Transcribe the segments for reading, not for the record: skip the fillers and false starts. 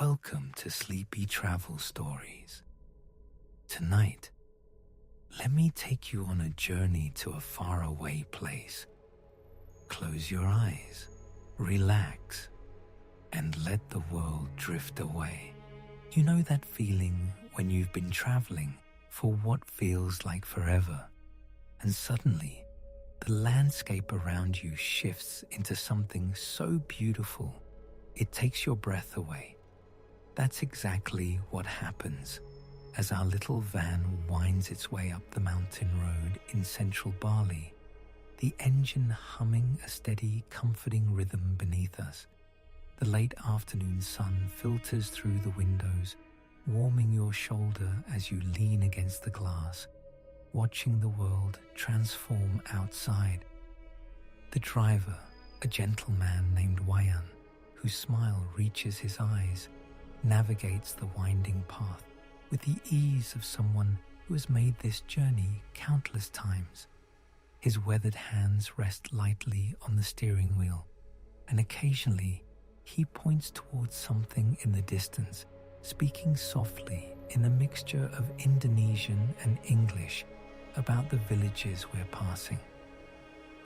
Welcome to Sleepy Travel Stories. Tonight, let me take you on a journey to a faraway place. Close your eyes, relax, and let the world drift away. You know that feeling when you've been traveling for what feels like forever, and suddenly the landscape around you shifts into something so beautiful it takes your breath away. That's exactly what happens as our little van winds its way up the mountain road in central Bali, the engine humming a steady, comforting rhythm beneath us. The late afternoon sun filters through the windows, warming your shoulder as you lean against the glass, watching the world transform outside. The driver, a gentleman named Wayan, whose smile reaches his eyes, navigates the winding path with the ease of someone who has made this journey countless times. His weathered hands rest lightly on the steering wheel, and occasionally he points towards something in the distance, speaking softly in a mixture of Indonesian and English about the villages we're passing.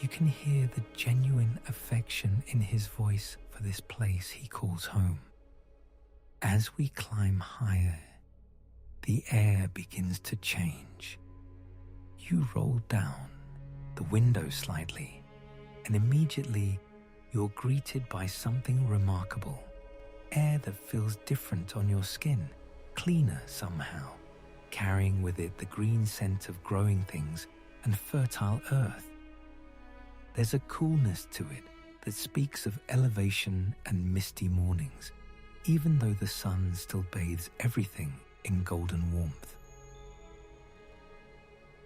You can hear the genuine affection in his voice for this place he calls home. As we climb higher, the air begins to change. You roll down the window slightly, and immediately you're greeted by something remarkable. Air that feels different on your skin, cleaner somehow, carrying with it the green scent of growing things and fertile earth. There's a coolness to it that speaks of elevation and misty mornings, even though the sun still bathes everything in golden warmth.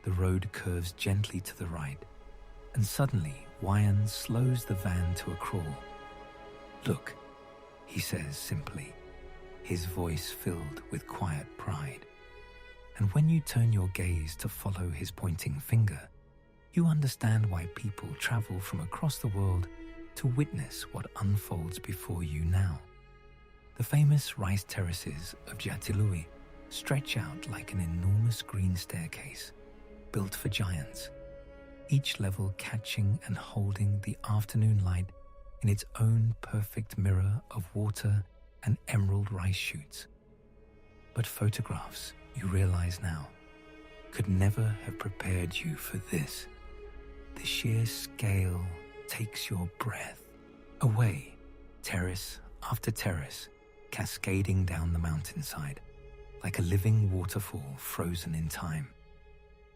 The road curves gently to the right, and suddenly Wayan slows the van to a crawl. "Look," he says simply, his voice filled with quiet pride. And when you turn your gaze to follow his pointing finger, you understand why people travel from across the world to witness what unfolds before you now. The famous rice terraces of Jatilui stretch out like an enormous green staircase, built for giants, each level catching and holding the afternoon light in its own perfect mirror of water and emerald rice shoots. But photographs, you realize now, could never have prepared you for this. The sheer scale takes your breath away, terrace after terrace, cascading down the mountainside like a living waterfall frozen in time.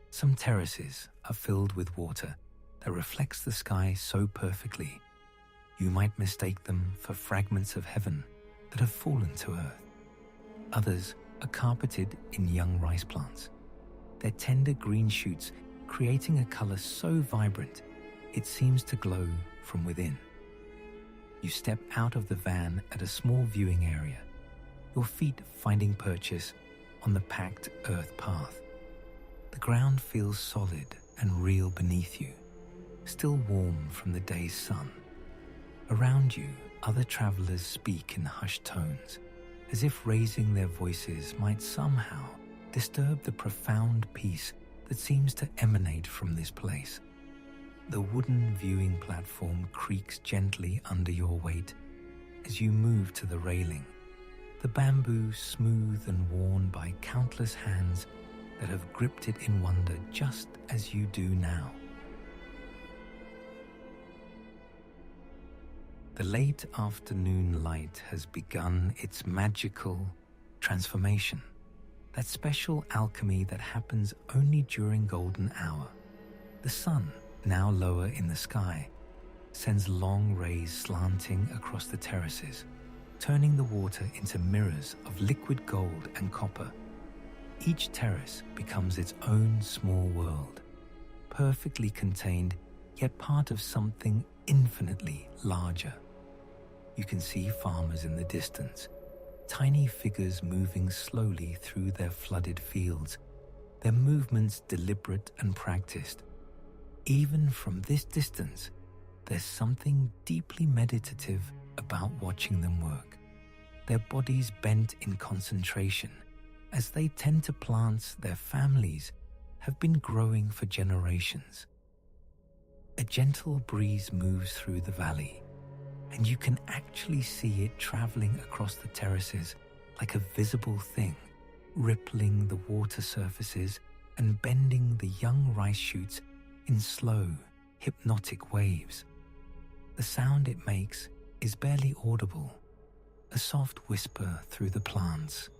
Some terraces are filled with water that reflects the sky so perfectly you might mistake them for fragments of heaven that have fallen to earth. Others are carpeted in young rice plants, their tender green shoots creating a color so vibrant it seems to glow from within. You step out of the van at a small viewing area, your feet finding purchase on the packed earth path. The ground feels solid and real beneath you, still warm from the day's sun. Around you, other travelers speak in hushed tones, as if raising their voices might somehow disturb the profound peace that seems to emanate from this place. The wooden viewing platform creaks gently under your weight as you move to the railing, the bamboo smooth and worn by countless hands that have gripped it in wonder just as you do now. The late afternoon light has begun its magical transformation, that special alchemy that happens only during golden hour. The sun, now lower in the sky, sends long rays slanting across the terraces, turning the water into mirrors of liquid gold and copper. Each terrace becomes its own small world, perfectly contained, yet part of something infinitely larger. You can see farmers in the distance, tiny figures moving slowly through their flooded fields, their movements deliberate and practiced. Even from this distance, there's something deeply meditative about watching them work. their bodies bent in concentration, as they tend to plants their families have been growing for generations. A gentle breeze moves through the valley, and you can actually see it traveling across the terraces like a visible thing, rippling the water surfaces and bending the young rice shoots in slow, hypnotic waves. The sound it makes is barely audible, a soft whisper through the plants,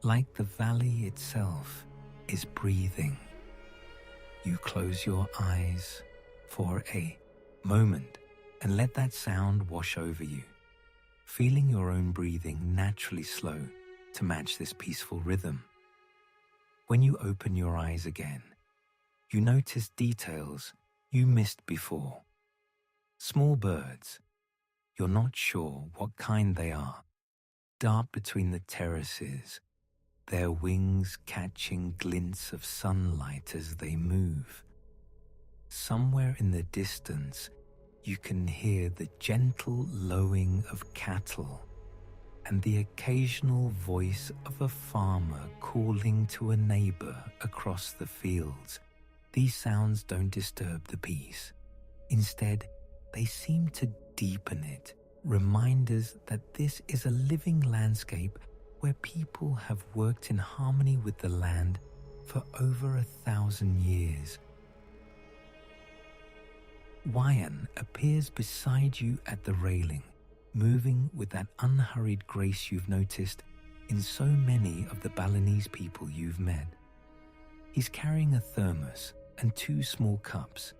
like the valley itself is breathing. You close your eyes for a moment and let that sound wash over you, feeling your own breathing naturally slow to match this peaceful rhythm. When you open your eyes again, you notice details you missed before. Small birds, you're not sure what kind they are, dart between the terraces, their wings catching glints of sunlight as they move. Somewhere in the distance, you can hear the gentle lowing of cattle and the occasional voice of a farmer calling to a neighbor across the fields. These sounds don't disturb the peace. Instead, they seem to deepen it, reminders that this is a living landscape where people have worked in harmony with the land for over 1,000 years. Wayan appears beside you at the railing, moving with that unhurried grace you've noticed in so many of the Balinese people you've met. He's carrying a thermos and 2 small cups,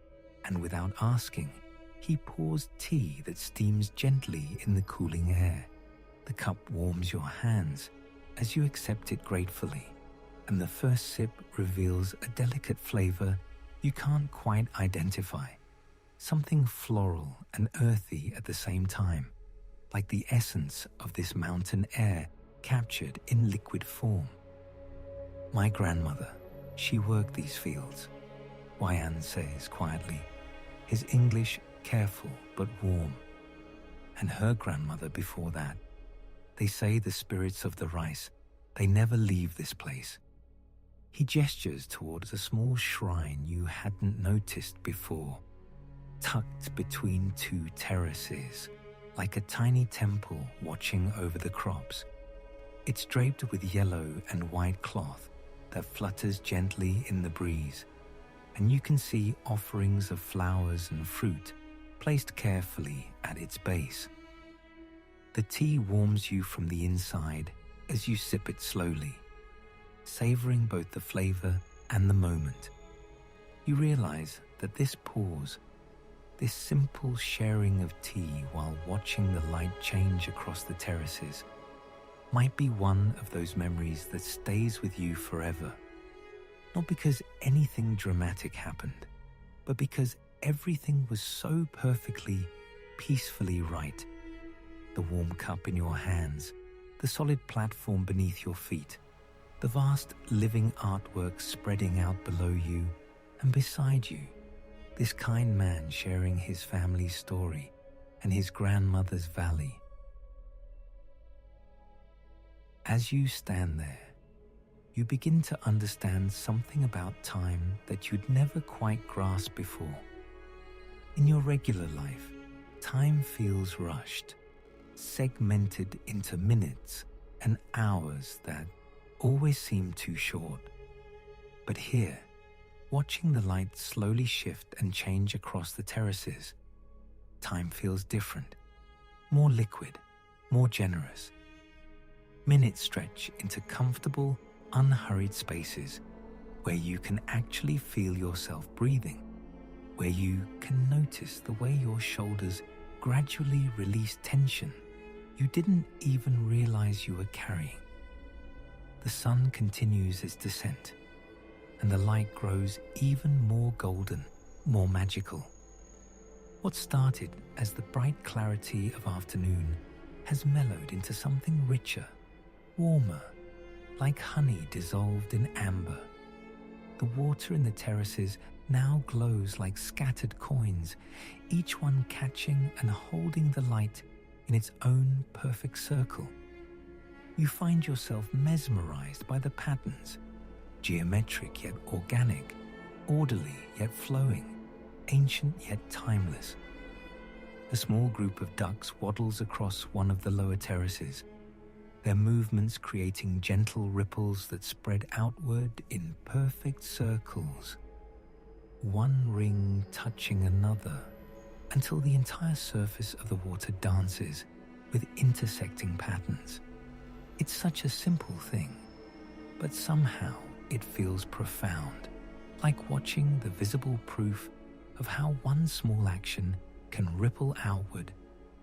and without asking, he pours tea that steams gently in the cooling air. The cup warms your hands as you accept it gratefully, and the first sip reveals a delicate flavor you can't quite identify. Something floral and earthy at the same time, like the essence of this mountain air captured in liquid form. My grandmother, she worked these fields, Wayan says quietly, his English careful but warm. And her grandmother before that. They say the spirits of the rice, they never leave this place. He gestures towards a small shrine you hadn't noticed before, tucked between 2 terraces, like a tiny temple watching over the crops. It's draped with yellow and white cloth that flutters gently in the breeze, and you can see offerings of flowers and fruit placed carefully at its base. The tea warms you from the inside as you sip it slowly, savoring both the flavor and the moment. You realize that this pause, this simple sharing of tea while watching the light change across the terraces, might be one of those memories that stays with you forever. Not because anything dramatic happened, but because everything was so perfectly, peacefully right. The warm cup in your hands, the solid platform beneath your feet, the vast living artwork spreading out below you, and beside you, this kind man sharing his family's story and his grandmother's valley. As you stand there, you begin to understand something about time that you'd never quite grasped before. In your regular life, time feels rushed, segmented into minutes and hours that always seem too short. But here, watching the light slowly shift and change across the terraces, time feels different, more liquid, more generous. Minutes stretch into comfortable, unhurried spaces where you can actually feel yourself breathing, where you can notice the way your shoulders gradually release tension you didn't even realize you were carrying. The sun continues its descent, and the light grows even more golden, more magical. What started as the bright clarity of afternoon has mellowed into something richer, warmer, like honey dissolved in amber. The water in the terraces now glows like scattered coins, each one catching and holding the light in its own perfect circle. You find yourself mesmerized by the patterns, geometric yet organic, orderly yet flowing, ancient yet timeless. A small group of ducks waddles across one of the lower terraces, their movements creating gentle ripples that spread outward in perfect circles, one ring touching another, until the entire surface of the water dances with intersecting patterns. It's such a simple thing, but somehow it feels profound, like watching the visible proof of how one small action can ripple outward,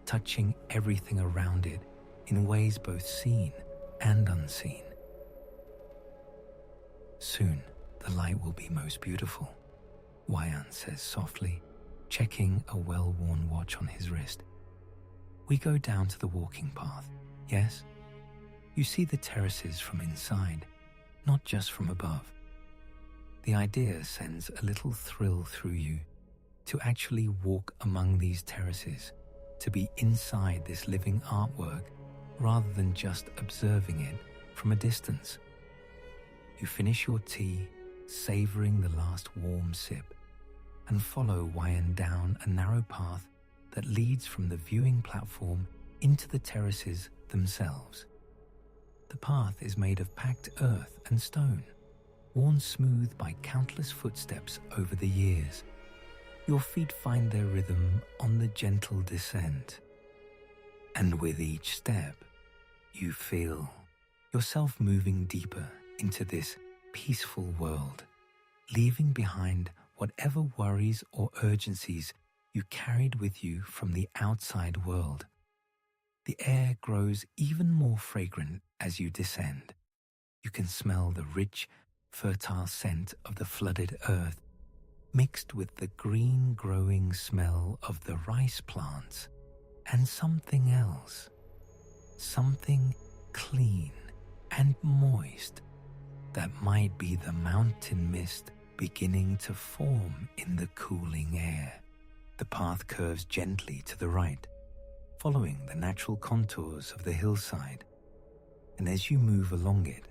touching everything around it in ways both seen and unseen. Soon, the light will be most beautiful, Wayan says softly, checking a well-worn watch on his wrist. We go down to the walking path, yes? You see the terraces from inside, not just from above. The idea sends a little thrill through you to actually walk among these terraces, to be inside this living artwork rather than just observing it from a distance. You finish your tea, savoring the last warm sip, and follow Wayan down a narrow path that leads from the viewing platform into the terraces themselves. The path is made of packed earth and stone, worn smooth by countless footsteps over the years. Your feet find their rhythm on the gentle descent. And with each step, you feel yourself moving deeper into this peaceful world, leaving behind whatever worries or urgencies you carried with you from the outside world. The air grows even more fragrant as you descend. You can smell the rich, fertile scent of the flooded earth, mixed with the green growing smell of the rice plants, and something else, something clean and moist that might be the mountain mist beginning to form in the cooling air. The path curves gently to the right, following the natural contours of the hillside, and as you move along it,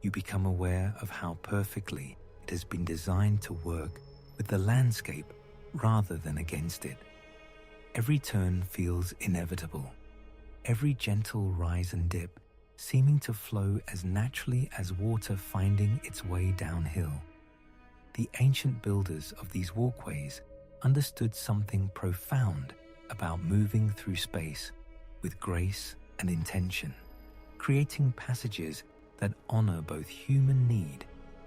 you become aware of how perfectly it has been designed to work with the landscape rather than against it. Every turn feels inevitable, every gentle rise and dip seeming to flow as naturally as water finding its way downhill. The ancient builders of these walkways understood something profound about moving through space with grace and intention, creating passages that honor both human need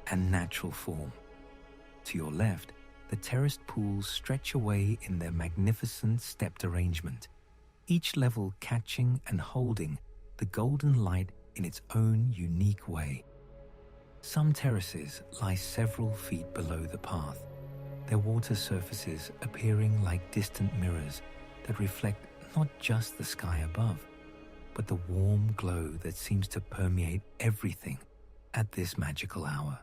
and natural form. To your left, the terraced pools stretch away in their magnificent stepped arrangement, each level catching and holding the golden light in its own unique way. Some terraces lie several feet below the path, their water surfaces appearing like distant mirrors that reflect not just the sky above, but the warm glow that seems to permeate everything at this magical hour.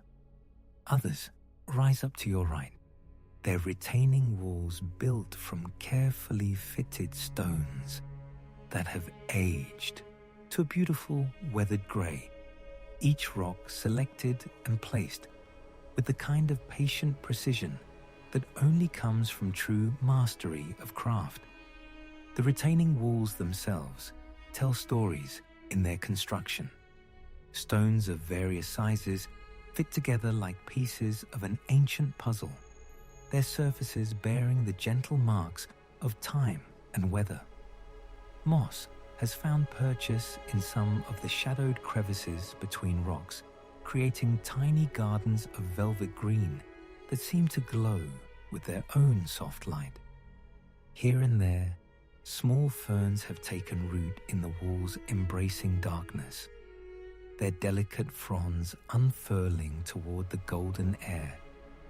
Others rise up to your right, their retaining walls built from carefully fitted stones that have aged to a beautiful weathered grey, each rock selected and placed with the kind of patient precision that only comes from true mastery of craft. The retaining walls themselves tell stories in their construction. Stones of various sizes fit together like pieces of an ancient puzzle, their surfaces bearing the gentle marks of time and weather. Moss has found purchase in some of the shadowed crevices between rocks, creating tiny gardens of velvet green that seem to glow with their own soft light. Here and there, small ferns have taken root in the walls embracing darkness, their delicate fronds unfurling toward the golden air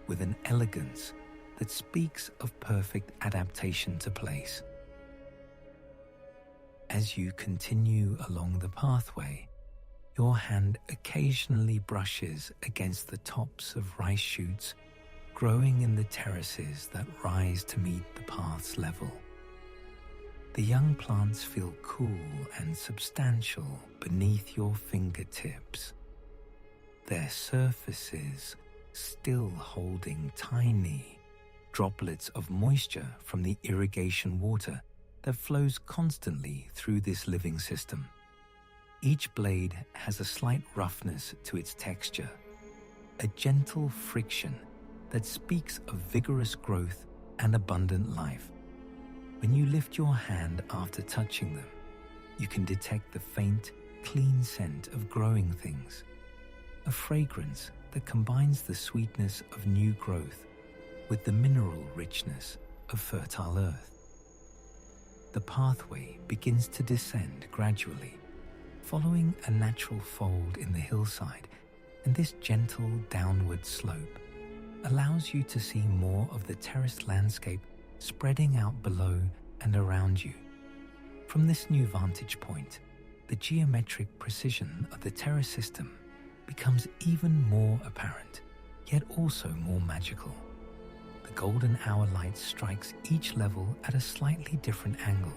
with an elegance that speaks of perfect adaptation to place. As you continue along the pathway, your hand occasionally brushes against the tops of rice shoots growing in the terraces that rise to meet the path's level. The young plants feel cool and substantial beneath your fingertips, their surfaces still holding tiny droplets of moisture from the irrigation water that flows constantly through this living system. Each blade has a slight roughness to its texture, a gentle friction that speaks of vigorous growth and abundant life. When you lift your hand after touching them, you can detect the faint, clean scent of growing things, a fragrance that combines the sweetness of new growth with the mineral richness of fertile earth. The pathway begins to descend gradually, following a natural fold in the hillside, and this gentle downward slope allows you to see more of the terraced landscape spreading out below and around you. From this new vantage point, the geometric precision of the terrace system becomes even more apparent, yet also more magical. The golden hour light strikes each level at a slightly different angle,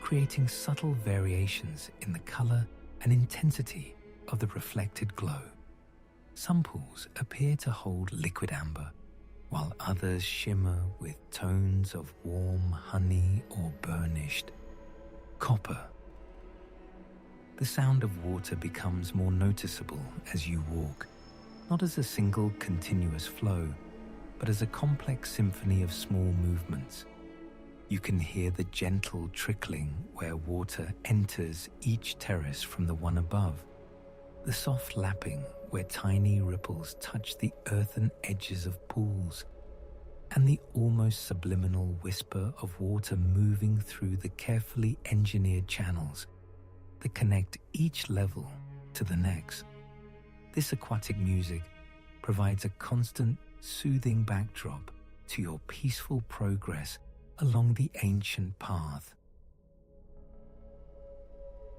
creating subtle variations in the color and intensity of the reflected glow. Some pools appear to hold liquid amber, while others shimmer with tones of warm honey or burnished copper. The sound of water becomes more noticeable as you walk, not as a single continuous flow, but as a complex symphony of small movements. You can hear the gentle trickling where water enters each terrace from the one above, the soft lapping where tiny ripples touch the earthen edges of pools, and the almost subliminal whisper of water moving through the carefully engineered channels that connect each level to the next. This aquatic music provides a constant, soothing backdrop to your peaceful progress along the ancient path.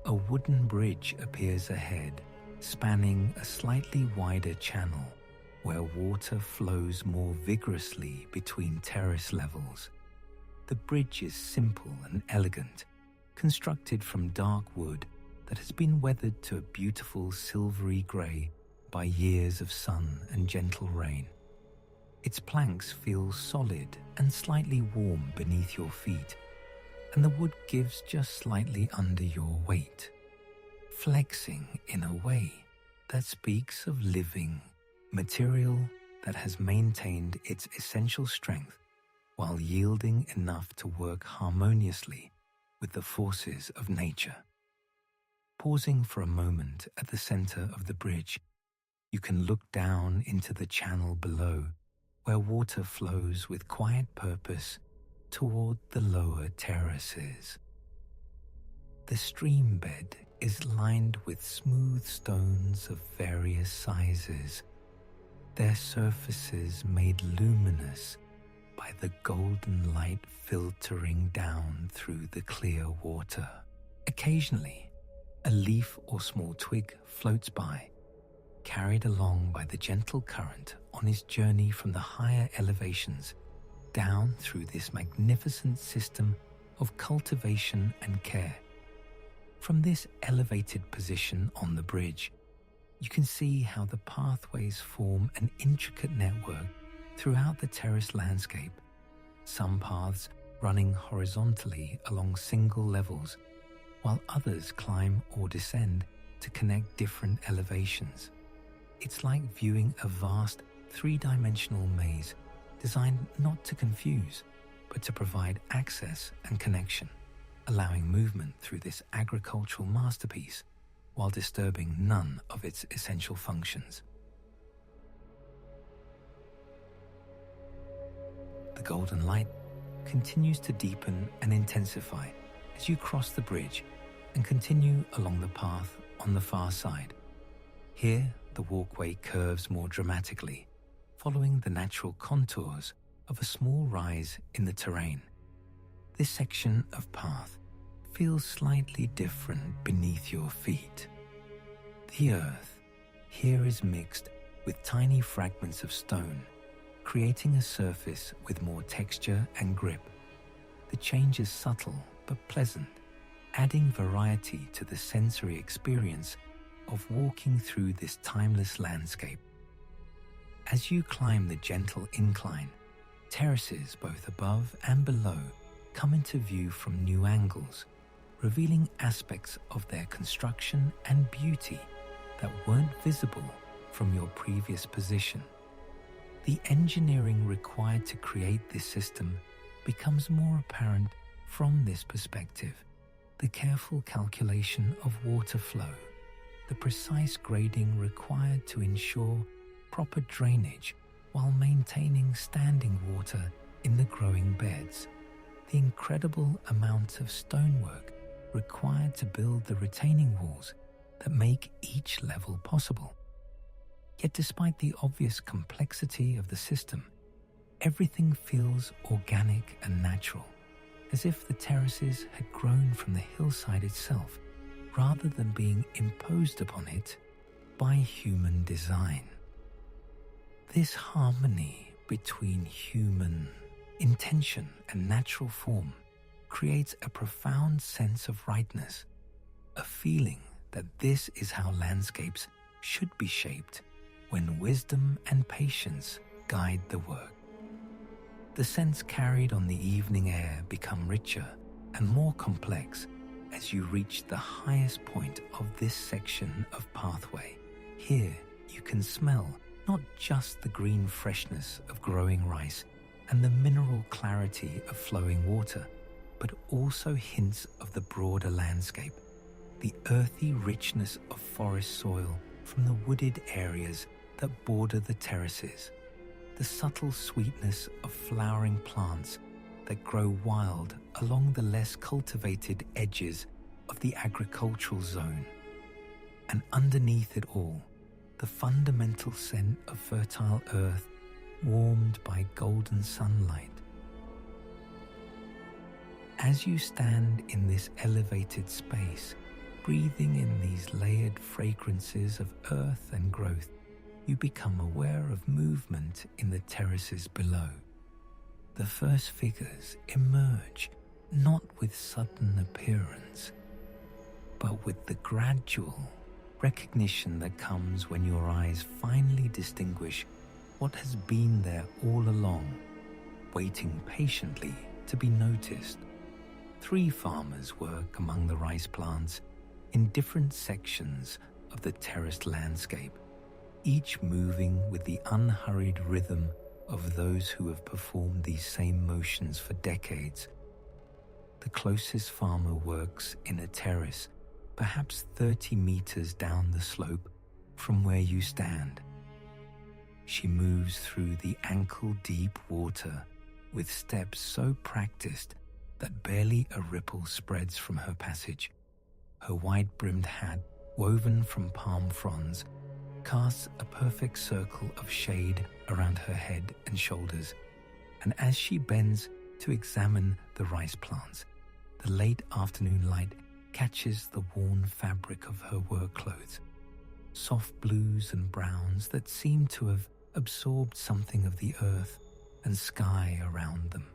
A wooden bridge appears ahead, spanning a slightly wider channel where water flows more vigorously between terrace levels. The bridge is simple and elegant, constructed from dark wood that has been weathered to a beautiful silvery grey by years of sun and gentle rain. Its planks feel solid and slightly warm beneath your feet, and the wood gives just slightly under your weight, flexing in a way that speaks of living material that has maintained its essential strength while yielding enough to work harmoniously with the forces of nature. Pausing for a moment at the center of the bridge, you can look down into the channel below, where water flows with quiet purpose toward the lower terraces. The stream bed is lined with smooth stones of various sizes, their surfaces made luminous by the golden light filtering down through the clear water. Occasionally, a leaf or small twig floats by, carried along by the gentle current on his journey from the higher elevations down through this magnificent system of cultivation and care. From this elevated position on the bridge, you can see how the pathways form an intricate network throughout the terrace landscape, some paths running horizontally along single levels, while others climb or descend to connect different elevations. It's like viewing a vast three-dimensional maze designed not to confuse, but to provide access and connection, allowing movement through this agricultural masterpiece while disturbing none of its essential functions. The golden light continues to deepen and intensify as you cross the bridge and continue along the path on the far side. Here, the walkway curves more dramatically, following the natural contours of a small rise in the terrain. This section of path feels slightly different beneath your feet. The earth here is mixed with tiny fragments of stone, creating a surface with more texture and grip. The change is subtle but pleasant, adding variety to the sensory experience of walking through this timeless landscape. As you climb the gentle incline, terraces both above and below come into view from new angles, revealing aspects of their construction and beauty that weren't visible from your previous position. The engineering required to create this system becomes more apparent from this perspective. The careful calculation of water flow, the precise grading required to ensure proper drainage while maintaining standing water in the growing beds, the incredible amount of stonework required to build the retaining walls that make each level possible. Yet despite the obvious complexity of the system, everything feels organic and natural, as if the terraces had grown from the hillside itself rather than being imposed upon it by human design. This harmony between human intention and natural form creates a profound sense of rightness, a feeling that this is how landscapes should be shaped when wisdom and patience guide the work. The scents carried on the evening air become richer and more complex as you reach the highest point of this section of pathway. Here you can smell not just the green freshness of growing rice and the mineral clarity of flowing water, but also hints of the broader landscape, the earthy richness of forest soil from the wooded areas that border the terraces, the subtle sweetness of flowering plants that grow wild along the less cultivated edges of the agricultural zone, and underneath it all, the fundamental scent of fertile earth warmed by golden sunlight. As you stand in this elevated space, breathing in these layered fragrances of earth and growth, you become aware of movement in the terraces below. The first figures emerge not with sudden appearance, but with the gradual recognition that comes when your eyes finally distinguish what has been there all along, waiting patiently to be noticed. 3 farmers work among the rice plants in different sections of the terraced landscape, each moving with the unhurried rhythm of those who have performed these same motions for decades. The closest farmer works in a terrace, perhaps 30 meters down the slope from where you stand. She moves through the ankle-deep water with steps so practiced that barely a ripple spreads from her passage. Her wide-brimmed hat, woven from palm fronds, casts a perfect circle of shade around her head and shoulders, and as she bends to examine the rice plants, the late afternoon light catches the worn fabric of her work clothes, soft blues and browns that seem to have absorbed something of the earth and sky around them.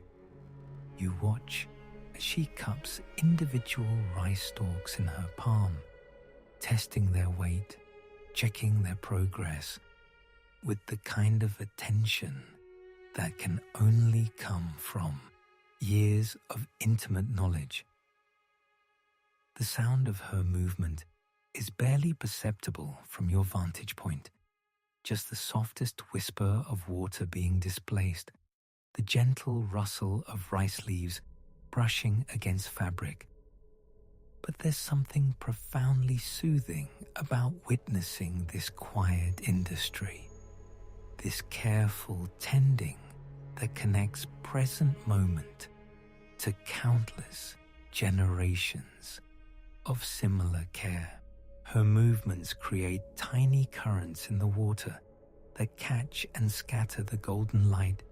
You watch as she cups individual rice stalks in her palm, testing their weight, checking their progress, with the kind of attention that can only come from years of intimate knowledge. The sound of her movement is barely perceptible from your vantage point, just the softest whisper of water being displaced, the gentle rustle of rice leaves brushing against fabric. But there's something profoundly soothing about witnessing this quiet industry, this careful tending that connects present moment to countless generations of similar care. Her movements create tiny currents in the water that catch and scatter the golden light,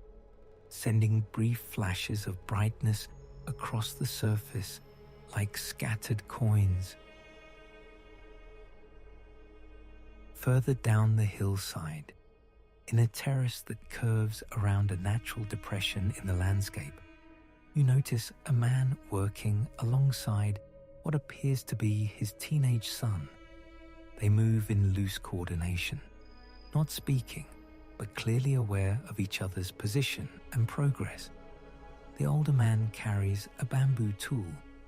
sending brief flashes of brightness across the surface like scattered coins. Further down the hillside, in a terrace that curves around a natural depression in the landscape, You notice a man working alongside what appears to be his teenage son. They move in loose coordination, not speaking, but clearly aware of each other's position and progress. The older man carries a bamboo tool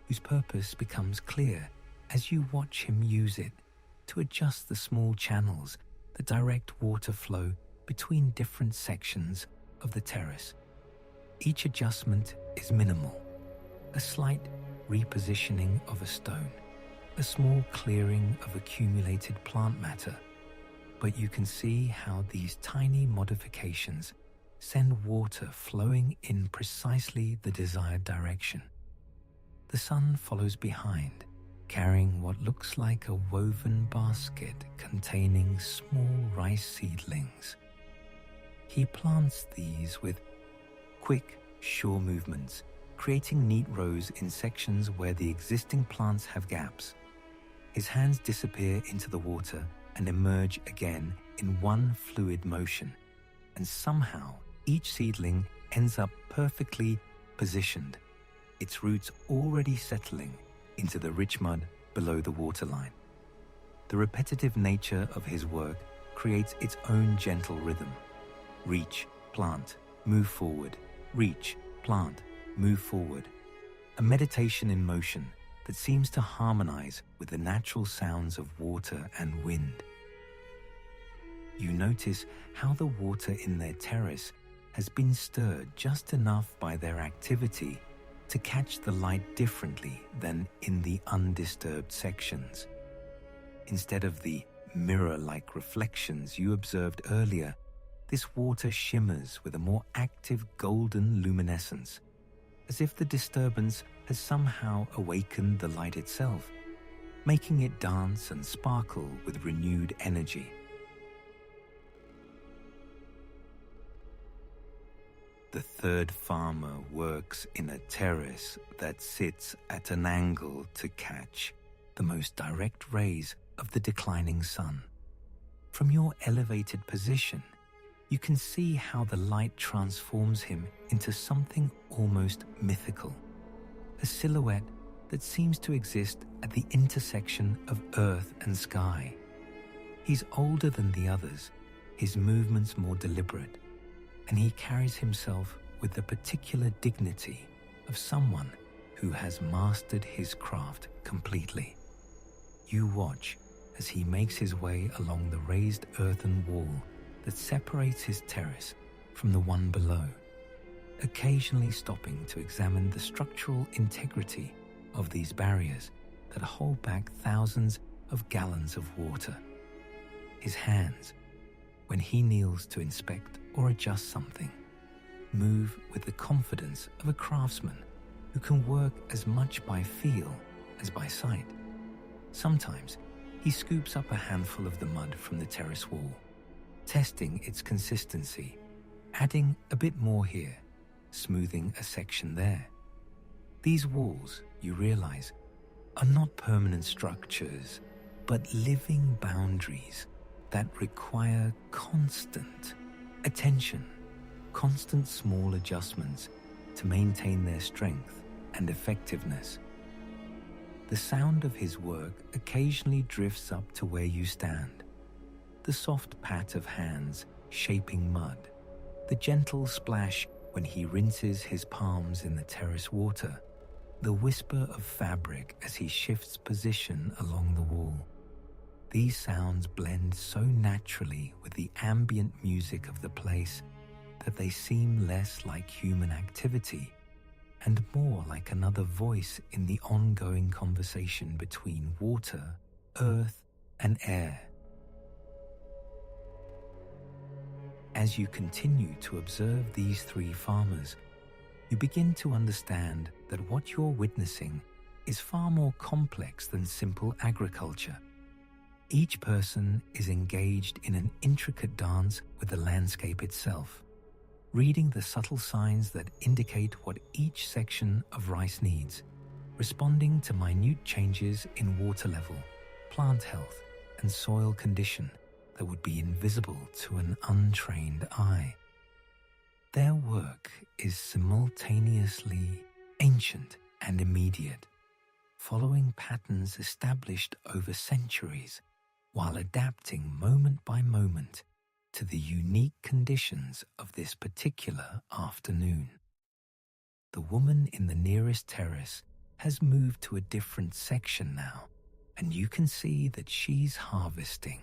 whose purpose becomes clear as you watch him use it to adjust the small channels that direct water flow between different sections of the terrace. Each adjustment is minimal, a slight repositioning of a stone, a small clearing of accumulated plant matter, but you can see how these tiny modifications send water flowing in precisely the desired direction. The son follows behind, carrying what looks like a woven basket containing small rice seedlings. He plants these with quick, sure movements, creating neat rows in sections where the existing plants have gaps. His hands disappear into the water and emerge again in one fluid motion, and somehow each seedling ends up perfectly positioned, its roots already settling into the rich mud below the waterline. The repetitive nature of his work creates its own gentle rhythm. Reach, plant, move forward, reach, plant, move forward. A meditation in motion that seems to harmonize with the natural sounds of water and wind. You notice how the water in their terrace has been stirred just enough by their activity to catch the light differently than in the undisturbed sections. Instead of the mirror-like reflections you observed earlier, this water shimmers with a more active golden luminescence, as if the disturbance has somehow awakened the light itself, making it dance and sparkle with renewed energy. The third farmer works in a terrace that sits at an angle to catch the most direct rays of the declining sun. From your elevated position, you can see how the light transforms him into something almost mythical, a silhouette that seems to exist at the intersection of earth and sky. He's older than the others, his movements more deliberate, and he carries himself with the particular dignity of someone who has mastered his craft completely. You watch as he makes his way along the raised earthen wall that separates his terrace from the one below, occasionally stopping to examine the structural integrity of these barriers that hold back thousands of gallons of water. His hands, when he kneels to inspect or adjust something, move with the confidence of a craftsman who can work as much by feel as by sight. Sometimes he scoops up a handful of the mud from the terrace wall, testing its consistency, adding a bit more here, smoothing a section there. These walls, you realize, are not permanent structures, but living boundaries that require constant attention, constant small adjustments to maintain their strength and effectiveness. The sound of his work occasionally drifts up to where you stand. The soft pat of hands shaping mud, the gentle splash when he rinses his palms in the terrace water, the whisper of fabric as he shifts position along the wall. These sounds blend so naturally with the ambient music of the place that they seem less like human activity and more like another voice in the ongoing conversation between water, earth, and air. As you continue to observe these three farmers, you begin to understand that what you're witnessing is far more complex than simple agriculture. Each person is engaged in an intricate dance with the landscape itself, reading the subtle signs that indicate what each section of rice needs, responding to minute changes in water level, plant health, and soil condition that would be invisible to an untrained eye. Their work is simultaneously ancient and immediate, following patterns established over centuries while adapting moment by moment to the unique conditions of this particular afternoon. The woman in the nearest terrace has moved to a different section now, and you can see that she's harvesting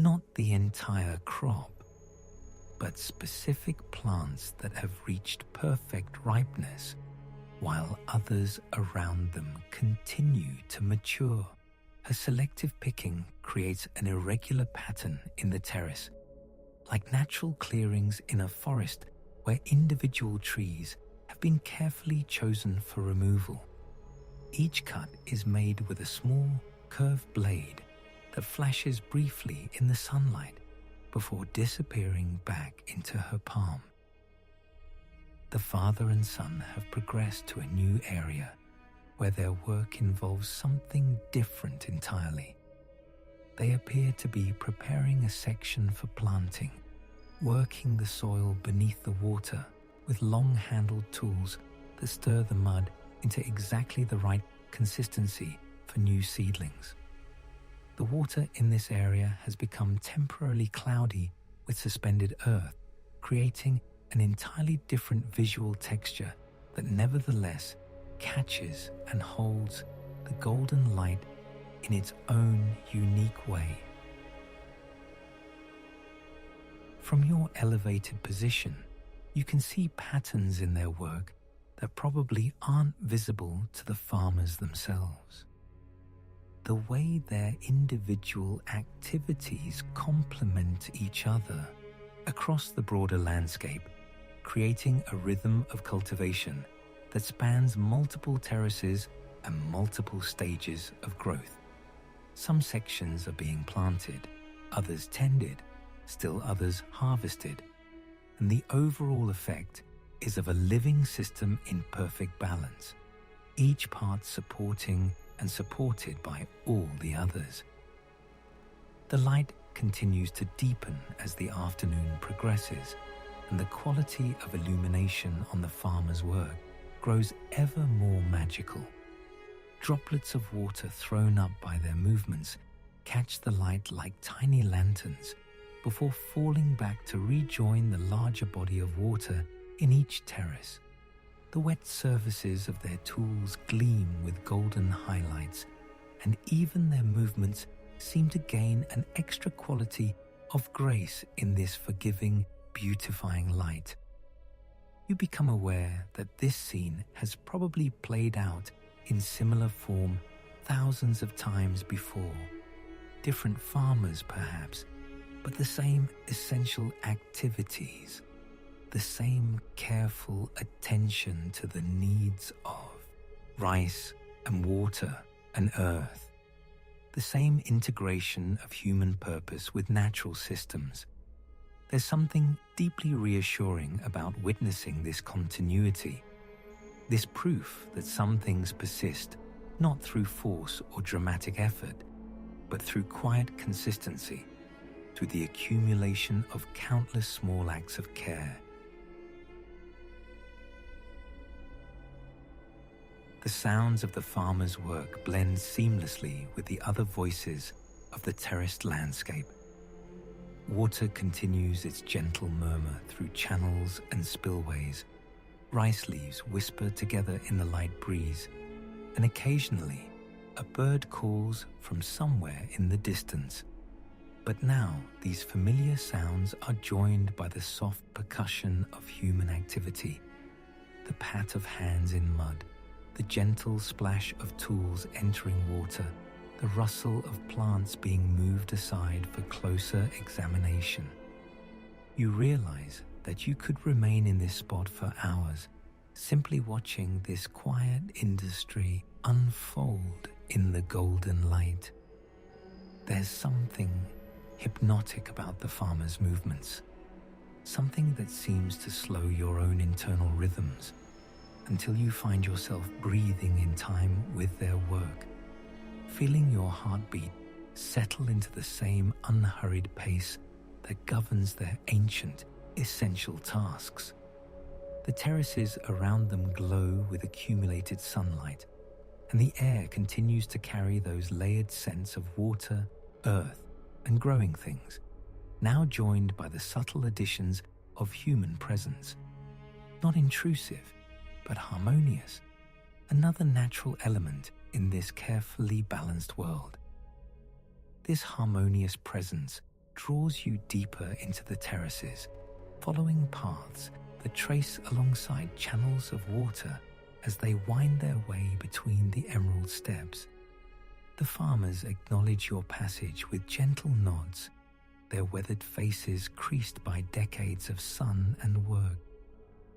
not the entire crop, but specific plants that have reached perfect ripeness, while others around them continue to mature. Her selective picking creates an irregular pattern in the terrace, like natural clearings in a forest where individual trees have been carefully chosen for removal. Each cut is made with a small, curved blade that flashes briefly in the sunlight before disappearing back into her palm. The father and son have progressed to a new area where their work involves something different entirely. They appear to be preparing a section for planting, working the soil beneath the water with long-handled tools that stir the mud into exactly the right consistency for new seedlings. The water in this area has become temporarily cloudy with suspended earth, creating an entirely different visual texture that nevertheless catches and holds the golden light in its own unique way. From your elevated position, you can see patterns in their work that probably aren't visible to the farmers themselves. The way their individual activities complement each other across the broader landscape, creating a rhythm of cultivation that spans multiple terraces and multiple stages of growth. Some sections are being planted, others tended, still others harvested, and the overall effect is of a living system in perfect balance, each part supporting and supported by all the others. The light continues to deepen as the afternoon progresses, and the quality of illumination on the farmer's work grows ever more magical. Droplets of water thrown up by their movements catch the light like tiny lanterns before falling back to rejoin the larger body of water in each terrace. The wet surfaces of their tools gleam with golden highlights, and even their movements seem to gain an extra quality of grace in this forgiving, beautifying light. You become aware that this scene has probably played out in similar form thousands of times before. Different farmers perhaps, but the same essential activities, the same careful attention to the needs of rice and water and earth, the same integration of human purpose with natural systems. There's something deeply reassuring about witnessing this continuity, this proof that some things persist not through force or dramatic effort, but through quiet consistency, through the accumulation of countless small acts of care. The sounds of the farmer's work blend seamlessly with the other voices of the terraced landscape. Water continues its gentle murmur through channels and spillways. Rice leaves whisper together in the light breeze, and occasionally a bird calls from somewhere in the distance. But now these familiar sounds are joined by the soft percussion of human activity, the pat of hands in mud, the gentle splash of tools entering water, the rustle of plants being moved aside for closer examination. You realize that you could remain in this spot for hours, simply watching this quiet industry unfold in the golden light. There's something hypnotic about the farmer's movements, something that seems to slow your own internal rhythms, until you find yourself breathing in time with their work, feeling your heartbeat settle into the same unhurried pace that governs their ancient, essential tasks. The terraces around them glow with accumulated sunlight, and the air continues to carry those layered scents of water, earth, and growing things, now joined by the subtle additions of human presence. Not intrusive, but harmonious, another natural element in this carefully balanced world. This harmonious presence draws you deeper into the terraces, following paths that trace alongside channels of water as they wind their way between the emerald steps. The farmers acknowledge your passage with gentle nods, their weathered faces creased by decades of sun and work,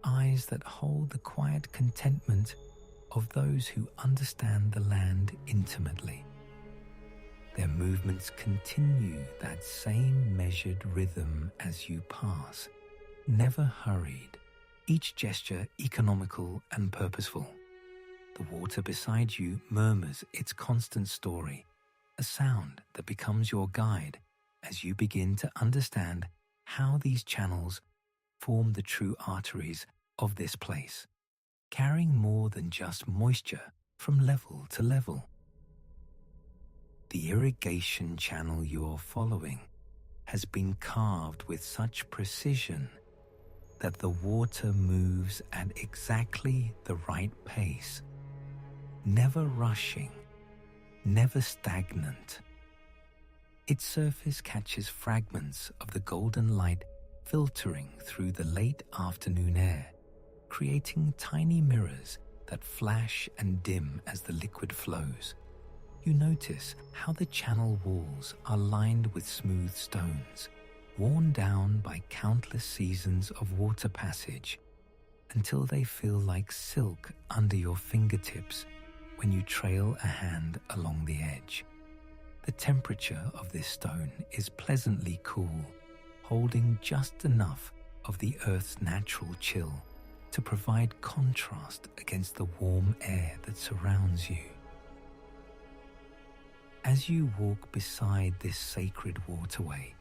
eyes that hold the quiet contentment of those who understand the land intimately. Their movements continue that same measured rhythm as you pass, never hurried, each gesture economical and purposeful. The water beside you murmurs its constant story, a sound that becomes your guide as you begin to understand how these channels form the true arteries of this place, carrying more than just moisture from level to level. The irrigation channel you're following has been carved with such precision that the water moves at exactly the right pace, never rushing, never stagnant. Its surface catches fragments of the golden light filtering through the late afternoon air, creating tiny mirrors that flash and dim as the liquid flows. You notice how the channel walls are lined with smooth stones, worn down by countless seasons of water passage, until they feel like silk under your fingertips when you trail a hand along the edge. The temperature of this stone is pleasantly cool, holding just enough of the Earth's natural chill to provide contrast against the warm air that surrounds you. As you walk beside this sacred waterway,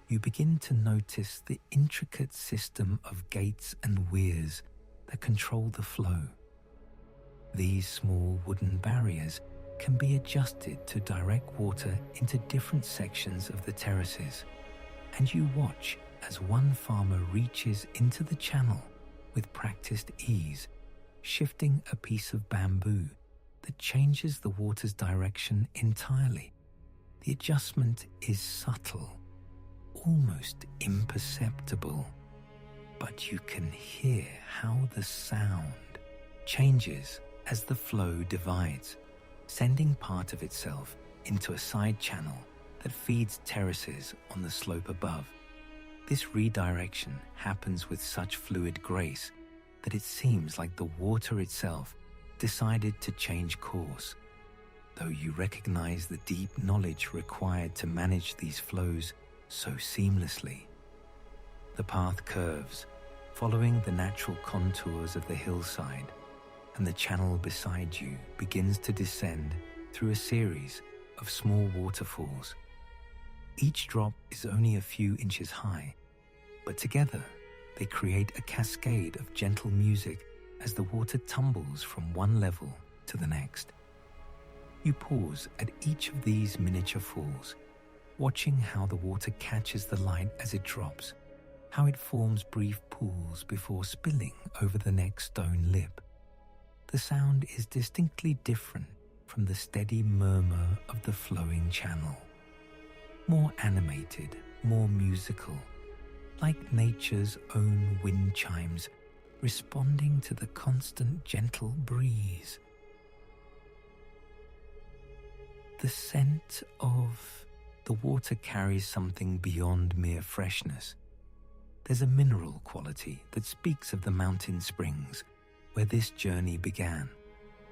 you begin to notice the intricate system of gates and weirs that control the flow. These small wooden barriers can be adjusted to direct water into different sections of the terraces, and you watch as one farmer reaches into the channel with practiced ease, shifting a piece of bamboo that changes the water's direction entirely. The adjustment is subtle, almost imperceptible, but you can hear how the sound changes as the flow divides, sending part of itself into a side channel that feeds terraces on the slope above. This redirection happens with such fluid grace that it seems like the water itself decided to change course, though you recognize the deep knowledge required to manage these flows so seamlessly. The path curves, following the natural contours of the hillside, and the channel beside you begins to descend through a series of small waterfalls. Each drop is only a few inches high, but together they create a cascade of gentle music as the water tumbles from one level to the next. You pause at each of these miniature falls, watching how the water catches the light as it drops, how it forms brief pools before spilling over the next stone lip. The sound is distinctly different from the steady murmur of the flowing channel. More animated, more musical, like nature's own wind chimes responding to the constant gentle breeze. The scent of the water carries something beyond mere freshness. There's a mineral quality that speaks of the mountain springs where this journey began,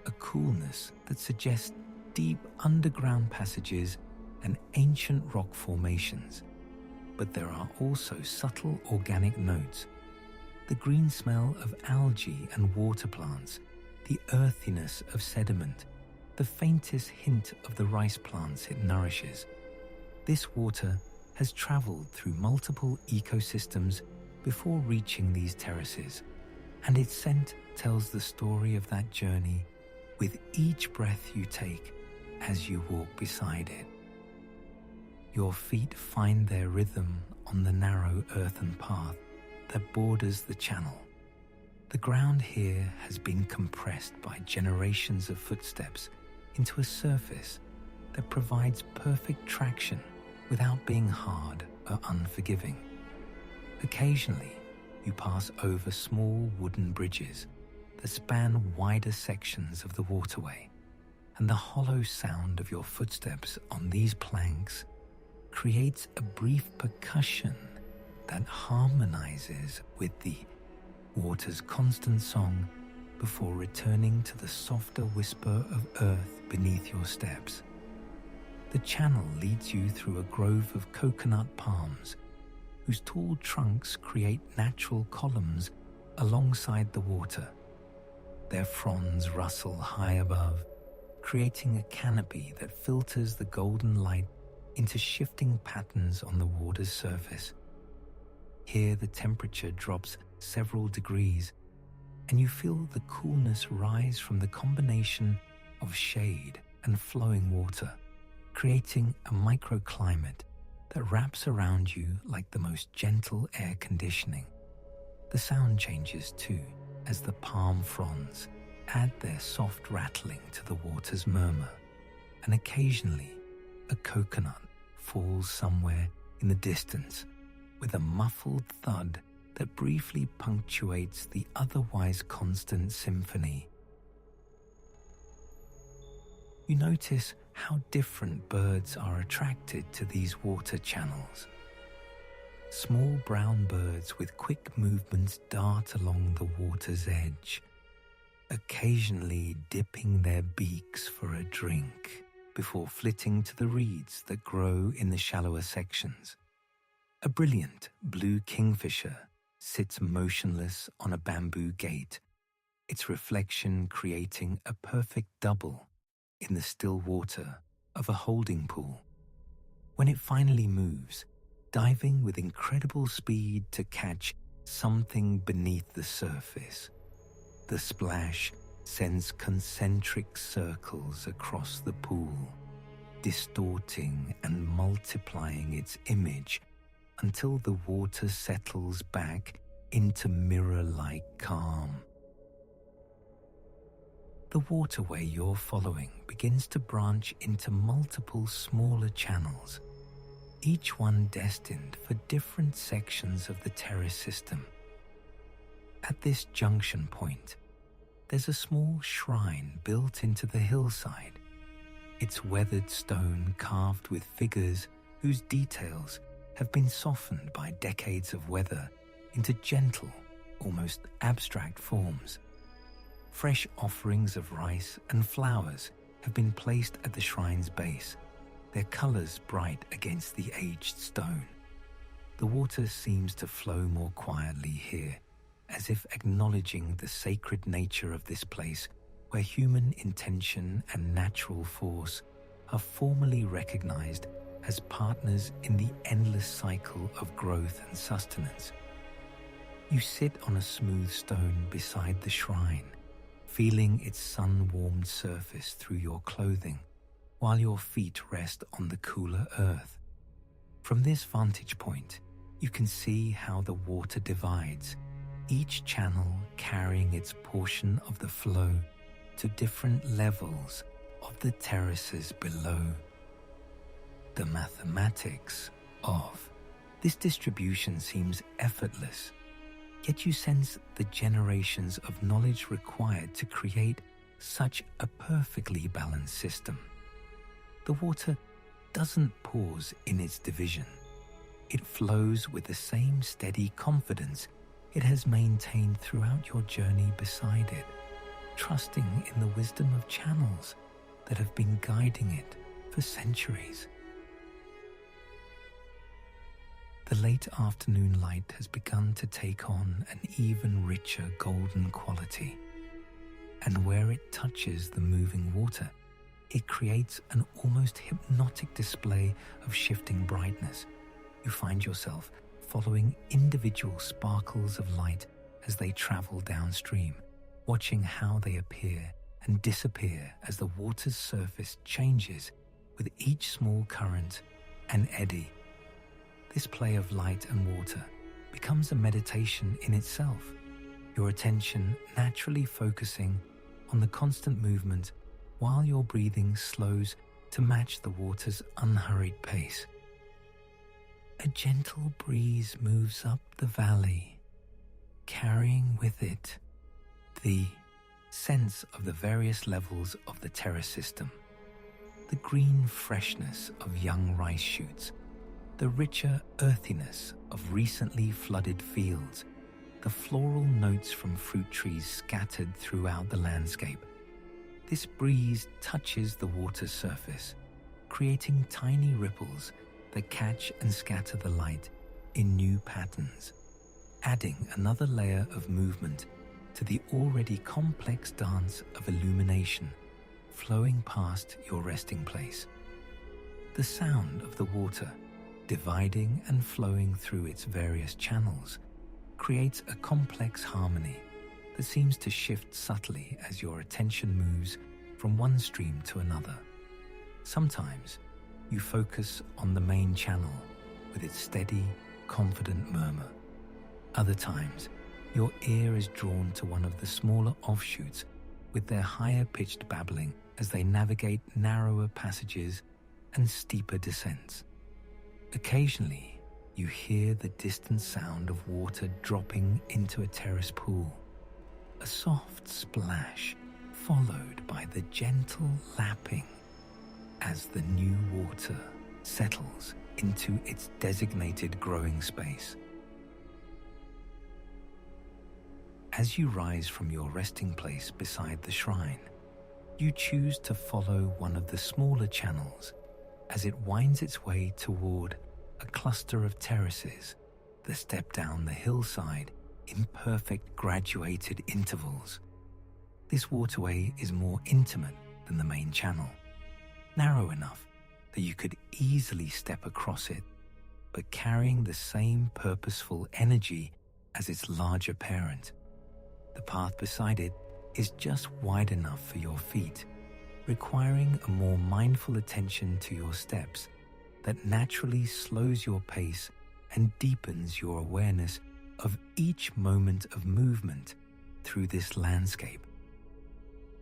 a coolness that suggests deep underground passages and ancient rock formations. But there are also subtle organic notes, the green smell of algae and water plants, the earthiness of sediment, the faintest hint of the rice plants it nourishes. This water has traveled through multiple ecosystems before reaching these terraces, and its scent tells the story of that journey with each breath you take as you walk beside it. Your feet find their rhythm on the narrow earthen path that borders the channel. The ground here has been compressed by generations of footsteps into a surface that provides perfect traction without being hard or unforgiving. Occasionally, you pass over small wooden bridges that span wider sections of the waterway, and the hollow sound of your footsteps on these planks creates a brief percussion that harmonizes with the water's constant song before returning to the softer whisper of earth beneath your steps. The channel leads you through a grove of coconut palms whose tall trunks create natural columns alongside the water. Their fronds rustle high above, creating a canopy that filters the golden light into shifting patterns on the water's surface. Here the temperature drops several degrees, and you feel the coolness rise from the combination of shade and flowing water, creating a microclimate that wraps around you like the most gentle air conditioning. The sound changes too as the palm fronds add their soft rattling to the water's murmur, and occasionally a coconut falls somewhere in the distance with a muffled thud that briefly punctuates the otherwise constant symphony. You notice how different birds are attracted to these water channels. Small brown birds with quick movements dart along the water's edge, occasionally dipping their beaks for a drink before flitting to the reeds that grow in the shallower sections. A brilliant blue kingfisher sits motionless on a bamboo gate, its reflection creating a perfect double in the still water of a holding pool. When it finally moves, diving with incredible speed to catch something beneath the surface, the splash sends concentric circles across the pool, distorting and multiplying its image until the water settles back into mirror-like calm. The waterway you're following begins to branch into multiple smaller channels, each one destined for different sections of the terrace system. At this junction point, there's a small shrine built into the hillside, its weathered stone carved with figures whose details have been softened by decades of weather into gentle, almost abstract forms. Fresh offerings of rice and flowers have been placed at the shrine's base, their colors bright against the aged stone. The water seems to flow more quietly here, as if acknowledging the sacred nature of this place where human intention and natural force are formally recognized as partners in the endless cycle of growth and sustenance. You sit on a smooth stone beside the shrine, feeling its sun-warmed surface through your clothing, while your feet rest on the cooler earth. From this vantage point, you can see how the water divides, each channel carrying its portion of the flow to different levels of the terraces below. The mathematics of this distribution seems effortless, yet you sense the generations of knowledge required to create such a perfectly balanced system. The water doesn't pause in its division. It flows with the same steady confidence it has maintained throughout your journey beside it, trusting in the wisdom of channels that have been guiding it for centuries. The late afternoon light has begun to take on an even richer golden quality, and where it touches the moving water, it creates an almost hypnotic display of shifting brightness. You find yourself following individual sparkles of light as they travel downstream, watching how they appear and disappear as the water's surface changes with each small current and eddy. This play of light and water becomes a meditation in itself, your attention naturally focusing on the constant movement while your breathing slows to match the water's unhurried pace. A gentle breeze moves up the valley, carrying with it the sense of the various levels of the terrace system, the green freshness of young rice shoots, the richer earthiness of recently flooded fields, the floral notes from fruit trees scattered throughout the landscape. This breeze touches the water's surface, creating tiny ripples that catch and scatter the light in new patterns, adding another layer of movement to the already complex dance of illumination flowing past your resting place. The sound of the water, dividing and flowing through its various channels, creates a complex harmony that seems to shift subtly as your attention moves from one stream to another. Sometimes you focus on the main channel with its steady, confident murmur. Other times, your ear is drawn to one of the smaller offshoots with their higher-pitched babbling as they navigate narrower passages and steeper descents. Occasionally, you hear the distant sound of water dropping into a terrace pool, a soft splash followed by the gentle lapping as the new water settles into its designated growing space. As you rise from your resting place beside the shrine, you choose to follow one of the smaller channels as it winds its way toward a cluster of terraces that step down the hillside in perfect graduated intervals. This waterway is more intimate than the main channel, narrow enough that you could easily step across it, but carrying the same purposeful energy as its larger parent. The path beside it is just wide enough for your feet, requiring a more mindful attention to your steps that naturally slows your pace and deepens your awareness of each moment of movement through this landscape.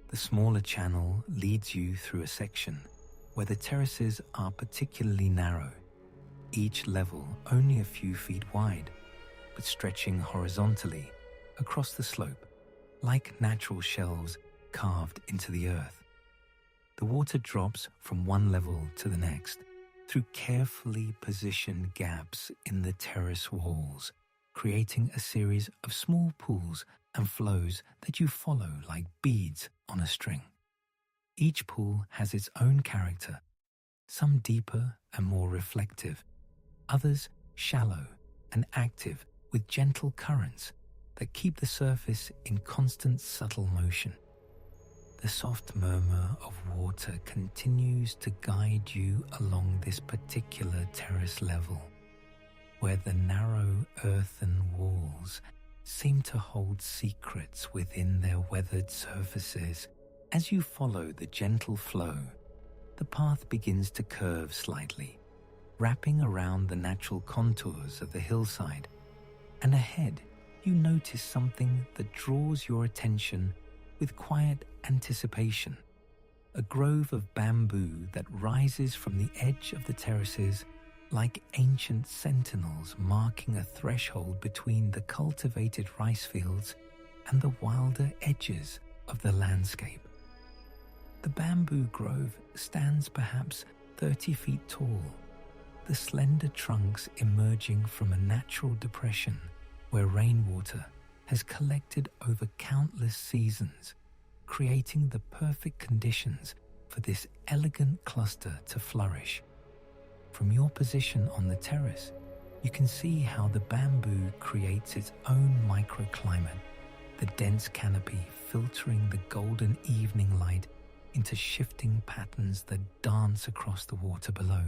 The smaller channel leads you through a section where the terraces are particularly narrow, each level only a few feet wide, but stretching horizontally across the slope like natural shelves carved into the earth. The water drops from one level to the next through carefully positioned gaps in the terrace walls, creating a series of small pools and flows that you follow like beads on a string. Each pool has its own character, some deeper and more reflective, others shallow and active with gentle currents that keep the surface in constant subtle motion. The soft murmur of water continues to guide you along this particular terrace level, where the narrow earthen walls seem to hold secrets within their weathered surfaces. As you follow the gentle flow, the path begins to curve slightly, wrapping around the natural contours of the hillside, and ahead you notice something that draws your attention with quiet anticipation. A grove of bamboo that rises from the edge of the terraces like ancient sentinels marking a threshold between the cultivated rice fields and the wilder edges of the landscape. The bamboo grove stands perhaps 30 feet tall, the slender trunks emerging from a natural depression where rainwater has collected over countless seasons, creating the perfect conditions for this elegant cluster to flourish. From your position on the terrace, you can see how the bamboo creates its own microclimate, the dense canopy filtering the golden evening light into shifting patterns that dance across the water below.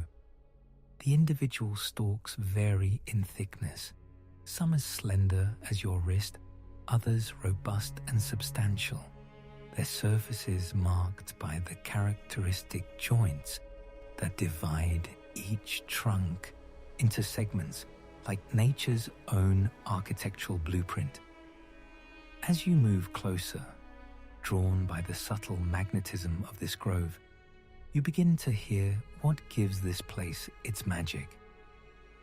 The individual stalks vary in thickness, some as slender as your wrist, others robust and substantial, their surfaces marked by the characteristic joints that divide each trunk into segments like nature's own architectural blueprint. As you move closer, drawn by the subtle magnetism of this grove, you begin to hear what gives this place its magic.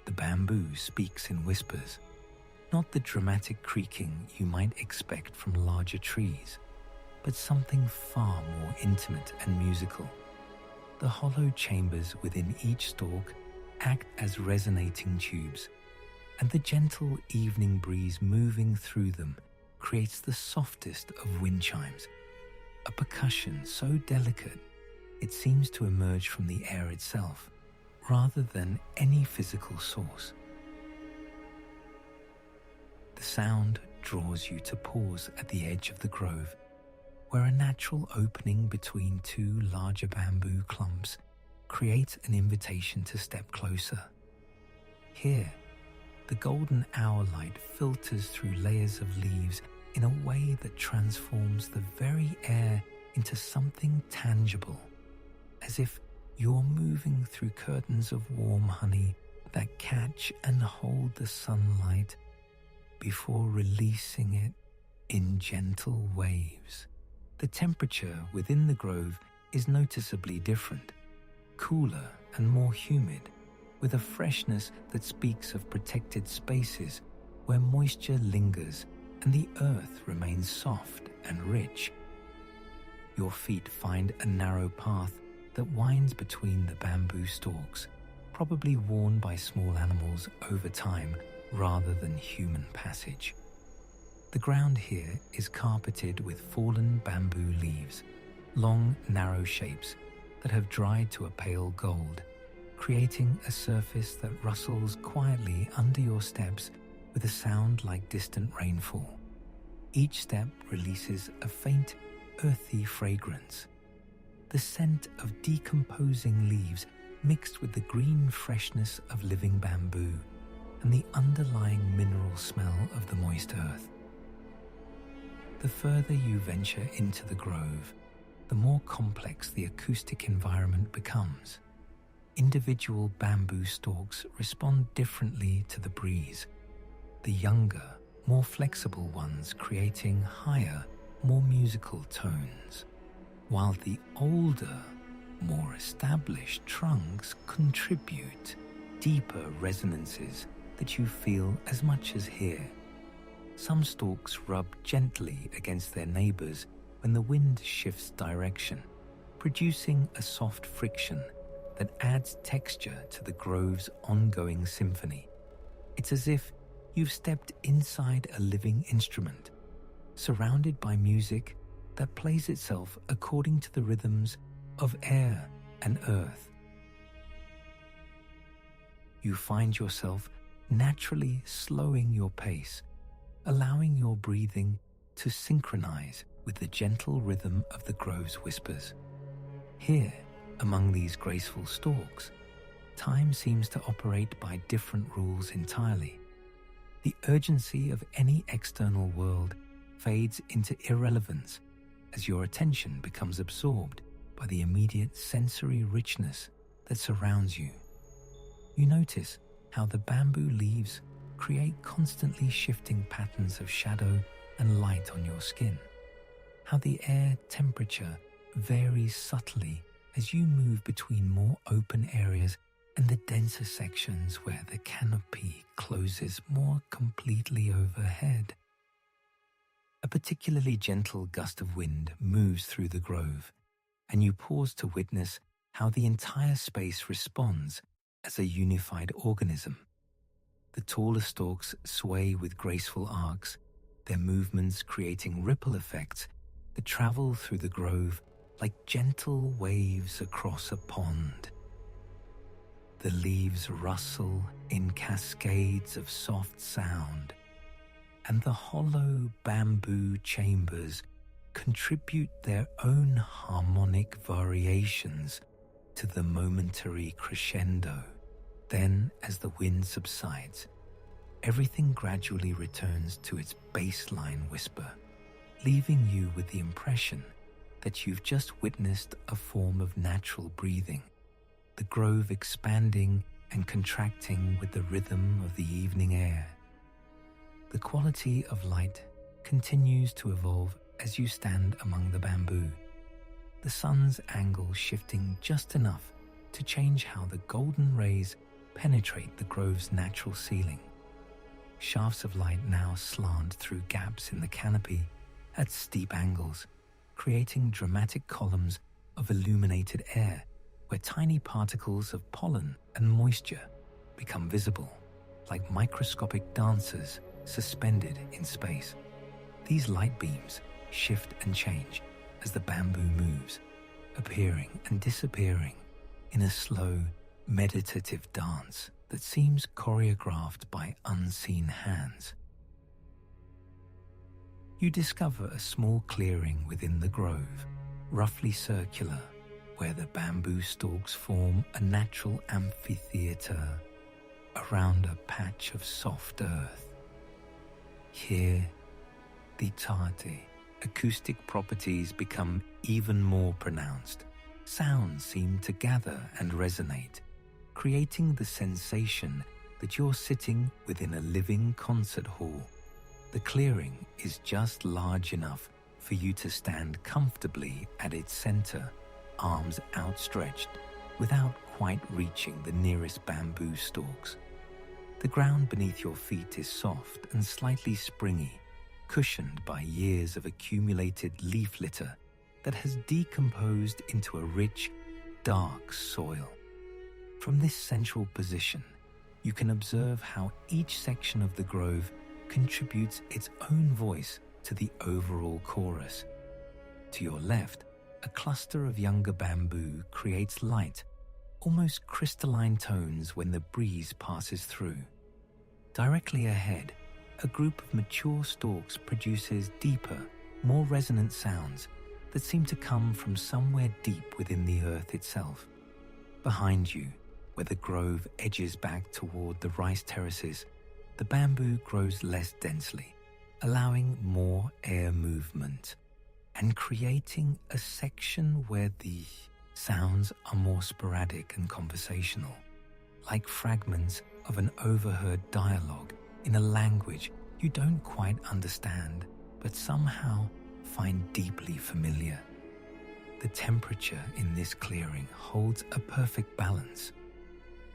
The bamboo speaks in whispers, not the dramatic creaking you might expect from larger trees, but something far more intimate and musical. The hollow chambers within each stalk act as resonating tubes, and the gentle evening breeze moving through them creates the softest of wind chimes, a percussion so delicate it seems to emerge from the air itself, rather than any physical source. The sound draws you to pause at the edge of the grove, where a natural opening between two larger bamboo clumps creates an invitation to step closer. Here, the golden hour light filters through layers of leaves in a way that transforms the very air into something tangible, as if you're moving through curtains of warm honey that catch and hold the sunlight before releasing it in gentle waves. The temperature within the grove is noticeably different, cooler and more humid, with a freshness that speaks of protected spaces where moisture lingers and the earth remains soft and rich. Your feet find a narrow path that winds between the bamboo stalks, probably worn by small animals over time rather than human passage. The ground here is carpeted with fallen bamboo leaves, long, narrow shapes that have dried to a pale gold, creating a surface that rustles quietly under your steps with a sound like distant rainfall. Each step releases a faint, earthy fragrance, the scent of decomposing leaves mixed with the green freshness of living bamboo and the underlying mineral smell of the moist earth. The further you venture into the grove, the more complex the acoustic environment becomes. Individual bamboo stalks respond differently to the breeze, the younger, more flexible ones creating higher, more musical tones, while the older, more established trunks contribute deeper resonances that you feel as much as hear. Some stalks rub gently against their neighbors when the wind shifts direction, producing a soft friction that adds texture to the grove's ongoing symphony. It's as if you've stepped inside a living instrument, surrounded by music that plays itself according to the rhythms of air and earth. You find yourself naturally slowing your pace, allowing your breathing to synchronize with the gentle rhythm of the grove's whispers. Here, among these graceful stalks, time seems to operate by different rules entirely. The urgency of any external world fades into irrelevance as your attention becomes absorbed by the immediate sensory richness that surrounds you. You notice how the bamboo leaves create constantly shifting patterns of shadow and light on your skin, how the air temperature varies subtly as you move between more open areas and the denser sections where the canopy closes more completely overhead. A particularly gentle gust of wind moves through the grove, and you pause to witness how the entire space responds as a unified organism. The taller stalks sway with graceful arcs, their movements creating ripple effects that travel through the grove like gentle waves across a pond. The leaves rustle in cascades of soft sound, and the hollow bamboo chambers contribute their own harmonic variations to the momentary crescendo. Then, as the wind subsides, everything gradually returns to its baseline whisper, leaving you with the impression that you've just witnessed a form of natural breathing, the grove expanding and contracting with the rhythm of the evening air. The quality of light continues to evolve as you stand among the bamboo, the sun's angle shifting just enough to change how the golden rays penetrate the grove's natural ceiling. Shafts of light now slant through gaps in the canopy at steep angles, creating dramatic columns of illuminated air where tiny particles of pollen and moisture become visible, like microscopic dancers suspended in space. These light beams shift and change as the bamboo moves, appearing and disappearing in a slow, meditative dance that seems choreographed by unseen hands. You discover a small clearing within the grove, roughly circular, where the bamboo stalks form a natural amphitheater around a patch of soft earth. Here, the Tarte acoustic properties become even more pronounced. Sounds seem to gather and resonate, creating the sensation that you're sitting within a living concert hall. The clearing is just large enough for you to stand comfortably at its center, arms outstretched, without quite reaching the nearest bamboo stalks. The ground beneath your feet is soft and slightly springy, cushioned by years of accumulated leaf litter that has decomposed into a rich, dark soil. From this central position, you can observe how each section of the grove contributes its own voice to the overall chorus. To your left, a cluster of younger bamboo creates light, almost crystalline tones when the breeze passes through. Directly ahead, a group of mature stalks produces deeper, more resonant sounds that seem to come from somewhere deep within the earth itself. Behind you, where the grove edges back toward the rice terraces, the bamboo grows less densely, allowing more air movement and creating a section where the sounds are more sporadic and conversational, like fragments of an overheard dialogue in a language you don't quite understand but somehow find deeply familiar. The temperature in this clearing holds a perfect balance,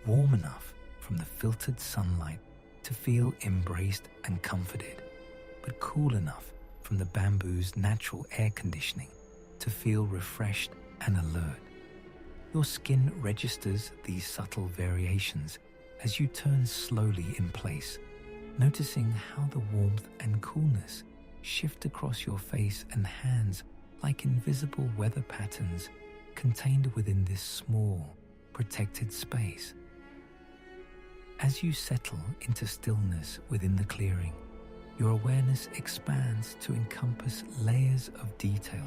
warm enough from the filtered sunlight to feel embraced and comforted, but cool enough from the bamboo's natural air conditioning to feel refreshed and alert. Your skin registers these subtle variations as you turn slowly in place, noticing how the warmth and coolness shift across your face and hands like invisible weather patterns contained within this small, protected space. As you settle into stillness within the clearing, your awareness expands to encompass layers of detail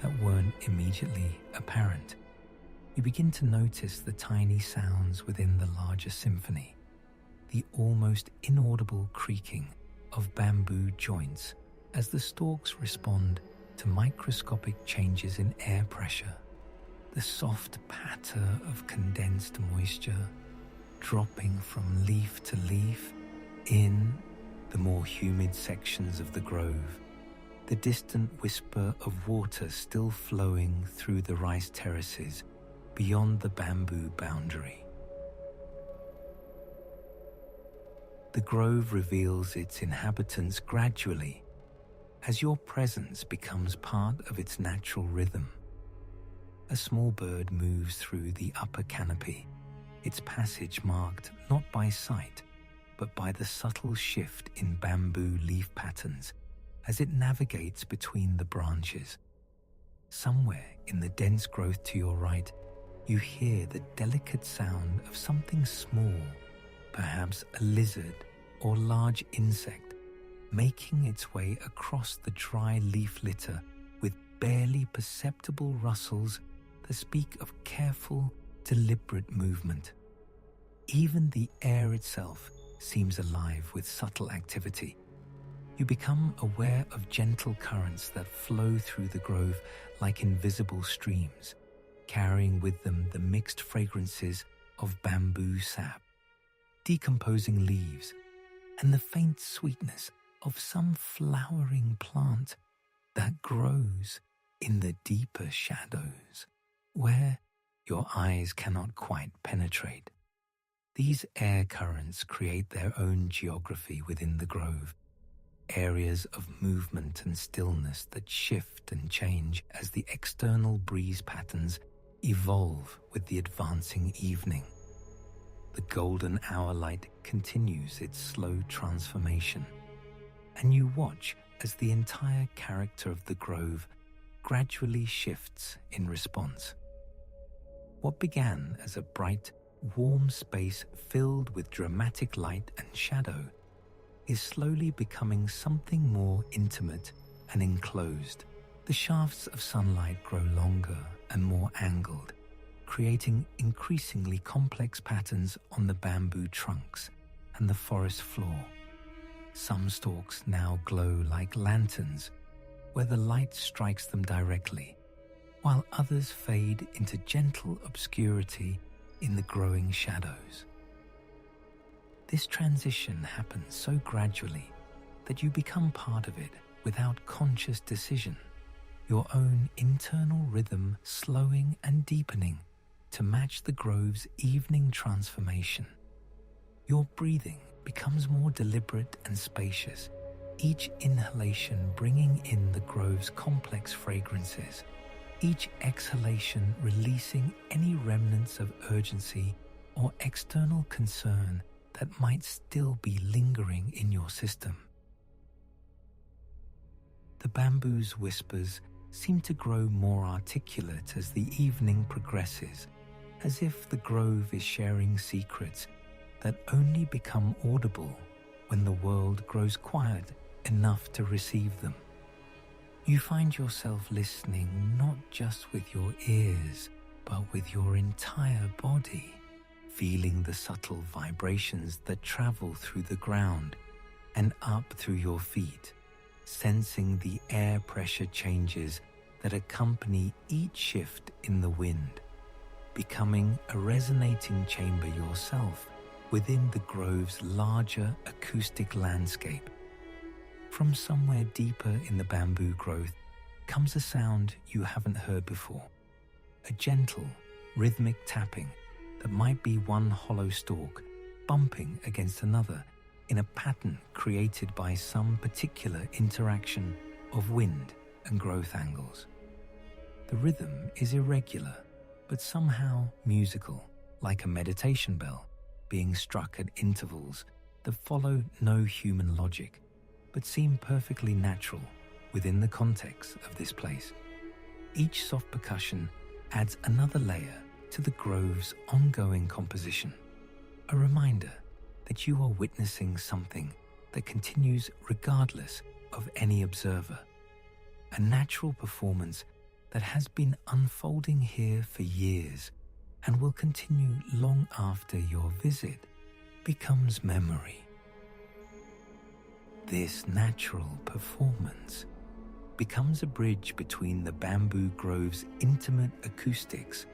that weren't immediately apparent. You begin to notice the tiny sounds within the larger symphony, the almost inaudible creaking of bamboo joints as the stalks respond to microscopic changes in air pressure, the soft patter of condensed moisture dropping from leaf to leaf in the more humid sections of the grove, the distant whisper of water still flowing through the rice terraces beyond the bamboo boundary. The grove reveals its inhabitants gradually as your presence becomes part of its natural rhythm. A small bird moves through the upper canopy, its passage marked not by sight, but by the subtle shift in bamboo leaf patterns as it navigates between the branches. Somewhere in the dense growth to your right, you hear the delicate sound of something small, perhaps a lizard or large insect, making its way across the dry leaf litter with barely perceptible rustles that speak of careful, deliberate movement. Even the air itself seems alive with subtle activity. You become aware of gentle currents that flow through the grove like invisible streams, carrying with them the mixed fragrances of bamboo sap, decomposing leaves, and the faint sweetness of some flowering plant that grows in the deeper shadows, where your eyes cannot quite penetrate. These air currents create their own geography within the grove, areas of movement and stillness that shift and change as the external breeze patterns evolve with the advancing evening. The golden hour light continues its slow transformation, and you watch as the entire character of the grove gradually shifts in response. What began as a bright, warm space filled with dramatic light and shadow is slowly becoming something more intimate and enclosed. The shafts of sunlight grow longer and more angled, creating increasingly complex patterns on the bamboo trunks and the forest floor. Some stalks now glow like lanterns, where the light strikes them directly, while others fade into gentle obscurity in the growing shadows. This transition happens so gradually that you become part of it without conscious decision, your own internal rhythm slowing and deepening to match the grove's evening transformation. Your breathing becomes more deliberate and spacious, each inhalation bringing in the grove's complex fragrances, each exhalation releasing any remnants of urgency or external concern that might still be lingering in your system. The bamboo's whispers seem to grow more articulate as the evening progresses, as if the grove is sharing secrets that only become audible when the world grows quiet enough to receive them. You find yourself listening not just with your ears, but with your entire body, feeling the subtle vibrations that travel through the ground and up through your feet, sensing the air pressure changes that accompany each shift in the wind, becoming a resonating chamber yourself within the grove's larger acoustic landscape. From somewhere deeper in the bamboo growth comes a sound you haven't heard before, a gentle, rhythmic tapping that might be one hollow stalk bumping against another in a pattern created by some particular interaction of wind and growth angles. The rhythm is irregular, but somehow musical, like a meditation bell being struck at intervals that follow no human logic, but seem perfectly natural within the context of this place. Each soft percussion adds another layer to the grove's ongoing composition, a reminder that you are witnessing something that continues regardless of any observer, a natural performance that has been unfolding here for years and will continue long after your visit becomes memory. This natural performance becomes a bridge between the bamboo grove's intimate acoustics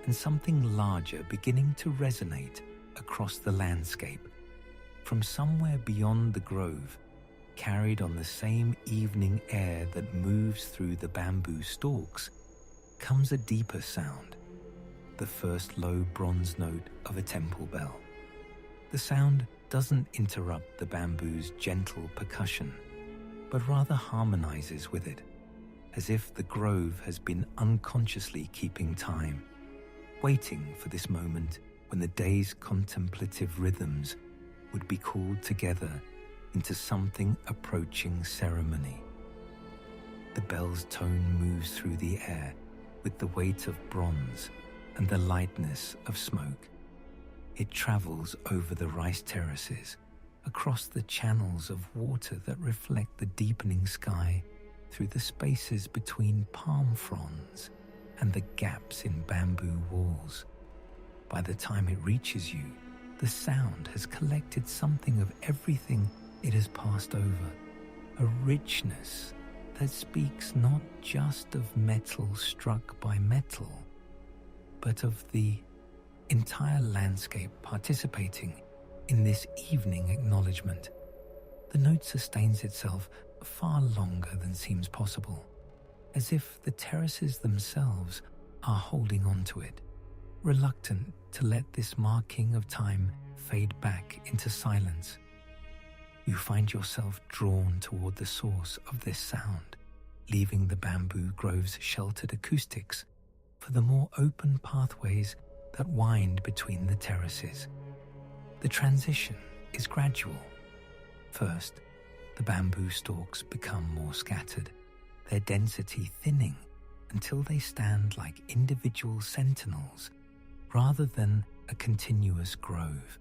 and something larger beginning to resonate across the landscape. From somewhere beyond the grove, carried on the same evening air that moves through the bamboo stalks, comes a deeper sound, the first low bronze note of a temple bell. The sound doesn't interrupt the bamboo's gentle percussion, but rather harmonizes with it, as if the grove has been unconsciously keeping time, waiting for this moment when the day's contemplative rhythms would be called together into something approaching ceremony. The bell's tone moves through the air with the weight of bronze and the lightness of smoke. It travels over the rice terraces, across the channels of water that reflect the deepening sky, through the spaces between palm fronds and the gaps in bamboo walls. By the time it reaches you, The sound has collected something of everything it has passed over, a richness that speaks not just of metal struck by metal, but of the entire landscape participating in this evening acknowledgement. The note sustains itself far longer than seems possible, as if the terraces themselves are holding on to it, reluctant to let this marking of time fade back into silence. You find yourself drawn toward the source of this sound, leaving the bamboo grove's sheltered acoustics for the more open pathways that wind between the terraces. The transition is gradual. First, the bamboo stalks become more scattered, their density thinning until they stand like individual sentinels rather than a continuous grove.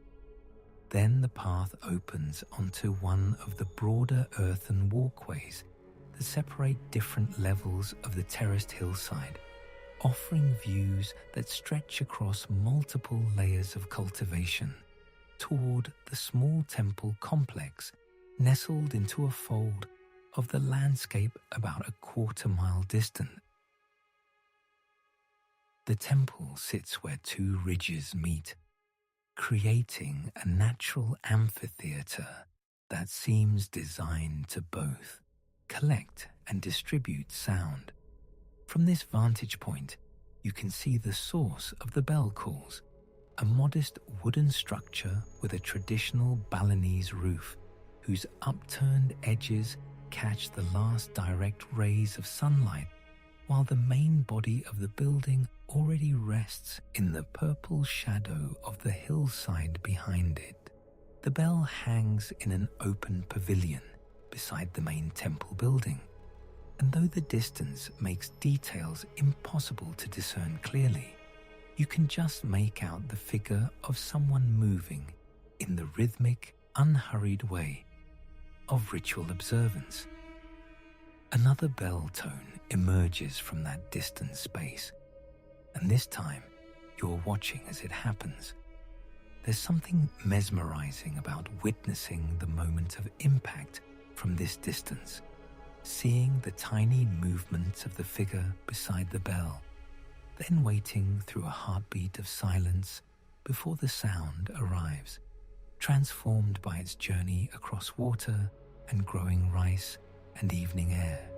Then the path opens onto one of the broader earthen walkways that separate different levels of the terraced hillside, offering views that stretch across multiple layers of cultivation toward the small temple complex nestled into a fold of the landscape about a quarter-mile distant. The temple sits where two ridges meet, creating a natural amphitheater that seems designed to both collect and distribute sound. From this vantage point, you can see the source of the bell calls, a modest wooden structure with a traditional Balinese roof whose upturned edges catch the last direct rays of sunlight, while the main body of the building already rests in the purple shadow of the hillside behind it. The bell hangs in an open pavilion beside the main temple building, and though the distance makes details impossible to discern clearly, you can just make out the figure of someone moving in the rhythmic, unhurried way of ritual observance. Another bell tone emerges from that distant space, and this time you're watching as it happens. There's something mesmerizing about witnessing the moment of impact from this distance, seeing the tiny movements of the figure beside the bell, then waiting through a heartbeat of silence before the sound arrives, transformed by its journey across water and growing rice and evening air.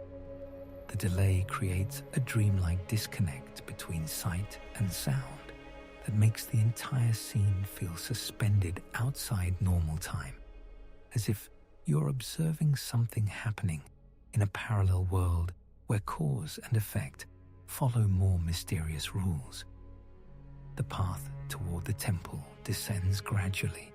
The delay creates a dreamlike disconnect between sight and sound that makes the entire scene feel suspended outside normal time, as if you're observing something happening in a parallel world where cause and effect follow more mysterious rules. The path toward the temple descends gradually,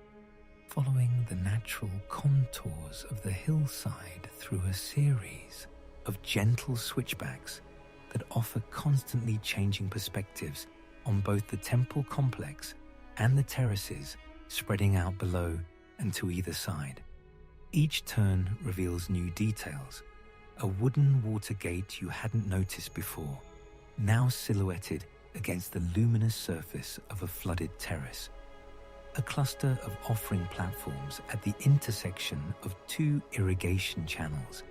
following the natural contours of the hillside through a series of gentle switchbacks that offer constantly changing perspectives on both the temple complex and the terraces spreading out below and to either side. Each turn reveals new details, a wooden water gate you hadn't noticed before, now silhouetted against the luminous surface of a flooded terrace. A cluster of offering platforms at the intersection of two irrigation channels,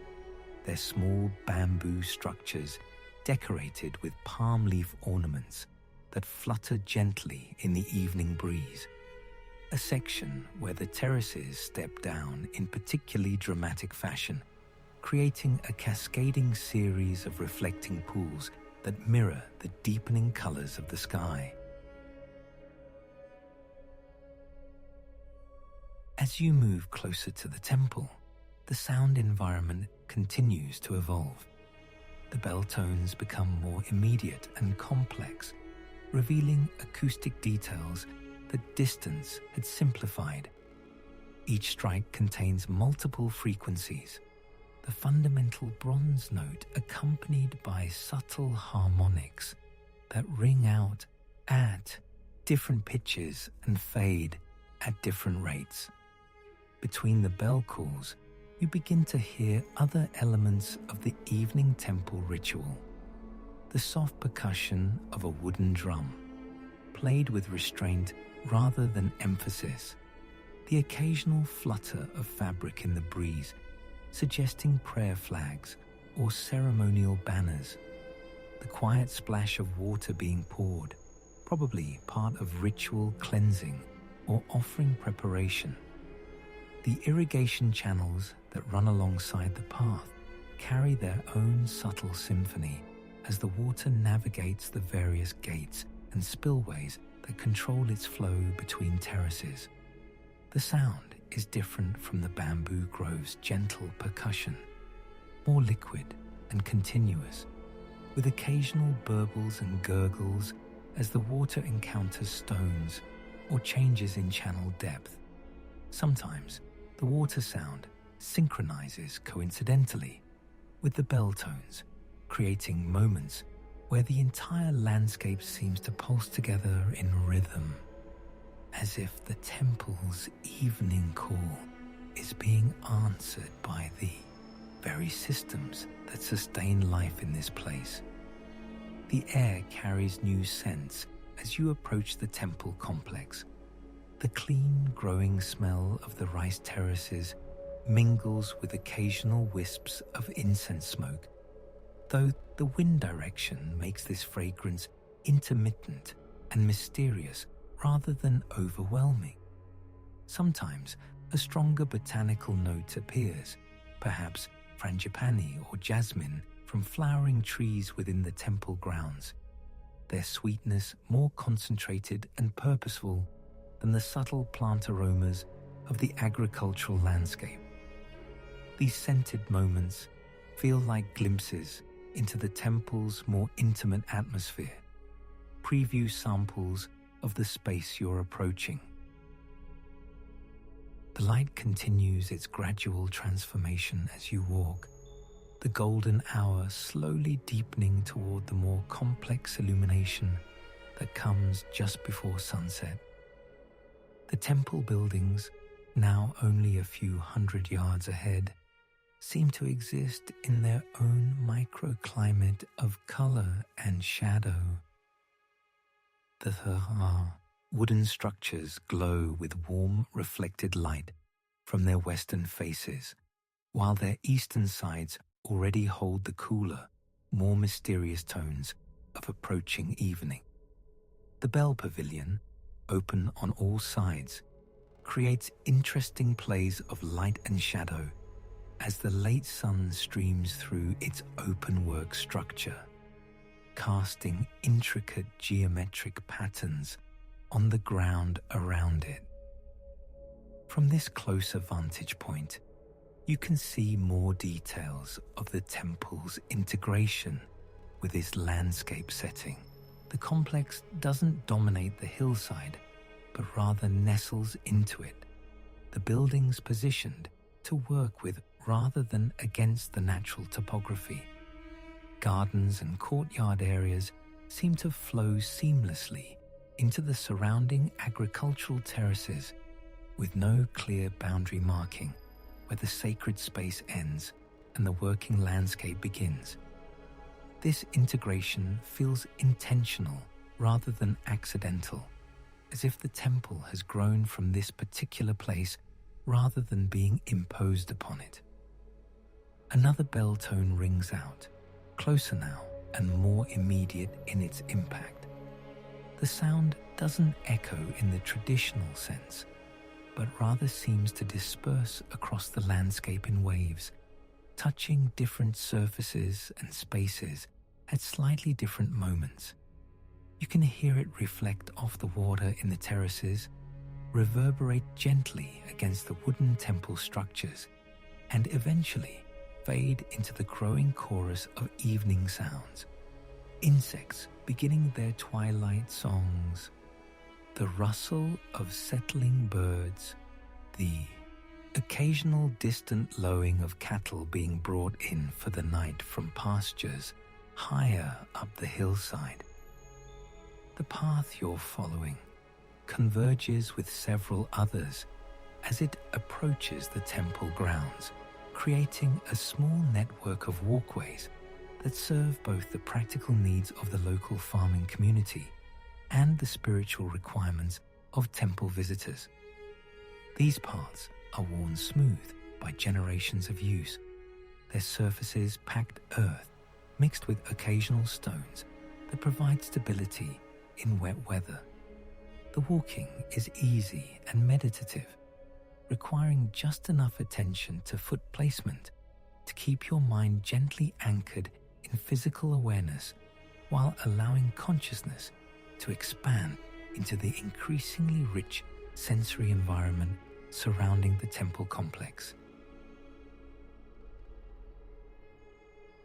their small bamboo structures decorated with palm leaf ornaments that flutter gently in the evening breeze. A section where the terraces step down in particularly dramatic fashion, creating a cascading series of reflecting pools that mirror the deepening colors of the sky. As you move closer to the temple, the sound environment continues to evolve. The bell tones become more immediate and complex, revealing acoustic details that distance had simplified. Each strike contains multiple frequencies, the fundamental bronze note accompanied by subtle harmonics that ring out at different pitches and fade at different rates. Between the bell calls, you begin to hear other elements of the evening temple ritual. The soft percussion of a wooden drum, played with restraint rather than emphasis. The occasional flutter of fabric in the breeze, suggesting prayer flags or ceremonial banners. The quiet splash of water being poured, probably part of ritual cleansing or offering preparation. The irrigation channels that run alongside the path carry their own subtle symphony as the water navigates the various gates and spillways that control its flow between terraces. The sound is different from the bamboo grove's gentle percussion, more liquid and continuous, with occasional burbles and gurgles as the water encounters stones or changes in channel depth. Sometimes the water sound synchronizes coincidentally with the bell tones, creating moments where the entire landscape seems to pulse together in rhythm, as if the temple's evening call is being answered by the very systems that sustain life in this place. The air carries new scents as you approach the temple complex. The clean, growing smell of the rice terraces mingles with occasional wisps of incense smoke, though the wind direction makes this fragrance intermittent and mysterious rather than overwhelming. Sometimes a stronger botanical note appears, perhaps frangipani or jasmine from flowering trees within the temple grounds, their sweetness more concentrated and purposeful than the subtle plant aromas of the agricultural landscape. These scented moments feel like glimpses into the temple's more intimate atmosphere, preview samples of the space you're approaching. The light continues its gradual transformation as you walk, the golden hour slowly deepening toward the more complex illumination that comes just before sunset. The temple buildings, now only a few hundred yards ahead, seem to exist in their own microclimate of color and shadow. The wooden structures glow with warm, reflected light from their western faces, while their eastern sides already hold the cooler, more mysterious tones of approaching evening. The bell pavilion, open on all sides, creates interesting plays of light and shadow as the late sun streams through its open-work structure, casting intricate geometric patterns on the ground around it. From this closer vantage point, you can see more details of the temple's integration with its landscape setting. The complex doesn't dominate the hillside, but rather nestles into it, the buildings positioned to work with rather than against the natural topography. Gardens and courtyard areas seem to flow seamlessly into the surrounding agricultural terraces, with no clear boundary marking where the sacred space ends and the working landscape begins. This integration feels intentional rather than accidental, as if the temple has grown from this particular place rather than being imposed upon it. Another bell tone rings out, closer now and more immediate in its impact. The sound doesn't echo in the traditional sense, but rather seems to disperse across the landscape in waves, touching different surfaces and spaces at slightly different moments. You can hear it reflect off the water in the terraces, reverberate gently against the wooden temple structures, and eventually fade into the growing chorus of evening sounds. Insects beginning their twilight songs, the rustle of settling birds, the occasional distant lowing of cattle being brought in for the night from pastures higher up the hillside. The path you're following converges with several others as it approaches the temple grounds, creating a small network of walkways that serve both the practical needs of the local farming community and the spiritual requirements of temple visitors. These paths are worn smooth by generations of use, their surfaces packed earth mixed with occasional stones that provide stability in wet weather. The walking is easy and meditative, requiring just enough attention to foot placement to keep your mind gently anchored in physical awareness while allowing consciousness to expand into the increasingly rich sensory environment surrounding the temple complex.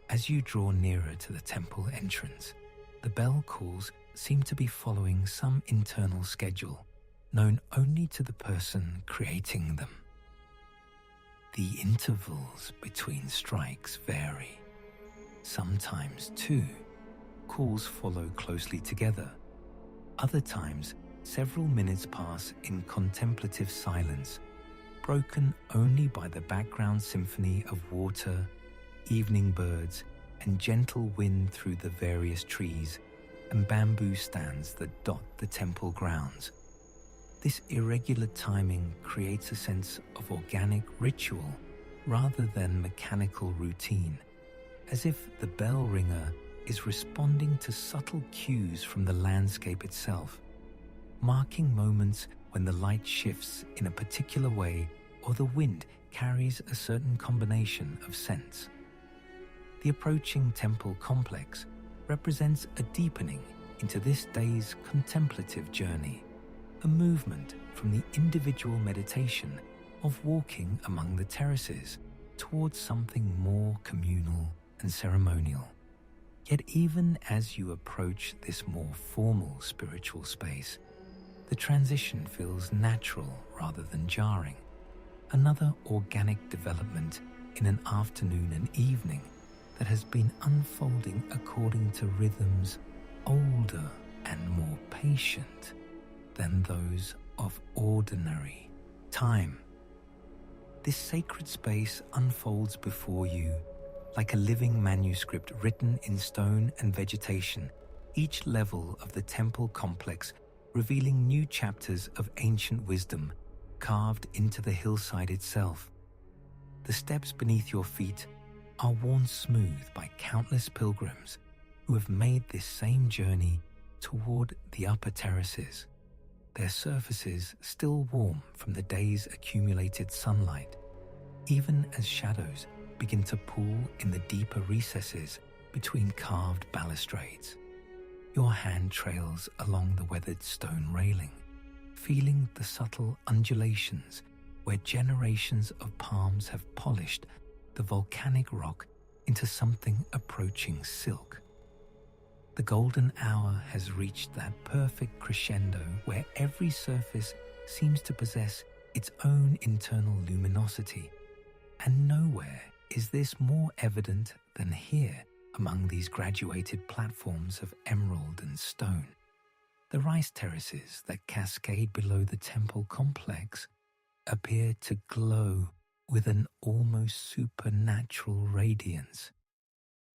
As you draw nearer to the temple entrance, the bell calls seem to be following some internal schedule known only to the person creating them. The intervals between strikes vary. Sometimes, too, calls follow closely together. Other times, several minutes pass in contemplative silence, broken only by the background symphony of water, evening birds, and gentle wind through the various trees and bamboo stands that dot the temple grounds. This irregular timing creates a sense of organic ritual rather than mechanical routine, as if the bell ringer is responding to subtle cues from the landscape itself, marking moments when the light shifts in a particular way or the wind carries a certain combination of scents. The approaching temple complex represents a deepening into this day's contemplative journey, a movement from the individual meditation of walking among the terraces towards something more communal and ceremonial. Yet even as you approach this more formal spiritual space, the transition feels natural rather than jarring, another organic development in an afternoon and evening that has been unfolding according to rhythms older and more patient than those of ordinary time. This sacred space unfolds before you like a living manuscript written in stone and vegetation, each level of the temple complex revealing new chapters of ancient wisdom carved into the hillside itself. The steps beneath your feet are worn smooth by countless pilgrims who have made this same journey toward the upper terraces, their surfaces still warm from the day's accumulated sunlight, even as shadows begin to pool in the deeper recesses between carved balustrades. Your hand trails along the weathered stone railing, feeling the subtle undulations where generations of palms have polished the volcanic rock into something approaching silk. The golden hour has reached that perfect crescendo where every surface seems to possess its own internal luminosity, and nowhere is this more evident than here among these graduated platforms of emerald and stone. The rice terraces that cascade below the temple complex appear to glow with an almost supernatural radiance.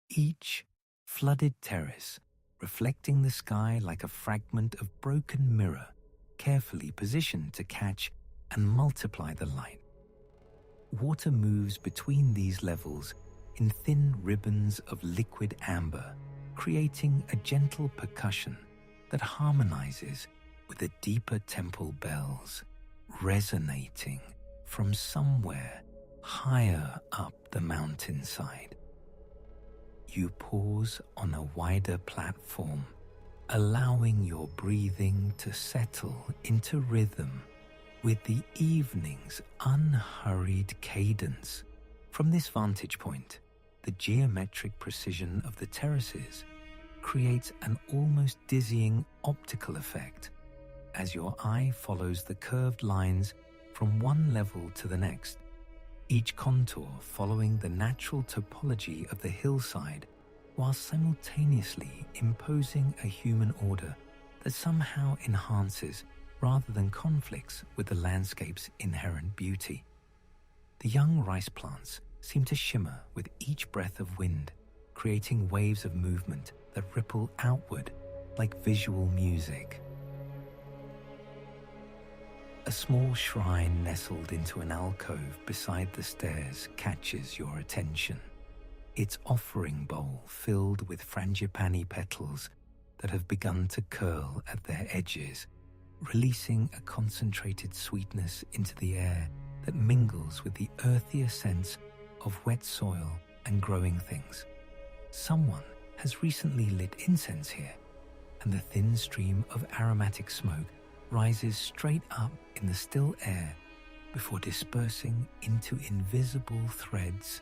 Each flooded terrace reflecting the sky like a fragment of broken mirror, carefully positioned to catch and multiply the light. Water moves between these levels in thin ribbons of liquid amber, creating a gentle percussion that harmonizes with the deeper temple bells, resonating from somewhere higher up the mountainside. You pause on a wider platform, allowing your breathing to settle into rhythm with the evening's unhurried cadence. From this vantage point, the geometric precision of the terraces creates an almost dizzying optical effect as your eye follows the curved lines from one level to the next, each contour following the natural topology of the hillside while simultaneously imposing a human order that somehow enhances rather than conflicts with the landscape's inherent beauty. The young rice plants seem to shimmer with each breath of wind, creating waves of movement that ripple outward like visual music. A small shrine nestled into an alcove beside the stairs catches your attention. Its offering bowl filled with frangipani petals that have begun to curl at their edges, releasing a concentrated sweetness into the air that mingles with the earthier sense of wet soil and growing things. Someone has recently lit incense here, and the thin stream of aromatic smoke rises straight up in the still air before dispersing into invisible threads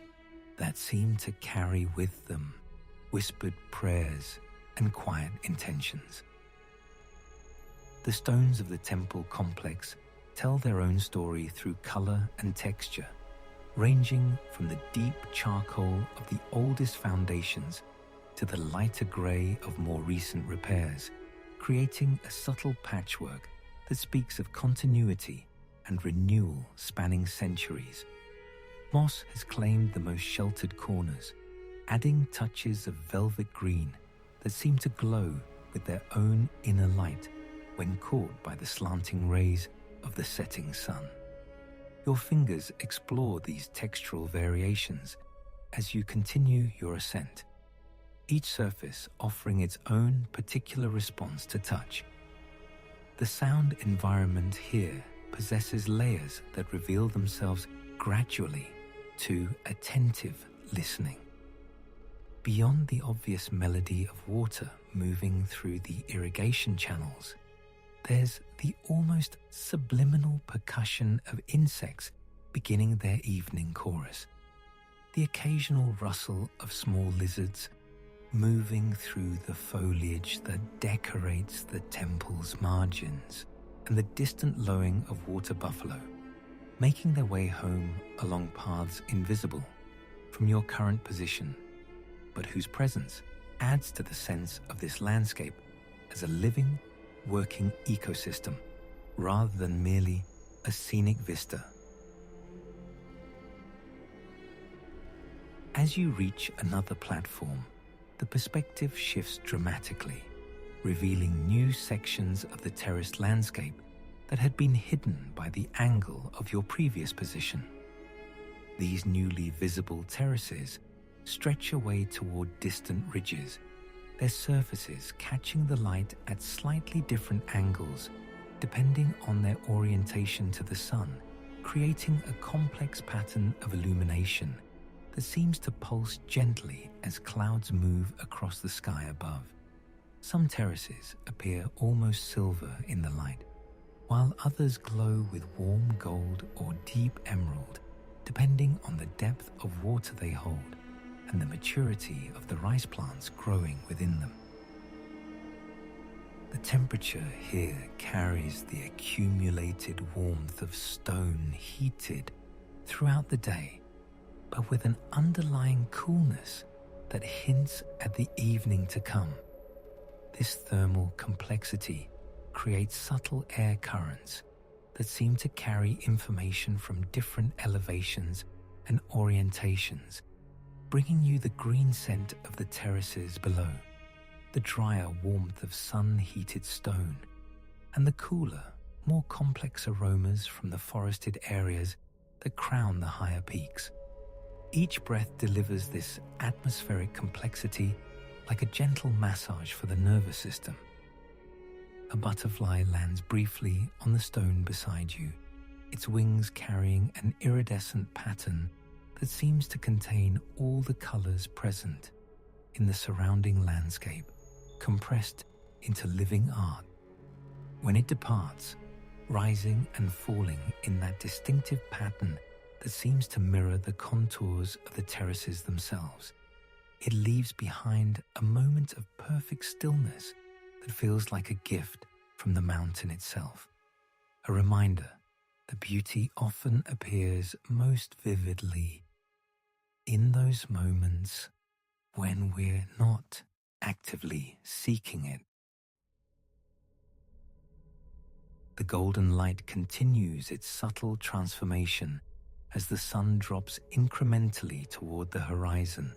that seem to carry with them whispered prayers and quiet intentions. The stones of the temple complex tell their own story through color and texture, ranging from the deep charcoal of the oldest foundations to the lighter gray of more recent repairs, creating a subtle patchwork that speaks of continuity and renewal spanning centuries. Moss has claimed the most sheltered corners, adding touches of velvet green that seem to glow with their own inner light when caught by the slanting rays of the setting sun. Your fingers explore these textural variations as you continue your ascent, each surface offering its own particular response to touch. The sound environment here possesses layers that reveal themselves gradually to attentive listening. Beyond the obvious melody of water moving through the irrigation channels, there's the almost subliminal percussion of insects beginning their evening chorus, the occasional rustle of small lizards moving through the foliage that decorates the temple's margins, and the distant lowing of water buffalo, making their way home along paths invisible from your current position, but whose presence adds to the sense of this landscape as a living, working ecosystem rather than merely a scenic vista. As you reach another platform, the perspective shifts dramatically, revealing new sections of the terraced landscape that had been hidden by the angle of your previous position. These newly visible terraces stretch away toward distant ridges, their surfaces catching the light at slightly different angles depending on their orientation to the sun, creating a complex pattern of illumination that seems to pulse gently as clouds move across the sky above. Some terraces appear almost silver in the light, while others glow with warm gold or deep emerald, depending on the depth of water they hold and the maturity of the rice plants growing within them. The temperature here carries the accumulated warmth of stone heated throughout the day, but with an underlying coolness that hints at the evening to come. This thermal complexity creates subtle air currents that seem to carry information from different elevations and orientations, bringing you the green scent of the terraces below, the drier warmth of sun-heated stone, and the cooler, more complex aromas from the forested areas that crown the higher peaks. Each breath delivers this atmospheric complexity like a gentle massage for the nervous system. A butterfly lands briefly on the stone beside you, its wings carrying an iridescent pattern that seems to contain all the colors present in the surrounding landscape, compressed into living art. When it departs, rising and falling in that distinctive pattern that seems to mirror the contours of the terraces themselves, it leaves behind a moment of perfect stillness that feels like a gift from the mountain itself, a reminder that beauty often appears most vividly in those moments when we're not actively seeking it. The golden light continues its subtle transformation as the sun drops incrementally toward the horizon,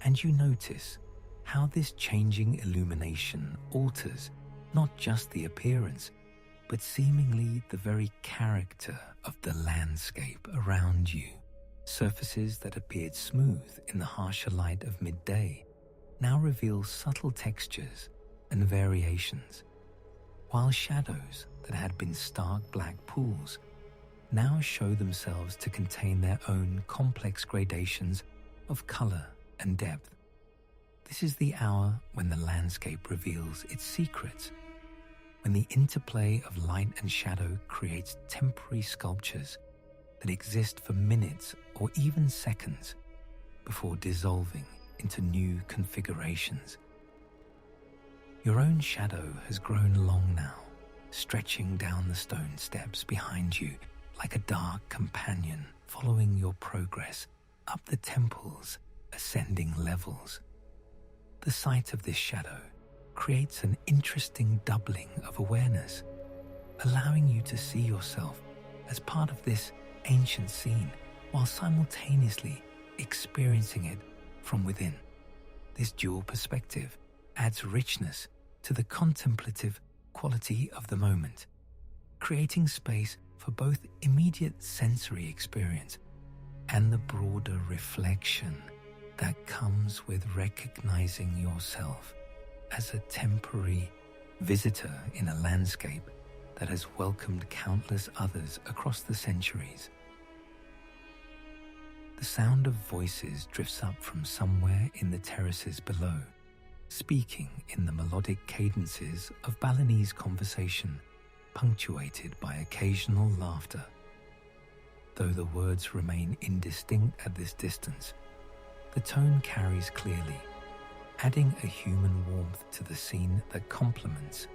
and you notice how this changing illumination alters not just the appearance, but seemingly the very character of the landscape around you. Surfaces that appeared smooth in the harsher light of midday now reveal subtle textures and variations, while shadows that had been stark black pools now show themselves to contain their own complex gradations of color and depth. This is the hour when the landscape reveals its secrets, when the interplay of light and shadow creates temporary sculptures that exist for minutes or even seconds before dissolving into new configurations. Your own shadow has grown long now, stretching down the stone steps behind you like a dark companion following your progress up the temple's ascending levels. The sight of this shadow creates an interesting doubling of awareness, allowing you to see yourself as part of this ancient scene while simultaneously experiencing it from within. This dual perspective adds richness to the contemplative quality of the moment, creating space for both immediate sensory experience and the broader reflection that comes with recognizing yourself as a temporary visitor in a landscape that has welcomed countless others across the centuries. The sound of voices drifts up from somewhere in the terraces below, speaking in the melodic cadences of Balinese conversation, punctuated by occasional laughter. Though the words remain indistinct at this distance, the tone carries clearly, adding a human warmth to the scene that complements,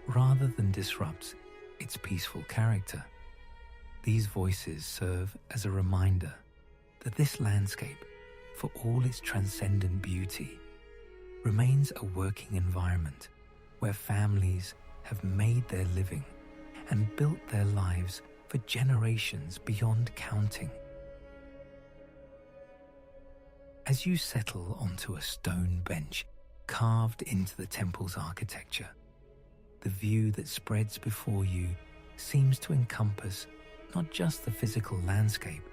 rather than disrupts, its peaceful character. These voices serve as a reminder that this landscape, for all its transcendent beauty, remains a working environment where families have made their living and built their lives for generations beyond counting. As you settle onto a stone bench carved into the temple's architecture, the view that spreads before you seems to encompass not just the physical landscape,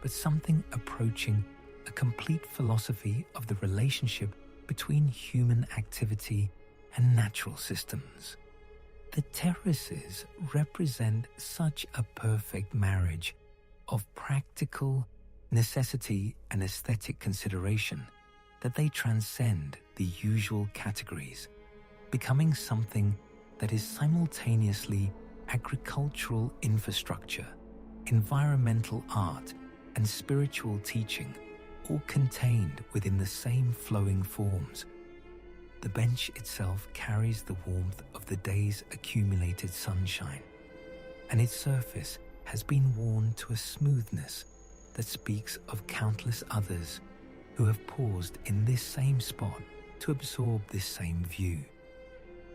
but something approaching a complete philosophy of the relationship between human activity and natural systems. The terraces represent such a perfect marriage of practical necessity and aesthetic consideration that they transcend the usual categories, becoming something that is simultaneously agricultural infrastructure, environmental art, and spiritual teaching, all contained within the same flowing forms. The bench itself carries the warmth of the day's accumulated sunshine, and its surface has been worn to a smoothness that speaks of countless others who have paused in this same spot to absorb this same view.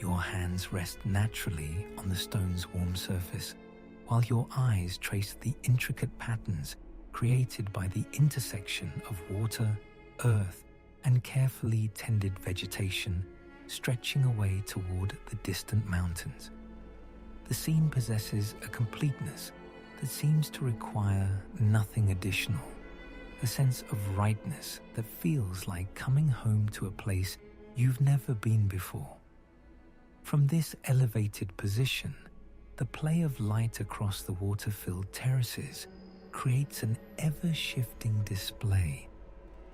Your hands rest naturally on the stone's warm surface, while your eyes trace the intricate patterns created by the intersection of water, earth, and carefully tended vegetation stretching away toward the distant mountains. The scene possesses a completeness that seems to require nothing additional, a sense of rightness that feels like coming home to a place you've never been before. From this elevated position, the play of light across the water-filled terraces creates an ever-shifting display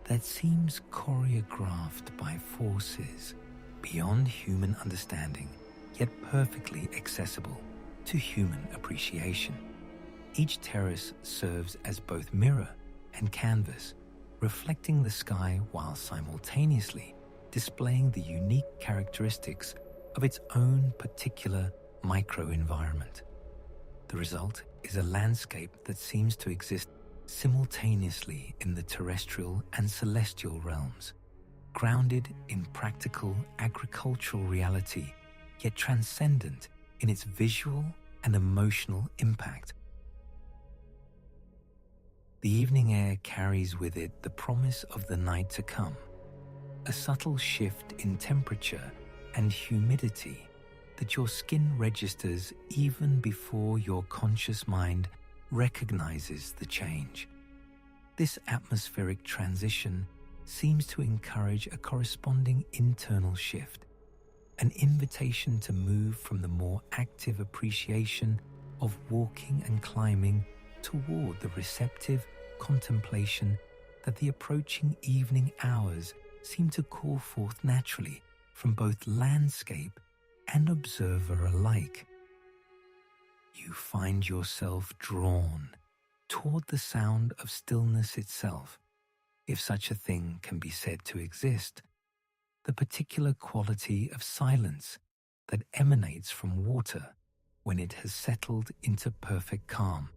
that seems choreographed by forces beyond human understanding, yet perfectly accessible to human appreciation. Each terrace serves as both mirror and canvas, reflecting the sky while simultaneously displaying the unique characteristics of its own particular microenvironment. The result is a landscape that seems to exist simultaneously in the terrestrial and celestial realms, grounded in practical agricultural reality, yet transcendent in its visual and emotional impact. The evening air carries with it the promise of the night to come, a subtle shift in temperature and humidity that your skin registers even before your conscious mind recognizes the change. This atmospheric transition seems to encourage a corresponding internal shift, an invitation to move from the more active appreciation of walking and climbing toward the receptive contemplation that the approaching evening hours seem to call forth naturally from both landscape and observer alike. You find yourself drawn toward the sound of stillness itself, if such a thing can be said to exist, the particular quality of silence that emanates from water when it has settled into perfect calm.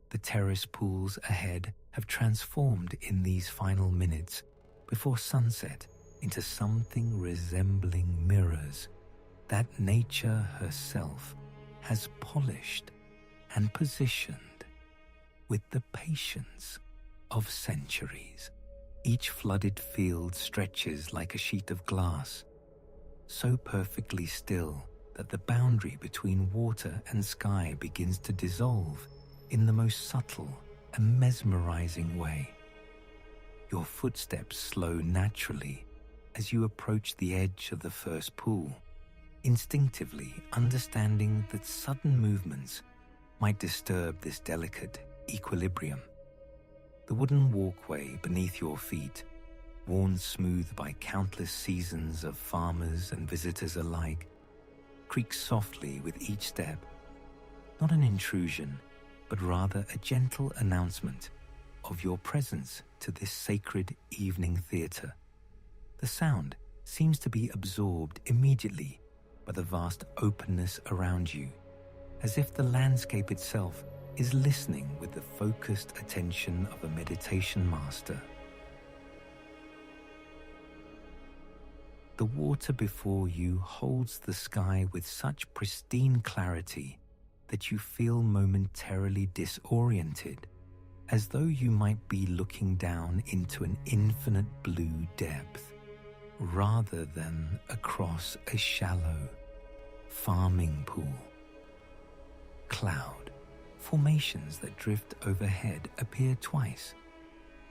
The terrace pools ahead have transformed in these final minutes before sunset into something resembling mirrors that nature herself has polished and positioned with the patience of centuries. Each flooded field stretches like a sheet of glass, so perfectly still that the boundary between water and sky begins to dissolve in the most subtle and mesmerizing way. Your footsteps slow naturally as you approach the edge of the first pool, instinctively understanding that sudden movements might disturb this delicate equilibrium. The wooden walkway beneath your feet, worn smooth by countless seasons of farmers and visitors alike, creaks softly with each step, not an intrusion, but rather a gentle announcement of your presence to this sacred evening theatre. The sound seems to be absorbed immediately by the vast openness around you, as if the landscape itself is listening with the focused attention of a meditation master. The water before you holds the sky with such pristine clarity that you feel momentarily disoriented, as though you might be looking down into an infinite blue depth, rather than across a shallow farming pool. Cloud formations that drift overhead appear twice,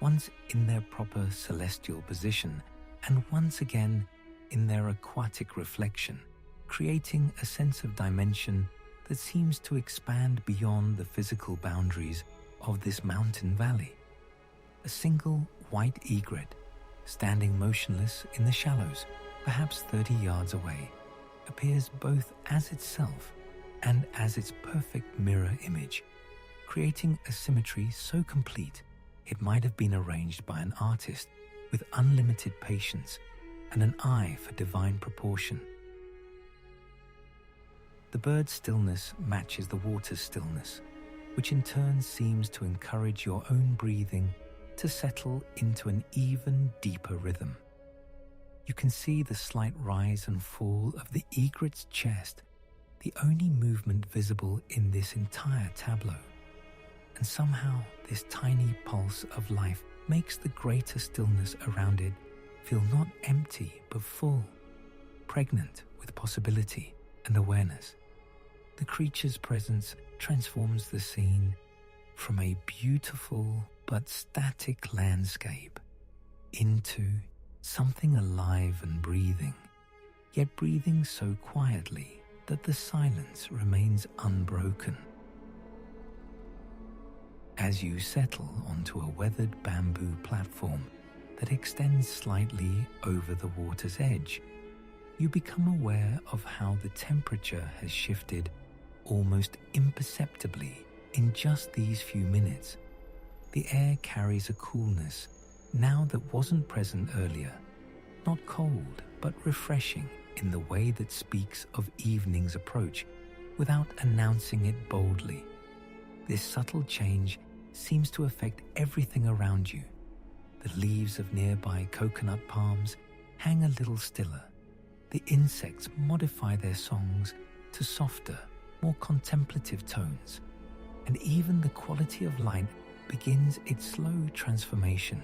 once in their proper celestial position and once again in their aquatic reflection, creating a sense of dimension that seems to expand beyond the physical boundaries of this mountain valley. A single white egret, standing motionless in the shallows, perhaps 30 yards away, appears both as itself and as its perfect mirror image, creating a symmetry so complete it might have been arranged by an artist with unlimited patience and an eye for divine proportion. The bird's stillness matches the water's stillness, which in turn seems to encourage your own breathing to settle into an even deeper rhythm. You can see the slight rise and fall of the egret's chest, the only movement visible in this entire tableau. And somehow this tiny pulse of life makes the greater stillness around it feel not empty but full, pregnant with possibility and awareness. The creature's presence transforms the scene from a beautiful but static landscape into something alive and breathing, yet breathing so quietly that the silence remains unbroken. As you settle onto a weathered bamboo platform that extends slightly over the water's edge, you become aware of how the temperature has shifted almost imperceptibly in just these few minutes. The air carries a coolness now that wasn't present earlier, not cold but refreshing in the way that speaks of evening's approach without announcing it boldly. This subtle change seems to affect everything around you. The leaves of nearby coconut palms hang a little stiller. The insects modify their songs to softer, more contemplative tones, and even the quality of light begins its slow transformation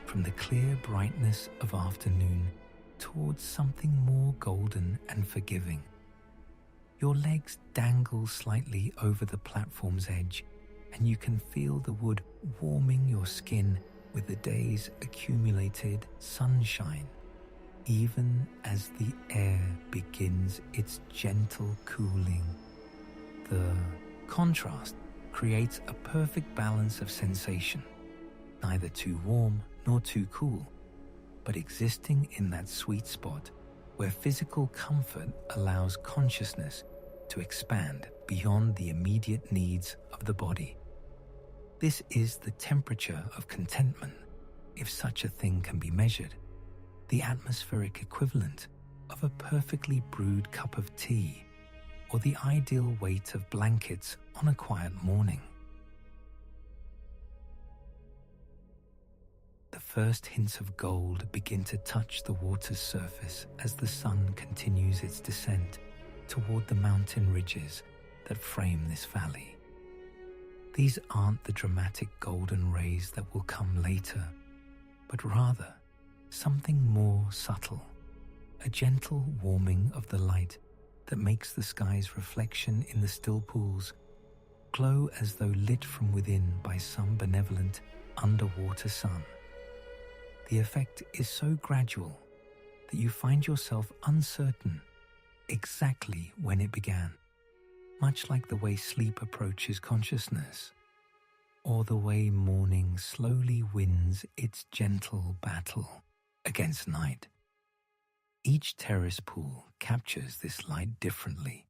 from the clear brightness of afternoon towards something more golden and forgiving. Your legs dangle slightly over the platform's edge, and you can feel the wood warming your skin with the day's accumulated sunshine, even as the air begins its gentle cooling. The contrast creates a perfect balance of sensation, neither too warm nor too cool, but existing in that sweet spot where physical comfort allows consciousness to expand beyond the immediate needs of the body. This is the temperature of contentment, if such a thing can be measured, the atmospheric equivalent of a perfectly brewed cup of tea, or the ideal weight of blankets on a quiet morning. The first hints of gold begin to touch the water's surface as the sun continues its descent toward the mountain ridges that frame this valley. These aren't the dramatic golden rays that will come later, but rather something more subtle, a gentle warming of the light that makes the sky's reflection in the still pools glow as though lit from within by some benevolent underwater sun. The effect is so gradual that you find yourself uncertain exactly when it began, much like the way sleep approaches consciousness, or the way morning slowly wins its gentle battle against night. Each terrace pool captures this light differently,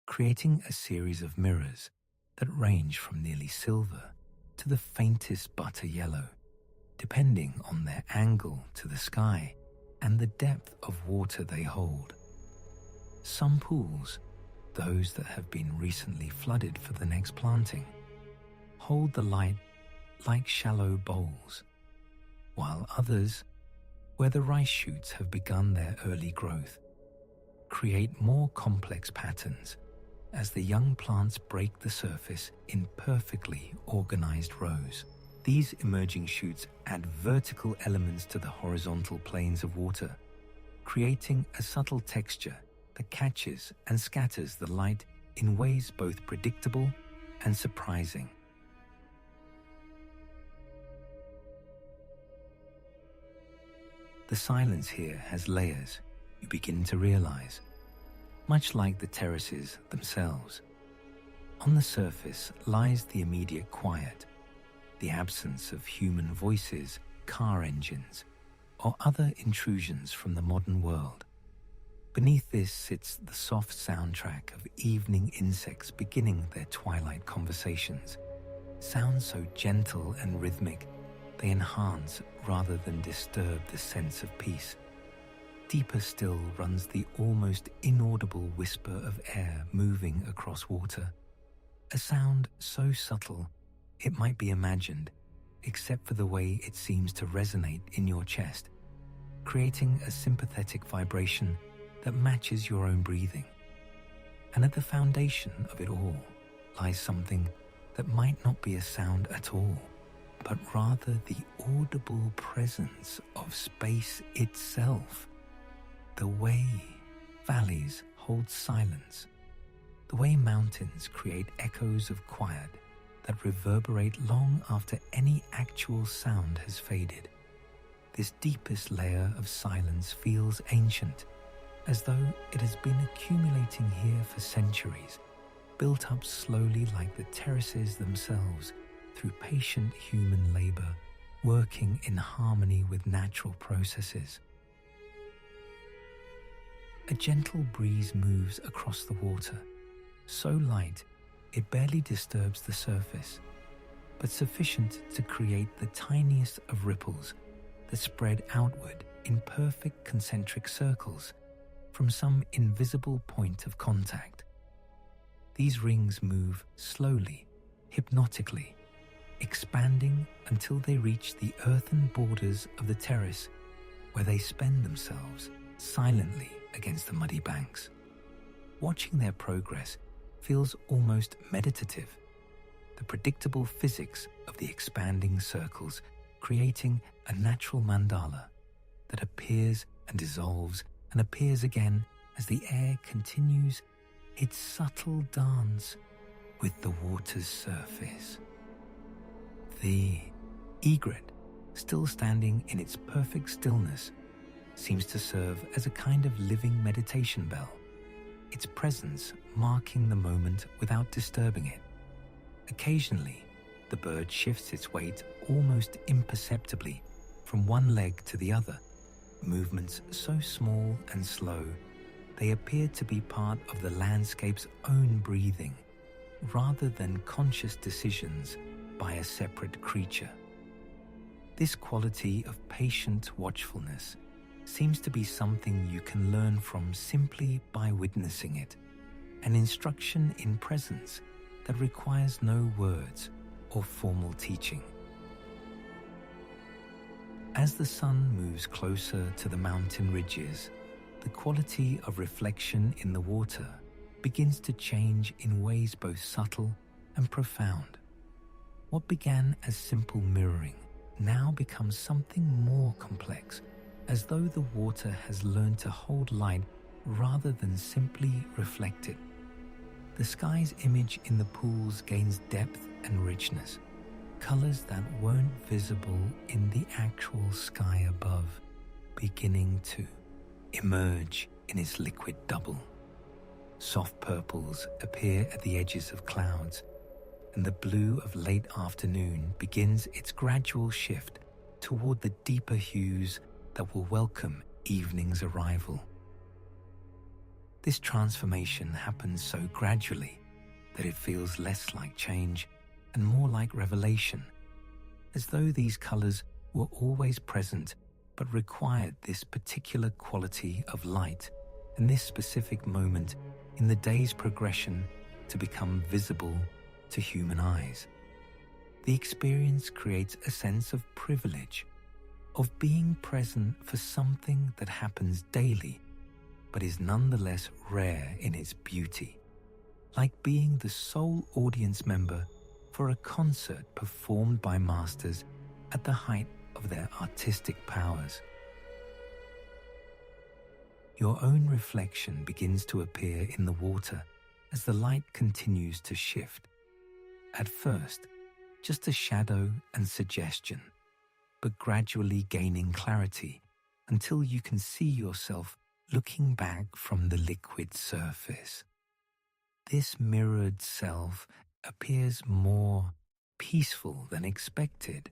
creating a series of mirrors that range from nearly silver to the faintest butter yellow, depending on their angle to the sky and the depth of water they hold. Some pools, those that have been recently flooded for the next planting, hold the light like shallow bowls, while others, where the rice shoots have begun their early growth, create more complex patterns as the young plants break the surface in perfectly organized rows. These emerging shoots add vertical elements to the horizontal planes of water, creating a subtle texture that catches and scatters the light in ways both predictable and surprising. The silence here has layers, you begin to realize, much like the terraces themselves. On the surface lies the immediate quiet, the absence of human voices, car engines, or other intrusions from the modern world. Beneath this sits the soft soundtrack of evening insects beginning their twilight conversations. Sounds so gentle and rhythmic, they enhance rather than disturb the sense of peace. Deeper still runs the almost inaudible whisper of air moving across water, a sound so subtle it might be imagined, except for the way it seems to resonate in your chest, creating a sympathetic vibration that matches your own breathing. And at the foundation of it all lies something that might not be a sound at all, but rather the audible presence of space itself. The way valleys hold silence, the way mountains create echoes of quiet that reverberate long after any actual sound has faded. This deepest layer of silence feels ancient, as though it has been accumulating here for centuries, built up slowly like the terraces themselves through patient human labor, working in harmony with natural processes. A gentle breeze moves across the water, so light it barely disturbs the surface, but sufficient to create the tiniest of ripples that spread outward in perfect concentric circles from some invisible point of contact. These rings move slowly, hypnotically, expanding until they reach the earthen borders of the terrace, where they spend themselves silently against the muddy banks. Watching their progress feels almost meditative, the predictable physics of the expanding circles creating a natural mandala that appears and dissolves and appears again as the air continues its subtle dance with the water's surface. The egret, still standing in its perfect stillness, seems to serve as a kind of living meditation bell, its presence marking the moment without disturbing it. Occasionally, the bird shifts its weight almost imperceptibly from one leg to the other, movements so small and slow they appear to be part of the landscape's own breathing, rather than conscious decisions by a separate creature. This quality of patient watchfulness seems to be something you can learn from simply by witnessing it, an instruction in presence that requires no words or formal teaching. As the sun moves closer to the mountain ridges, the quality of reflection in the water begins to change in ways both subtle and profound. What began as simple mirroring now becomes something more complex, as though the water has learned to hold light rather than simply reflect it. The sky's image in the pools gains depth and richness, colors that weren't visible in the actual sky above, beginning to emerge in its liquid double. Soft purples appear at the edges of clouds, and the blue of late afternoon begins its gradual shift toward the deeper hues that will welcome evening's arrival. This transformation happens so gradually that it feels less like change and more like revelation, as though these colors were always present but required this particular quality of light and this specific moment in the day's progression to become visible to human eyes. The experience creates a sense of privilege, of being present for something that happens daily but is nonetheless rare in its beauty, like being the sole audience member for a concert performed by masters at the height of their artistic powers. Your own reflection begins to appear in the water as the light continues to shift. At first, just a shadow and suggestion, but gradually gaining clarity until you can see yourself looking back from the liquid surface. This mirrored self appears more peaceful than expected,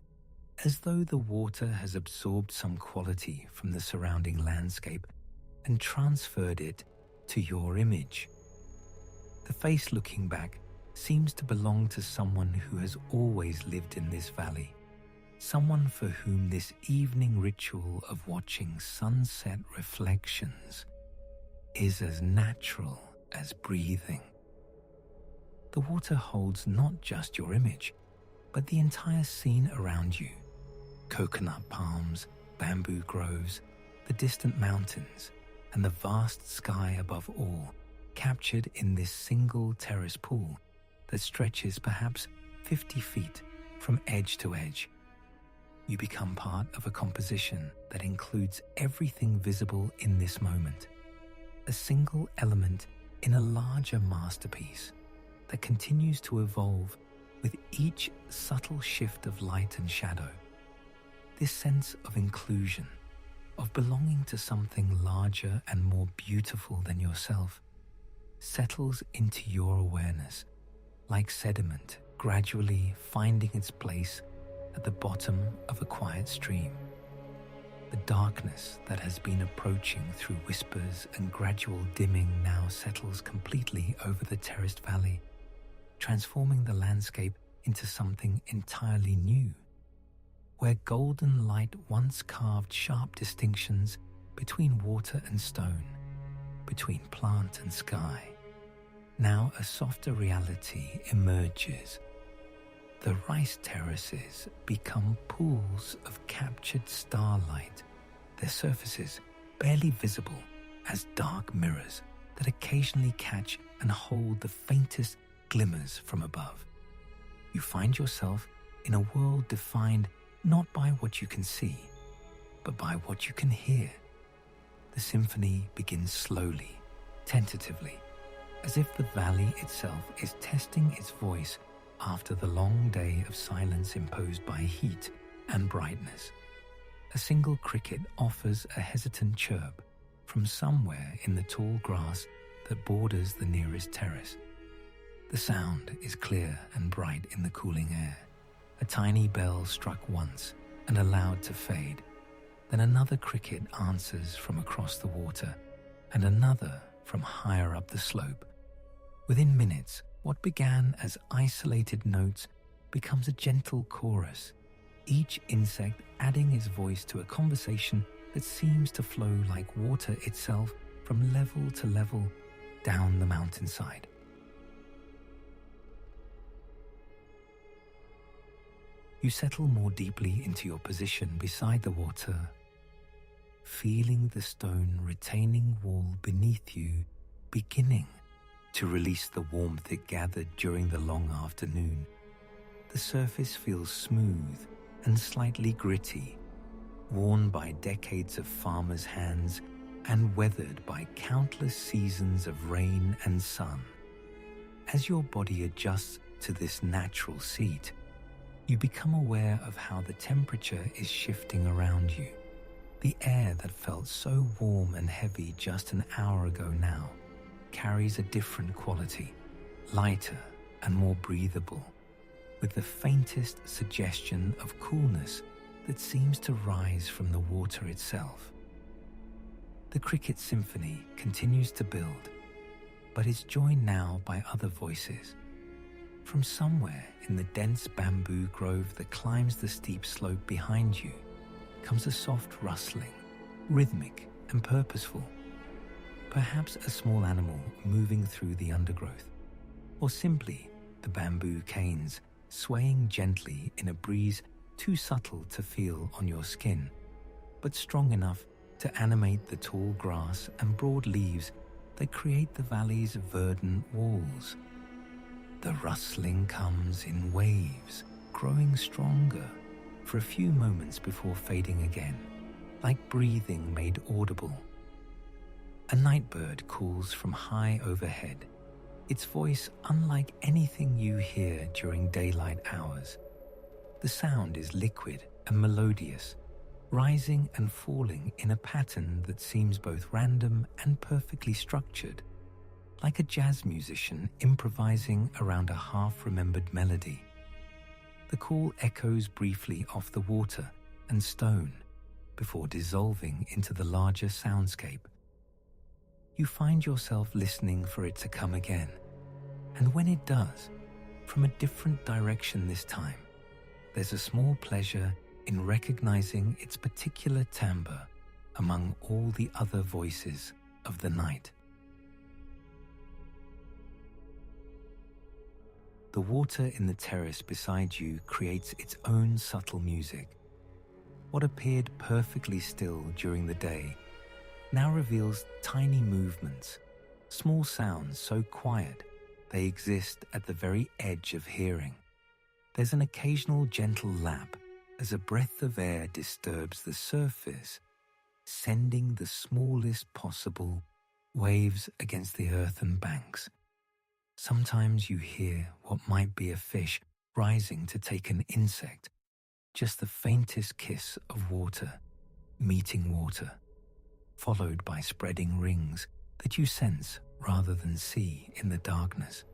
as though the water has absorbed some quality from the surrounding landscape and transferred it to your image. The face looking back seems to belong to someone who has always lived in this valley, someone for whom this evening ritual of watching sunset reflections is as natural as breathing. The water holds not just your image, but the entire scene around you. Coconut palms, bamboo groves, the distant mountains, and the vast sky above all, captured in this single terrace pool that stretches perhaps 50 feet from edge to edge. You become part of a composition that includes everything visible in this moment, a single element in a larger masterpiece that continues to evolve with each subtle shift of light and shadow. This sense of inclusion, of belonging to something larger and more beautiful than yourself, settles into your awareness like sediment gradually finding its place at the bottom of a quiet stream. The darkness that has been approaching through whispers and gradual dimming now settles completely over the terraced valley, transforming the landscape into something entirely new. Where golden light once carved sharp distinctions between water and stone, between plant and sky, now a softer reality emerges. The rice terraces become pools of captured starlight, their surfaces barely visible as dark mirrors that occasionally catch and hold the faintest glimmers from above. You find yourself in a world defined not by what you can see, but by what you can hear. The symphony begins slowly, tentatively, as if the valley itself is testing its voice after the long day of silence imposed by heat and brightness. A single cricket offers a hesitant chirp from somewhere in the tall grass that borders the nearest terrace. The sound is clear and bright in the cooling air. A tiny bell struck once and allowed to fade. Then another cricket answers from across the water, and another from higher up the slope. Within minutes, what began as isolated notes becomes a gentle chorus, each insect adding its voice to a conversation that seems to flow like water itself from level to level down the mountainside. You settle more deeply into your position beside the water, feeling the stone retaining wall beneath you beginning to release the warmth it gathered during the long afternoon. The surface feels smooth and slightly gritty, worn by decades of farmers' hands and weathered by countless seasons of rain and sun. As your body adjusts to this natural seat, you become aware of how the temperature is shifting around you. The air that felt so warm and heavy just an hour ago now carries a different quality, lighter and more breathable, with the faintest suggestion of coolness that seems to rise from the water itself. The cricket symphony continues to build, but is joined now by other voices. From somewhere in the dense bamboo grove that climbs the steep slope behind you comes a soft rustling, rhythmic and purposeful. Perhaps a small animal moving through the undergrowth, or simply the bamboo canes swaying gently in a breeze too subtle to feel on your skin, but strong enough to animate the tall grass and broad leaves that create the valley's verdant walls. The rustling comes in waves, growing stronger for a few moments before fading again, like breathing made audible. A nightbird calls from high overhead, its voice unlike anything you hear during daylight hours. The sound is liquid and melodious, rising and falling in a pattern that seems both random and perfectly structured, like a jazz musician improvising around a half-remembered melody. The call echoes briefly off the water and stone before dissolving into the larger soundscape. You find yourself listening for it to come again, and when it does, from a different direction this time, there's a small pleasure in recognizing its particular timbre among all the other voices of the night. The water in the terrace beside you creates its own subtle music. What appeared perfectly still during the day now reveals tiny movements, small sounds so quiet they exist at the very edge of hearing. There's an occasional gentle lap as a breath of air disturbs the surface, sending the smallest possible waves against the earthen banks. Sometimes you hear what might be a fish rising to take an insect, just the faintest kiss of water meeting water, followed by spreading rings that you sense rather than see in the darkness.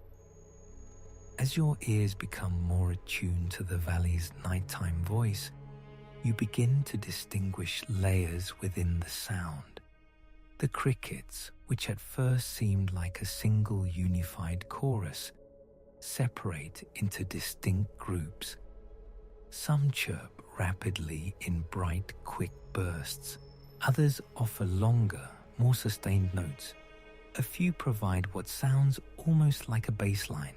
As your ears become more attuned to the valley's nighttime voice, you begin to distinguish layers within the sound. The crickets, which at first seemed like a single unified chorus, separate into distinct groups. Some chirp rapidly in bright, quick bursts. Others offer longer, more sustained notes. A few provide what sounds almost like a bass line,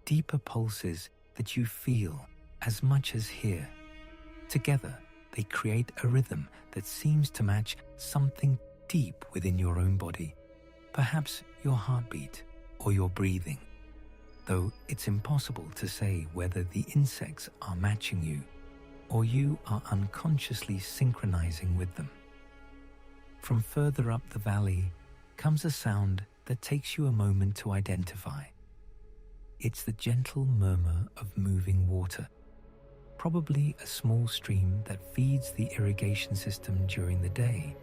deeper pulses that you feel as much as hear. Together, they create a rhythm that seems to match something deep within your own body, perhaps your heartbeat or your breathing, though it's impossible to say whether the insects are matching you or you are unconsciously synchronizing with them. From further up the valley comes a sound that takes you a moment to identify. It's the gentle murmur of moving water, probably a small stream that feeds the irrigation system during the day,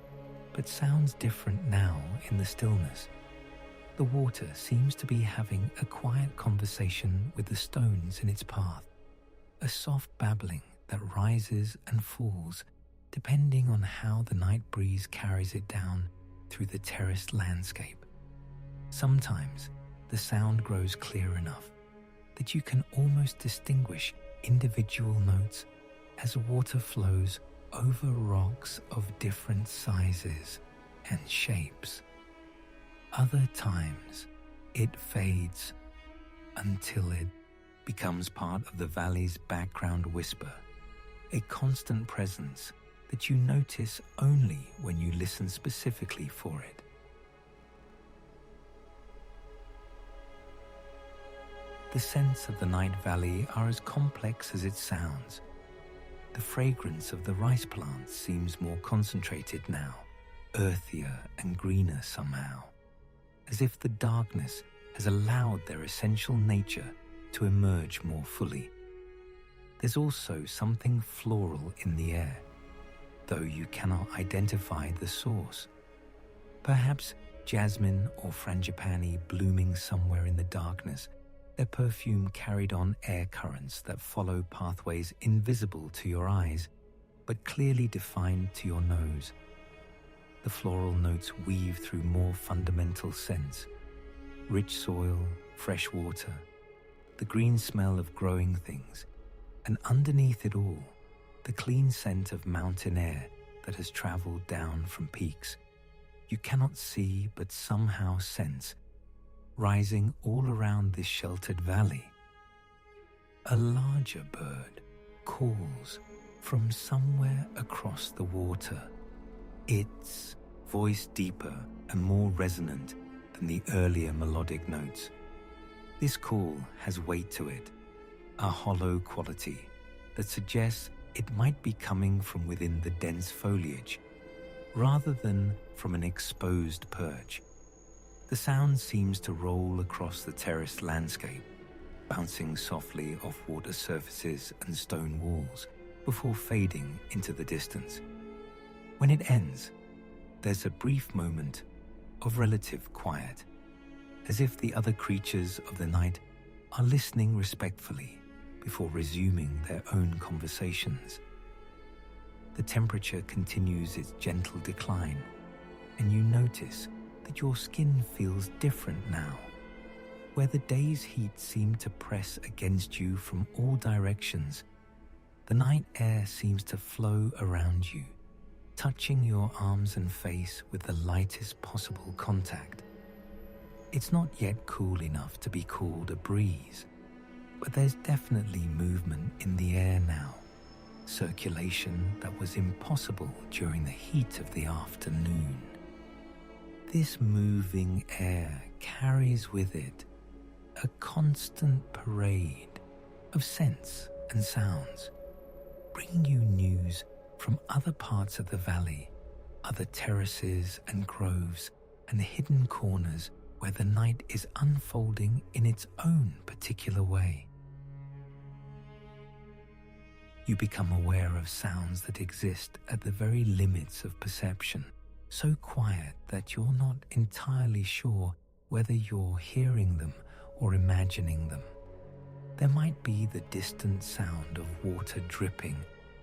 but sounds different now in the stillness. The water seems to be having a quiet conversation with the stones in its path, a soft babbling that rises and falls depending on how the night breeze carries it down through the terraced landscape. Sometimes the sound grows clear enough that you can almost distinguish individual notes as water flows over rocks of different sizes and shapes. Other times, it fades until it becomes part of the valley's background whisper, a constant presence that you notice only when you listen specifically for it. The scents of the night valley are as complex as it sounds. The fragrance of the rice plants seems more concentrated now, earthier and greener somehow, as if the darkness has allowed their essential nature to emerge more fully. There's also something floral in the air, though you cannot identify the source. Perhaps jasmine or frangipani blooming somewhere in the darkness, their perfume carried on air currents that follow pathways invisible to your eyes, but clearly defined to your nose. The floral notes weave through more fundamental scents: rich soil, fresh water, the green smell of growing things, and underneath it all, the clean scent of mountain air that has traveled down from peaks you cannot see but somehow sense, rising all around this sheltered valley. A larger bird calls from somewhere across the water, its voice deeper and more resonant than the earlier melodic notes. This call has weight to it, a hollow quality that suggests it might be coming from within the dense foliage, rather than from an exposed perch. The sound seems to roll across the terraced landscape, bouncing softly off water surfaces and stone walls before fading into the distance. When it ends, there's a brief moment of relative quiet, as if the other creatures of the night are listening respectfully before resuming their own conversations. The temperature continues its gentle decline, and you notice that your skin feels different now. Where the day's heat seemed to press against you from all directions, the night air seems to flow around you, touching your arms and face with the lightest possible contact. It's not yet cool enough to be called a breeze, but there's definitely movement in the air now, circulation that was impossible during the heat of the afternoon. This moving air carries with it a constant parade of scents and sounds, bringing you news from other parts of the valley, other terraces and groves and hidden corners where the night is unfolding in its own particular way. You become aware of sounds that exist at the very limits of perception, so quiet that you're not entirely sure whether you're hearing them or imagining them. There might be the distant sound of water dripping,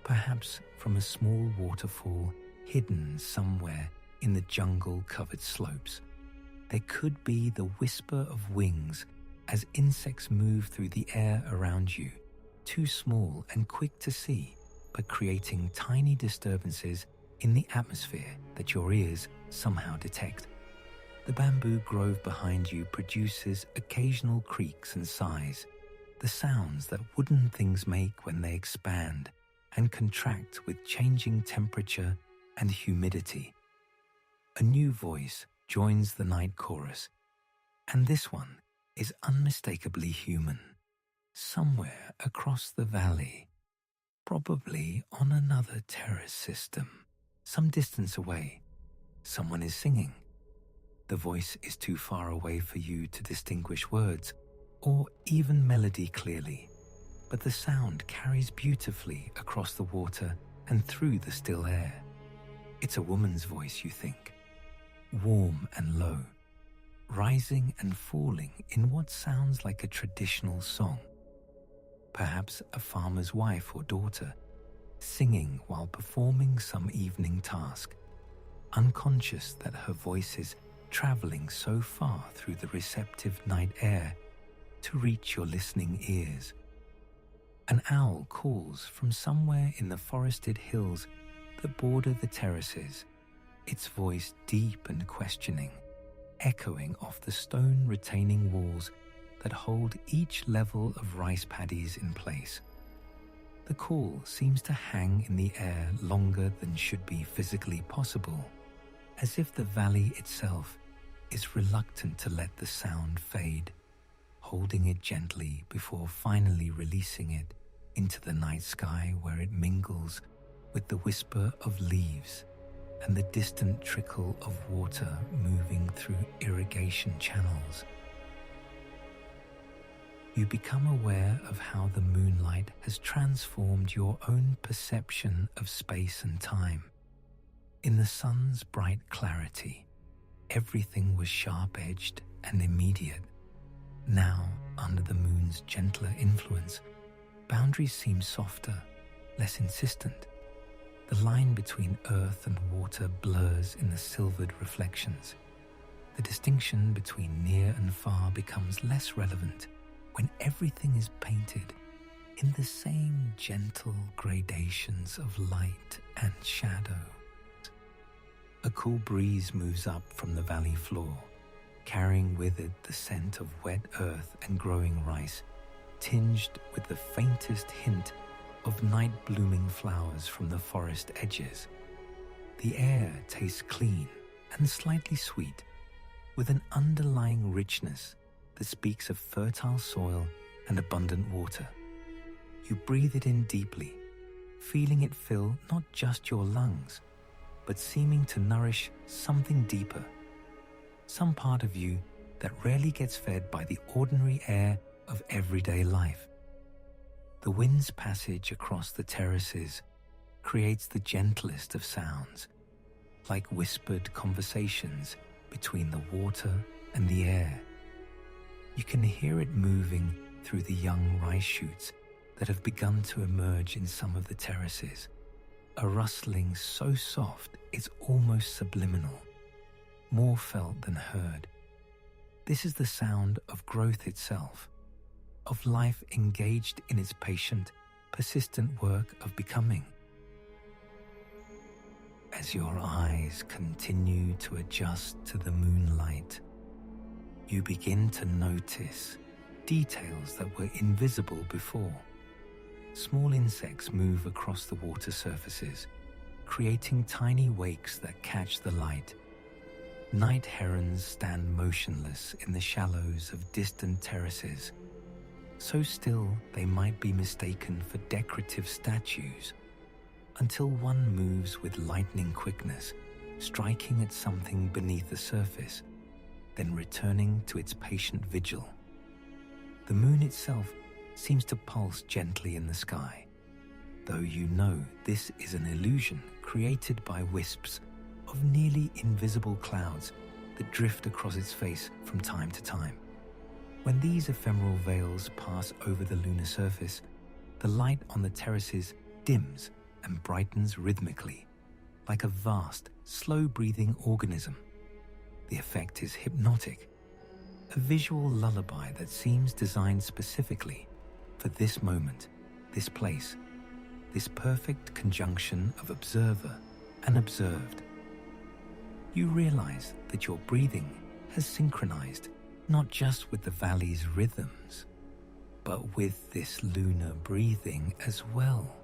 perhaps from a small waterfall hidden somewhere in the jungle-covered slopes. There could be the whisper of wings as insects move through the air around you, too small and quick to see, but creating tiny disturbances in the atmosphere that your ears somehow detect. The bamboo grove behind you produces occasional creaks and sighs, the sounds that wooden things make when they expand and contract with changing temperature and humidity. A new voice joins the night chorus, and this one is unmistakably human. Somewhere across the valley, probably on another terrace system, some distance away, someone is singing. The voice is too far away for you to distinguish words or even melody clearly, but the sound carries beautifully across the water and through the still air. It's a woman's voice, you think, warm and low, rising and falling in what sounds like a traditional song. Perhaps a farmer's wife or daughter, singing while performing some evening task, unconscious that her voice is traveling so far through the receptive night air to reach your listening ears. An owl calls from somewhere in the forested hills that border the terraces, its voice deep and questioning, echoing off the stone retaining walls that hold each level of rice paddies in place. The call seems to hang in the air longer than should be physically possible, as if the valley itself is reluctant to let the sound fade, holding it gently before finally releasing it into the night sky, where it mingles with the whisper of leaves and the distant trickle of water moving through irrigation channels. You become aware of how the moonlight has transformed your own perception of space and time. In the sun's bright clarity, everything was sharp-edged and immediate. Now, under the moon's gentler influence, boundaries seem softer, less insistent. The line between earth and water blurs in the silvered reflections. The distinction between near and far becomes less relevant when everything is painted in the same gentle gradations of light and shadow. A cool breeze moves up from the valley floor, carrying with it the scent of wet earth and growing rice, tinged with the faintest hint of night-blooming flowers from the forest edges. The air tastes clean and slightly sweet, with an underlying richness that speaks of fertile soil and abundant water. You breathe it in deeply, feeling it fill not just your lungs, but seeming to nourish something deeper, some part of you that rarely gets fed by the ordinary air of everyday life. The wind's passage across the terraces creates the gentlest of sounds, like whispered conversations between the water and the air. You can hear it moving through the young rice shoots that have begun to emerge in some of the terraces, a rustling so soft it's almost subliminal, more felt than heard. This is the sound of growth itself, of life engaged in its patient, persistent work of becoming. As your eyes continue to adjust to the moonlight, you begin to notice details that were invisible before. Small insects move across the water surfaces, creating tiny wakes that catch the light. Night herons stand motionless in the shallows of distant terraces, so still they might be mistaken for decorative statues, until one moves with lightning quickness, striking at something beneath the surface, then returning to its patient vigil. The moon itself seems to pulse gently in the sky, though you know this is an illusion created by wisps of nearly invisible clouds that drift across its face from time to time. When these ephemeral veils pass over the lunar surface, the light on the terraces dims and brightens rhythmically, like a vast, slow-breathing organism. The effect is hypnotic, a visual lullaby that seems designed specifically for this moment, this place, this perfect conjunction of observer and observed. You realize that your breathing has synchronized not just with the valley's rhythms, but with this lunar breathing as well.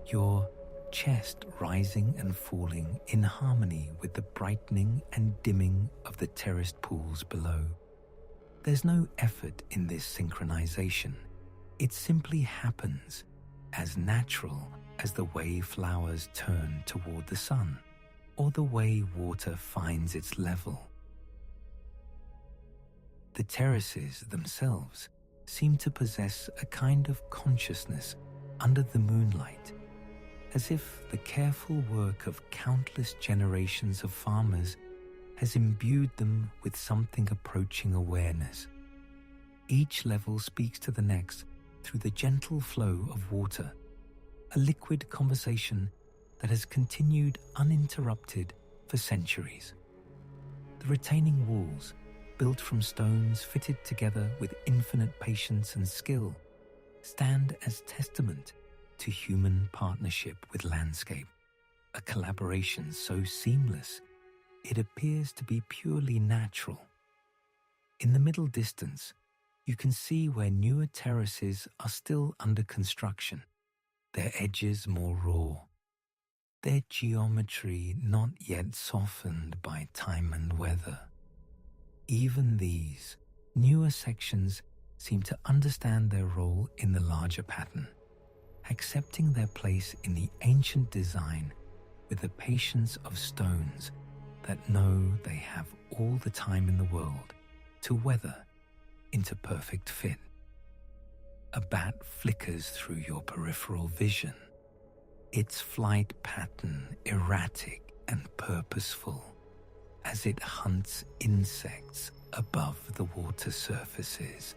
Your chest rising and falling in harmony with the brightening and dimming of the terraced pools below. There's no effort in this synchronization. It simply happens, as natural as the way flowers turn toward the sun, or the way water finds its level. The terraces themselves seem to possess a kind of consciousness under the moonlight, as if the careful work of countless generations of farmers has imbued them with something approaching awareness. Each level speaks to the next through the gentle flow of water, a liquid conversation that has continued uninterrupted for centuries. The retaining walls, built from stones fitted together with infinite patience and skill, stand as testament to human partnership with landscape, a collaboration so seamless it appears to be purely natural. In the middle distance, you can see where newer terraces are still under construction, their edges more raw, their geometry not yet softened by time and weather. Even these newer sections seem to understand their role in the larger pattern, accepting their place in the ancient design with the patience of stones that know they have all the time in the world to weather into perfect fit. A bat flickers through your peripheral vision, its flight pattern erratic and purposeful as it hunts insects above the water surfaces.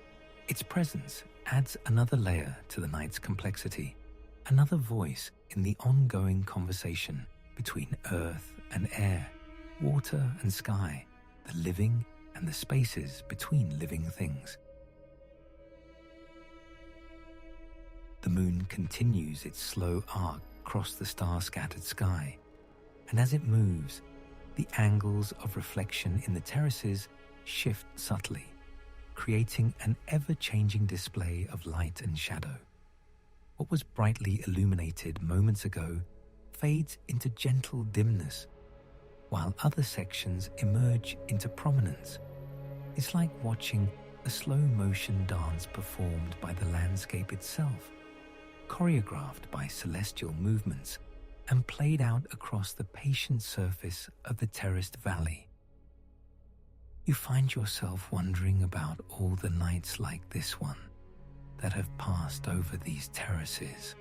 Its presence adds another layer to the night's complexity, another voice in the ongoing conversation between earth and air, water and sky, the living and the spaces between living things. The moon continues its slow arc across the star-scattered sky, and as it moves, the angles of reflection in the terraces shift subtly, creating an ever-changing display of light and shadow. What was brightly illuminated moments ago fades into gentle dimness, while other sections emerge into prominence. It's like watching a slow-motion dance performed by the landscape itself, choreographed by celestial movements and played out across the patient surface of the terraced valley. You find yourself wondering about all the nights like this one that have passed over these terraces,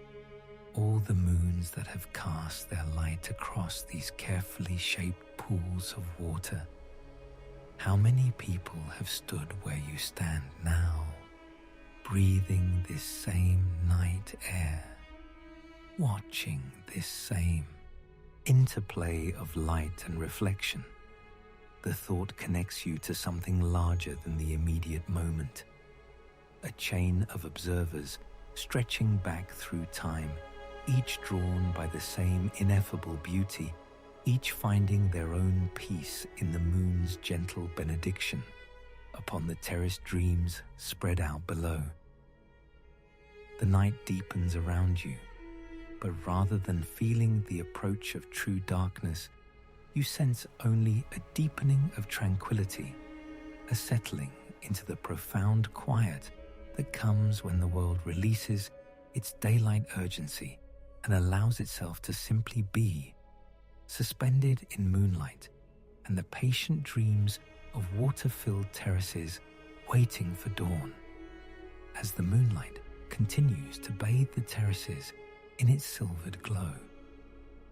all the moons that have cast their light across these carefully shaped pools of water. How many people have stood where you stand now, breathing this same night air, watching this same interplay of light and reflection? The thought connects you to something larger than the immediate moment, a chain of observers stretching back through time, each drawn by the same ineffable beauty, each finding their own peace in the moon's gentle benediction upon the terraced dreams spread out below. The night deepens around you, but rather than feeling the approach of true darkness, you sense only a deepening of tranquility, a settling into the profound quiet that comes when the world releases its daylight urgency and allows itself to simply be, suspended in moonlight and the patient dreams of water-filled terraces waiting for dawn. As the moonlight continues to bathe the terraces in its silvered glow,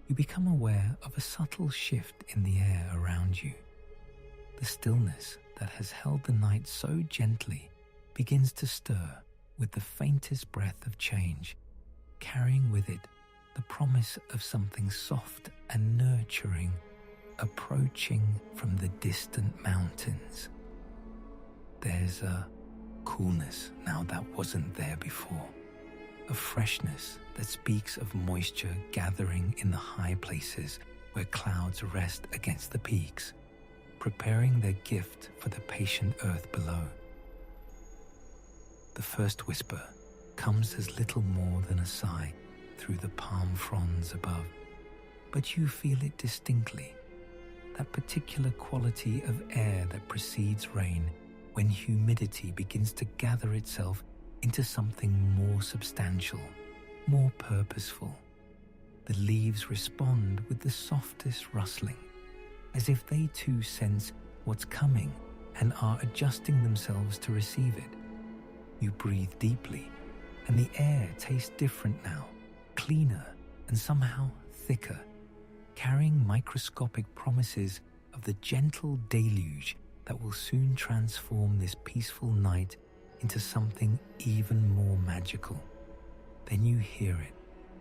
you become aware of a subtle shift in the air around you. The stillness that has held the night so gently begins to stir with the faintest breath of change, carrying with it the promise of something soft and nurturing approaching from the distant mountains. There's a coolness now that wasn't there before, a freshness that speaks of moisture gathering in the high places where clouds rest against the peaks, preparing their gift for the patient earth below. The first whisper comes as little more than a sigh through the palm fronds above, but you feel it distinctly, that particular quality of air that precedes rain when humidity begins to gather itself into something more substantial, more purposeful. The leaves respond with the softest rustling, as if they too sense what's coming and are adjusting themselves to receive it. You breathe deeply, and the air tastes different now, cleaner and somehow thicker, carrying microscopic promises of the gentle deluge that will soon transform this peaceful night into something even more magical. Then you hear it,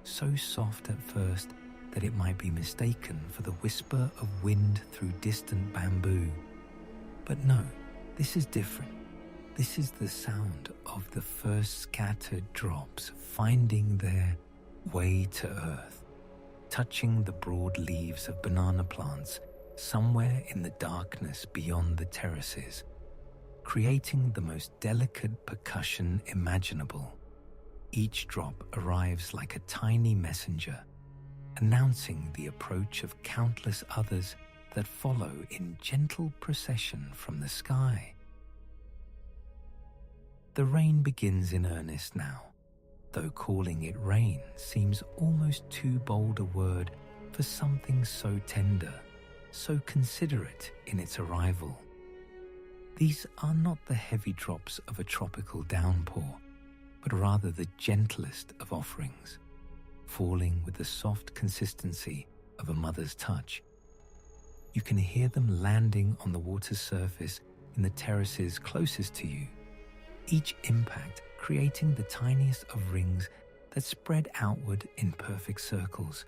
so soft at first that it might be mistaken for the whisper of wind through distant bamboo. But no, this is different. This is the sound of the first scattered drops finding their way to earth, touching the broad leaves of banana plants somewhere in the darkness beyond the terraces, creating the most delicate percussion imaginable. Each drop arrives like a tiny messenger, announcing the approach of countless others that follow in gentle procession from the sky. The rain begins in earnest now, though calling it rain seems almost too bold a word for something so tender, so considerate in its arrival. These are not the heavy drops of a tropical downpour, but rather the gentlest of offerings, falling with the soft consistency of a mother's touch. You can hear them landing on the water's surface in the terraces closest to you, each impact creating the tiniest of rings that spread outward in perfect circles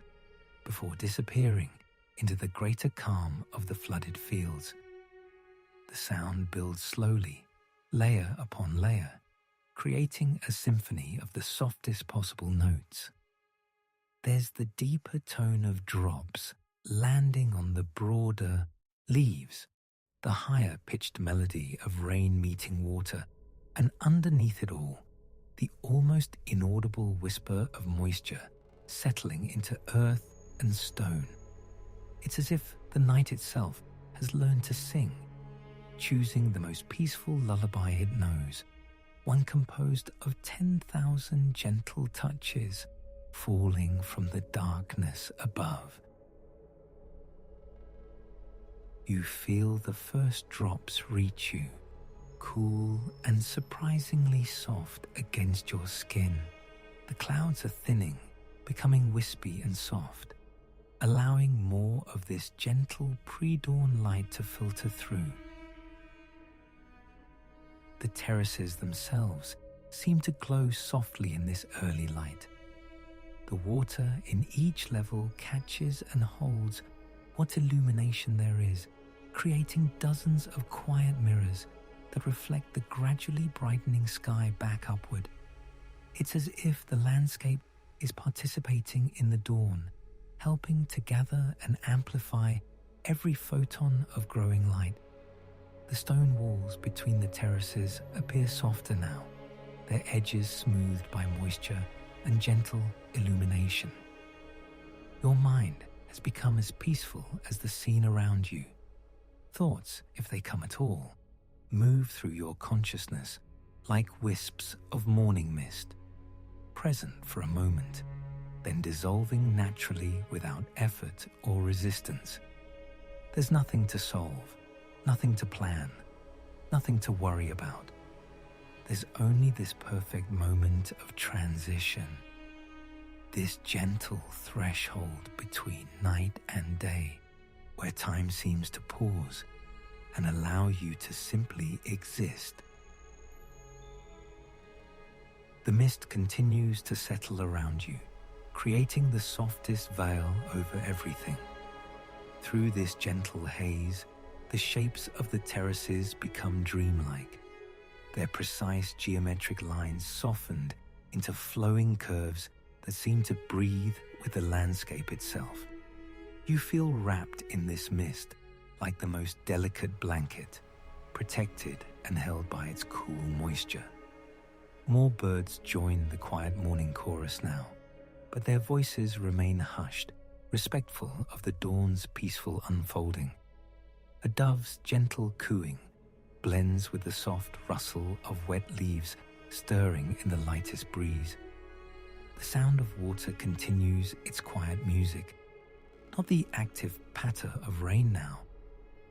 before disappearing into the greater calm of the flooded fields. The sound builds slowly, layer upon layer, creating a symphony of the softest possible notes. There's the deeper tone of drops landing on the broader leaves, the higher pitched melody of rain meeting water, and underneath it all, the almost inaudible whisper of moisture settling into earth and stone. It's as if the night itself has learned to sing, choosing the most peaceful lullaby it knows, one composed of 10,000 gentle touches falling from the darkness above. You feel the first drops reach you, cool and surprisingly soft against your skin. The clouds are thinning, becoming wispy and soft, allowing more of this gentle pre-dawn light to filter through. The terraces themselves seem to glow softly in this early light. The water in each level catches and holds what illumination there is, creating dozens of quiet mirrors that reflect the gradually brightening sky back upward. It's as if the landscape is participating in the dawn, helping to gather and amplify every photon of growing light. The stone walls between the terraces appear softer now, their edges smoothed by moisture and gentle illumination. Your mind has become as peaceful as the scene around you. Thoughts, if they come at all, move through your consciousness like wisps of morning mist, present for a moment, then dissolving naturally without effort or resistance. There's nothing to solve, nothing to plan, nothing to worry about. There's only this perfect moment of transition, this gentle threshold between night and day, where time seems to pause and allow you to simply exist. The mist continues to settle around you, creating the softest veil over everything. Through this gentle haze, the shapes of the terraces become dreamlike, their precise geometric lines softened into flowing curves that seem to breathe with the landscape itself. You feel wrapped in this mist like the most delicate blanket, protected and held by its cool moisture. More birds join the quiet morning chorus now, but their voices remain hushed, respectful of the dawn's peaceful unfolding. A dove's gentle cooing blends with the soft rustle of wet leaves stirring in the lightest breeze. The sound of water continues its quiet music, not the active patter of rain now,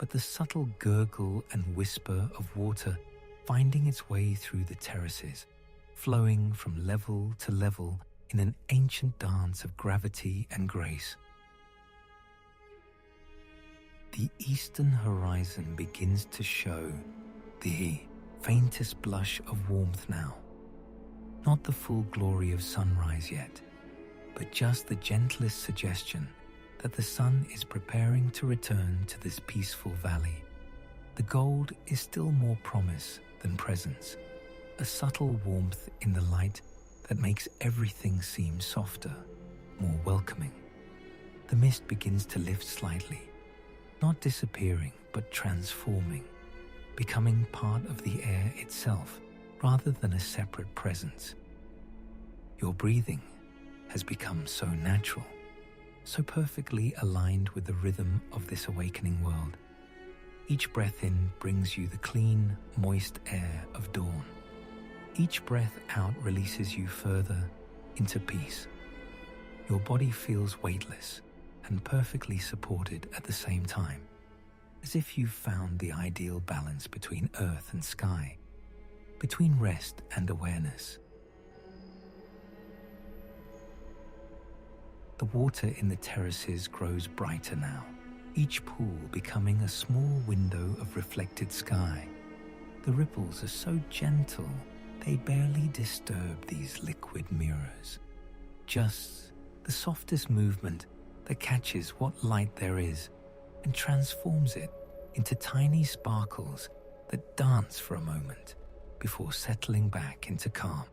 but the subtle gurgle and whisper of water finding its way through the terraces, flowing from level to level in an ancient dance of gravity and grace. The eastern horizon begins to show the faintest blush of warmth now. Not the full glory of sunrise yet, but just the gentlest suggestion that the sun is preparing to return to this peaceful valley. The gold is still more promise than presence, a subtle warmth in the light that makes everything seem softer, more welcoming. The mist begins to lift slightly, not disappearing but transforming, becoming part of the air itself rather than a separate presence. Your breathing has become so natural, so perfectly aligned with the rhythm of this awakening world. Each breath in brings you the clean, moist air of dawn. Each breath out releases you further into peace. Your body feels weightless and perfectly supported at the same time, as if you've found the ideal balance between earth and sky, between rest and awareness. The water in the terraces grows brighter now, each pool becoming a small window of reflected sky. The ripples are so gentle, they barely disturb these liquid mirrors. Just the softest movement that catches what light there is and transforms it into tiny sparkles that dance for a moment before settling back into calm.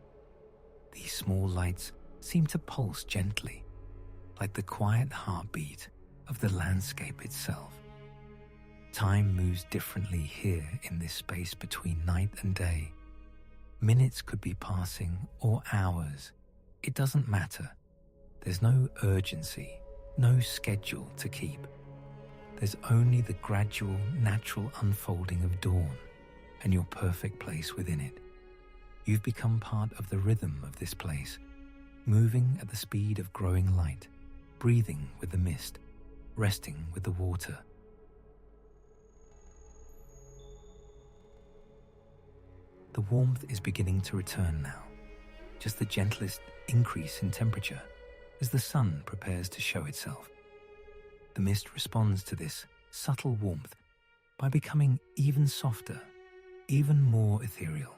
These small lights seem to pulse gently, like the quiet heartbeat of the landscape itself. Time moves differently here in this space between night and day. Minutes could be passing or hours. It doesn't matter. There's no urgency, no schedule to keep. There's only the gradual, natural unfolding of dawn and your perfect place within it. You've become part of the rhythm of this place, moving at the speed of growing light, breathing with the mist, resting with the water. The warmth is beginning to return now, just the gentlest increase in temperature as the sun prepares to show itself. The mist responds to this subtle warmth by becoming even softer, even more ethereal.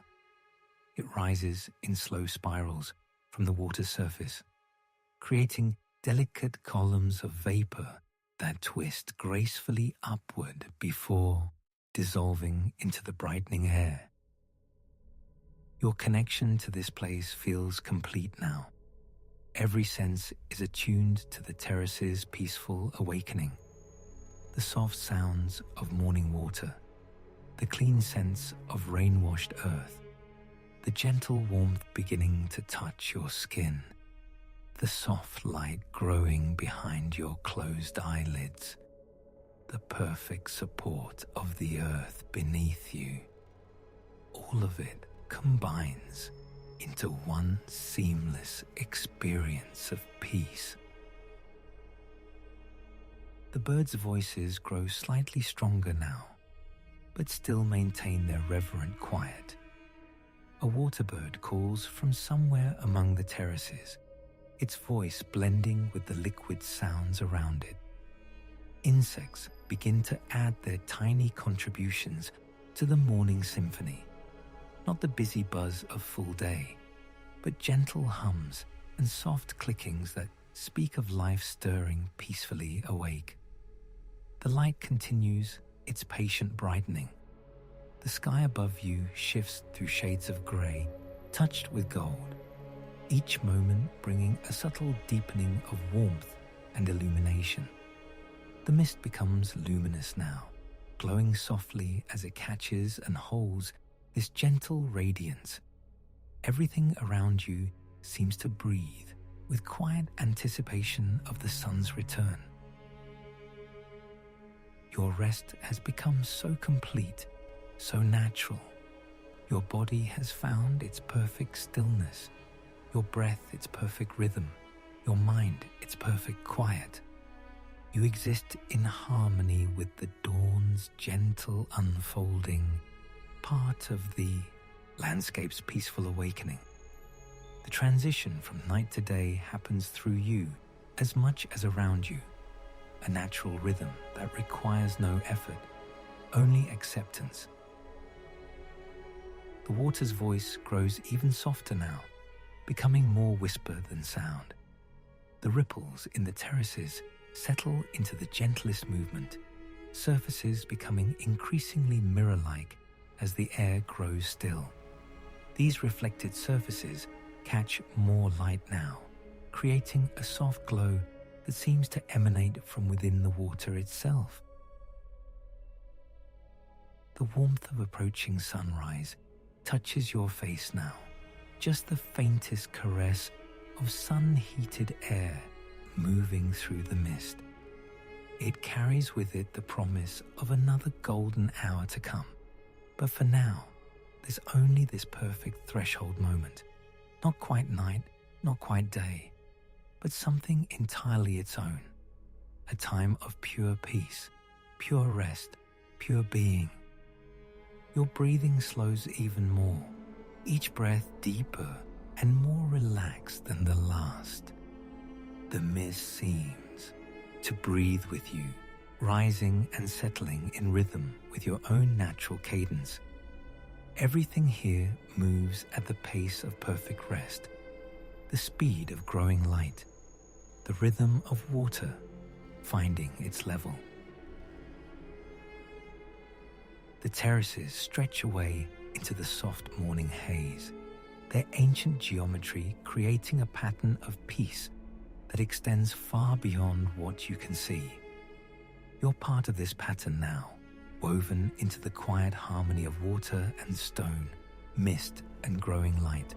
It rises in slow spirals from the water's surface, creating delicate columns of vapor that twist gracefully upward before dissolving into the brightening air. Your connection to this place feels complete now. Every sense is attuned to the terrace's peaceful awakening. The soft sounds of morning water, the clean scents of rain-washed earth, the gentle warmth beginning to touch your skin, the soft light growing behind your closed eyelids, the perfect support of the earth beneath you. All of it combines into one seamless experience of peace. The birds' voices grow slightly stronger now, but still maintain their reverent quiet. A waterbird calls from somewhere among the terraces, its voice blending with the liquid sounds around it. Insects begin to add their tiny contributions to the morning symphony. Not the busy buzz of full day, but gentle hums and soft clickings that speak of life stirring peacefully awake. The light continues its patient brightening. The sky above you shifts through shades of grey, touched with gold, each moment bringing a subtle deepening of warmth and illumination. The mist becomes luminous now, glowing softly as it catches and holds this gentle radiance. Everything around you seems to breathe with quiet anticipation of the sun's return. Your rest has become so complete, so natural. Your body has found its perfect stillness, your breath its perfect rhythm, your mind its perfect quiet. You exist in harmony with the dawn's gentle unfolding, part of the landscape's peaceful awakening. The transition from night to day happens through you as much as around you, a natural rhythm that requires no effort, only acceptance. The water's voice grows even softer now, becoming more whisper than sound. The ripples in the terraces settle into the gentlest movement, surfaces becoming increasingly mirror-like as the air grows still. These reflected surfaces catch more light now, creating a soft glow that seems to emanate from within the water itself. The warmth of approaching sunrise touches your face now, just the faintest caress of sun-heated air moving through the mist. It carries with it the promise of another golden hour to come. But for now, there's only this perfect threshold moment. Not quite night, not quite day, but something entirely its own. A time of pure peace, pure rest, pure being. Your breathing slows even more, each breath deeper and more relaxed than the last. The mist seems to breathe with you, rising and settling in rhythm with your own natural cadence. Everything here moves at the pace of perfect rest, the speed of growing light, the rhythm of water finding its level. The terraces stretch away into the soft morning haze, their ancient geometry creating a pattern of peace that extends far beyond what you can see. You're part of this pattern now, woven into the quiet harmony of water and stone, mist and growing light.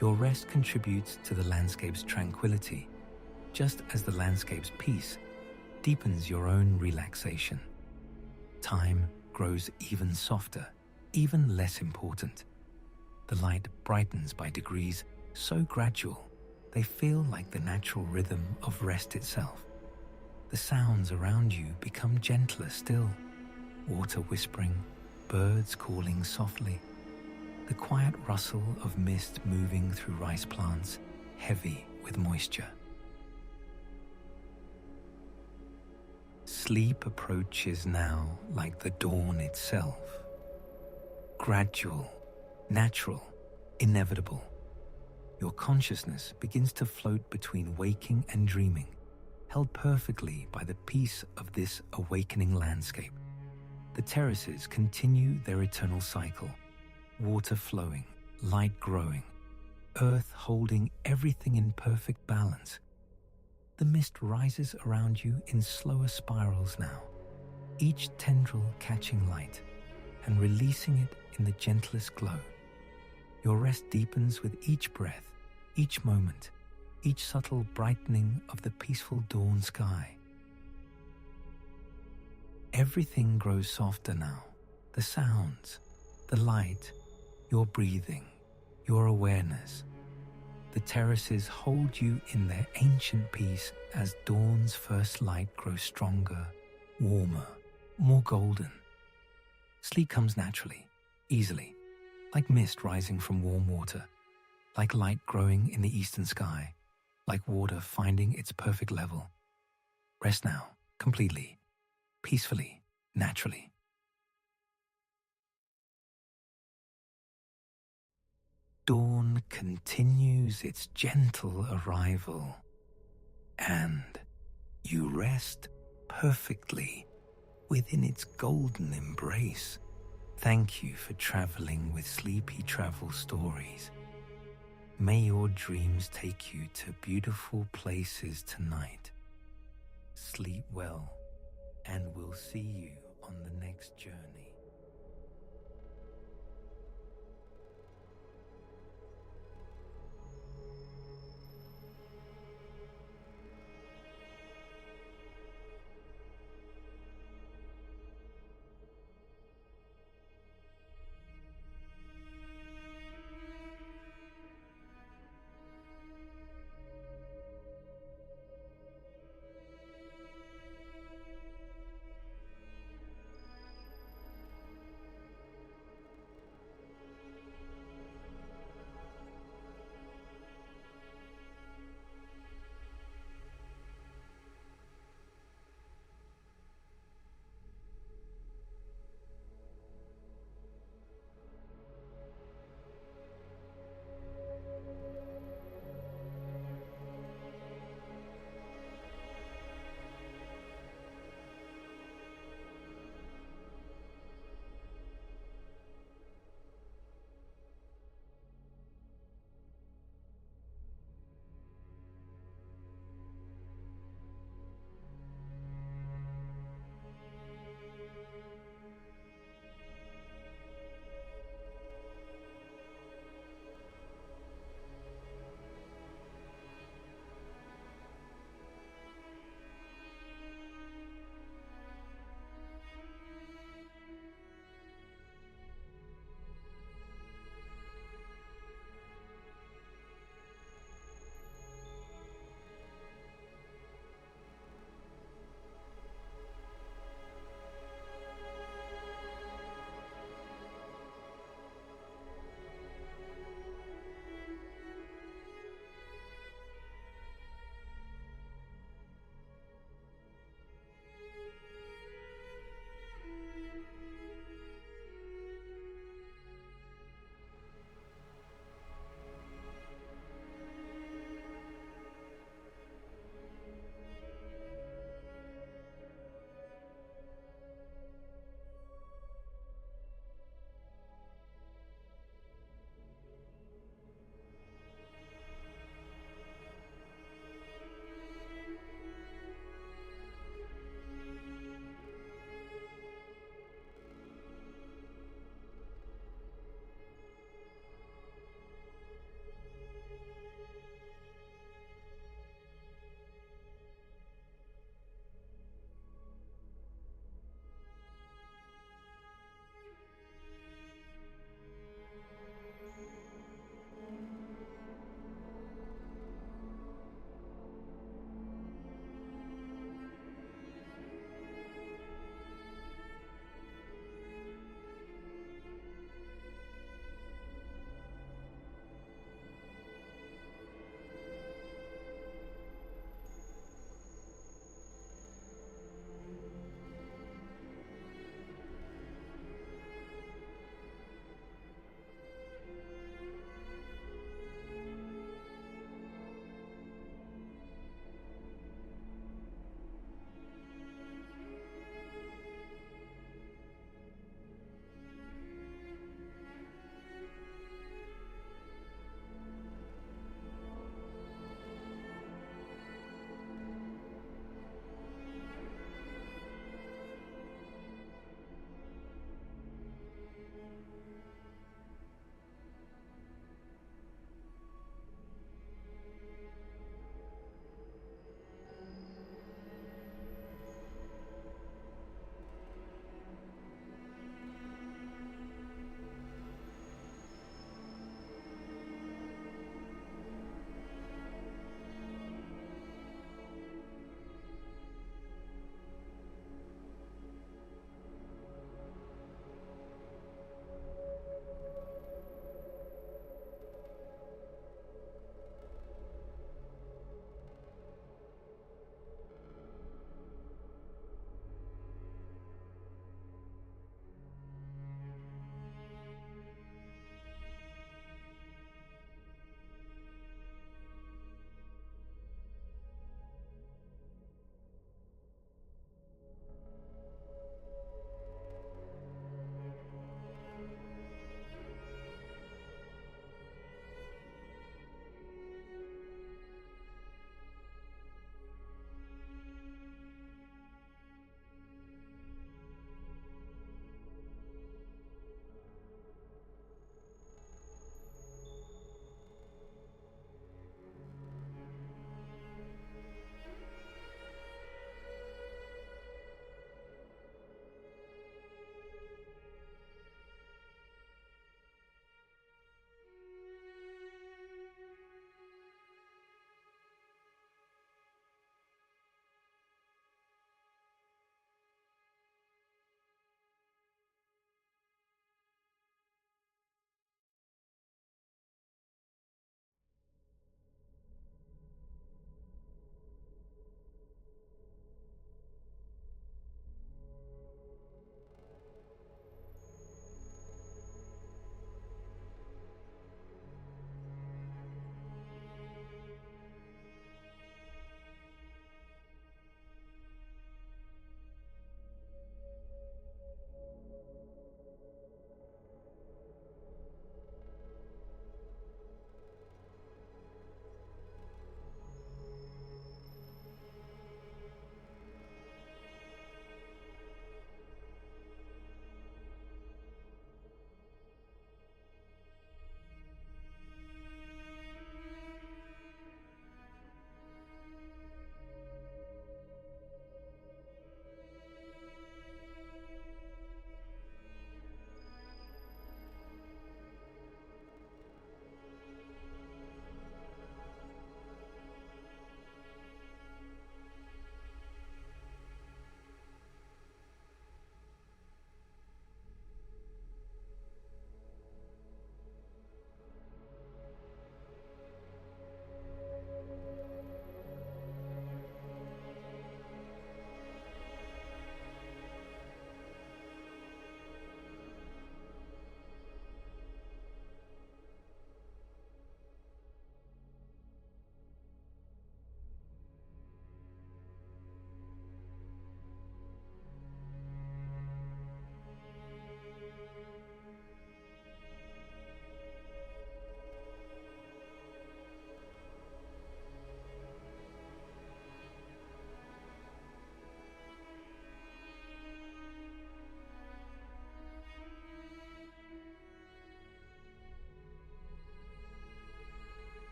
Your rest contributes to the landscape's tranquility, just as the landscape's peace deepens your own relaxation. Time grows even softer, even less important. The light brightens by degrees so gradual they feel like the natural rhythm of rest itself. The sounds around you become gentler still, water whispering, birds calling softly, the quiet rustle of mist moving through rice plants, heavy with moisture. Sleep approaches now like the dawn itself. Gradual, natural, inevitable. Your consciousness begins to float between waking and dreaming, held perfectly by the peace of this awakening landscape. The terraces continue their eternal cycle, water flowing, light growing, earth holding everything in perfect balance. The mist rises around you in slower spirals now, each tendril catching light and releasing it in the gentlest glow. Your rest deepens with each breath, each moment, each subtle brightening of the peaceful dawn sky. Everything grows softer now. The sounds, the light, your breathing, your awareness. The terraces hold you in their ancient peace as dawn's first light grows stronger, warmer, more golden. Sleep comes naturally, easily, like mist rising from warm water, like light growing in the eastern sky, like water finding its perfect level. Rest now, completely, peacefully, naturally. Dawn continues its gentle arrival, and you rest perfectly within its golden embrace. Thank you for traveling with Sleepy Travel Stories. May your dreams take you to beautiful places tonight. Sleep well, and we'll see you on the next journey.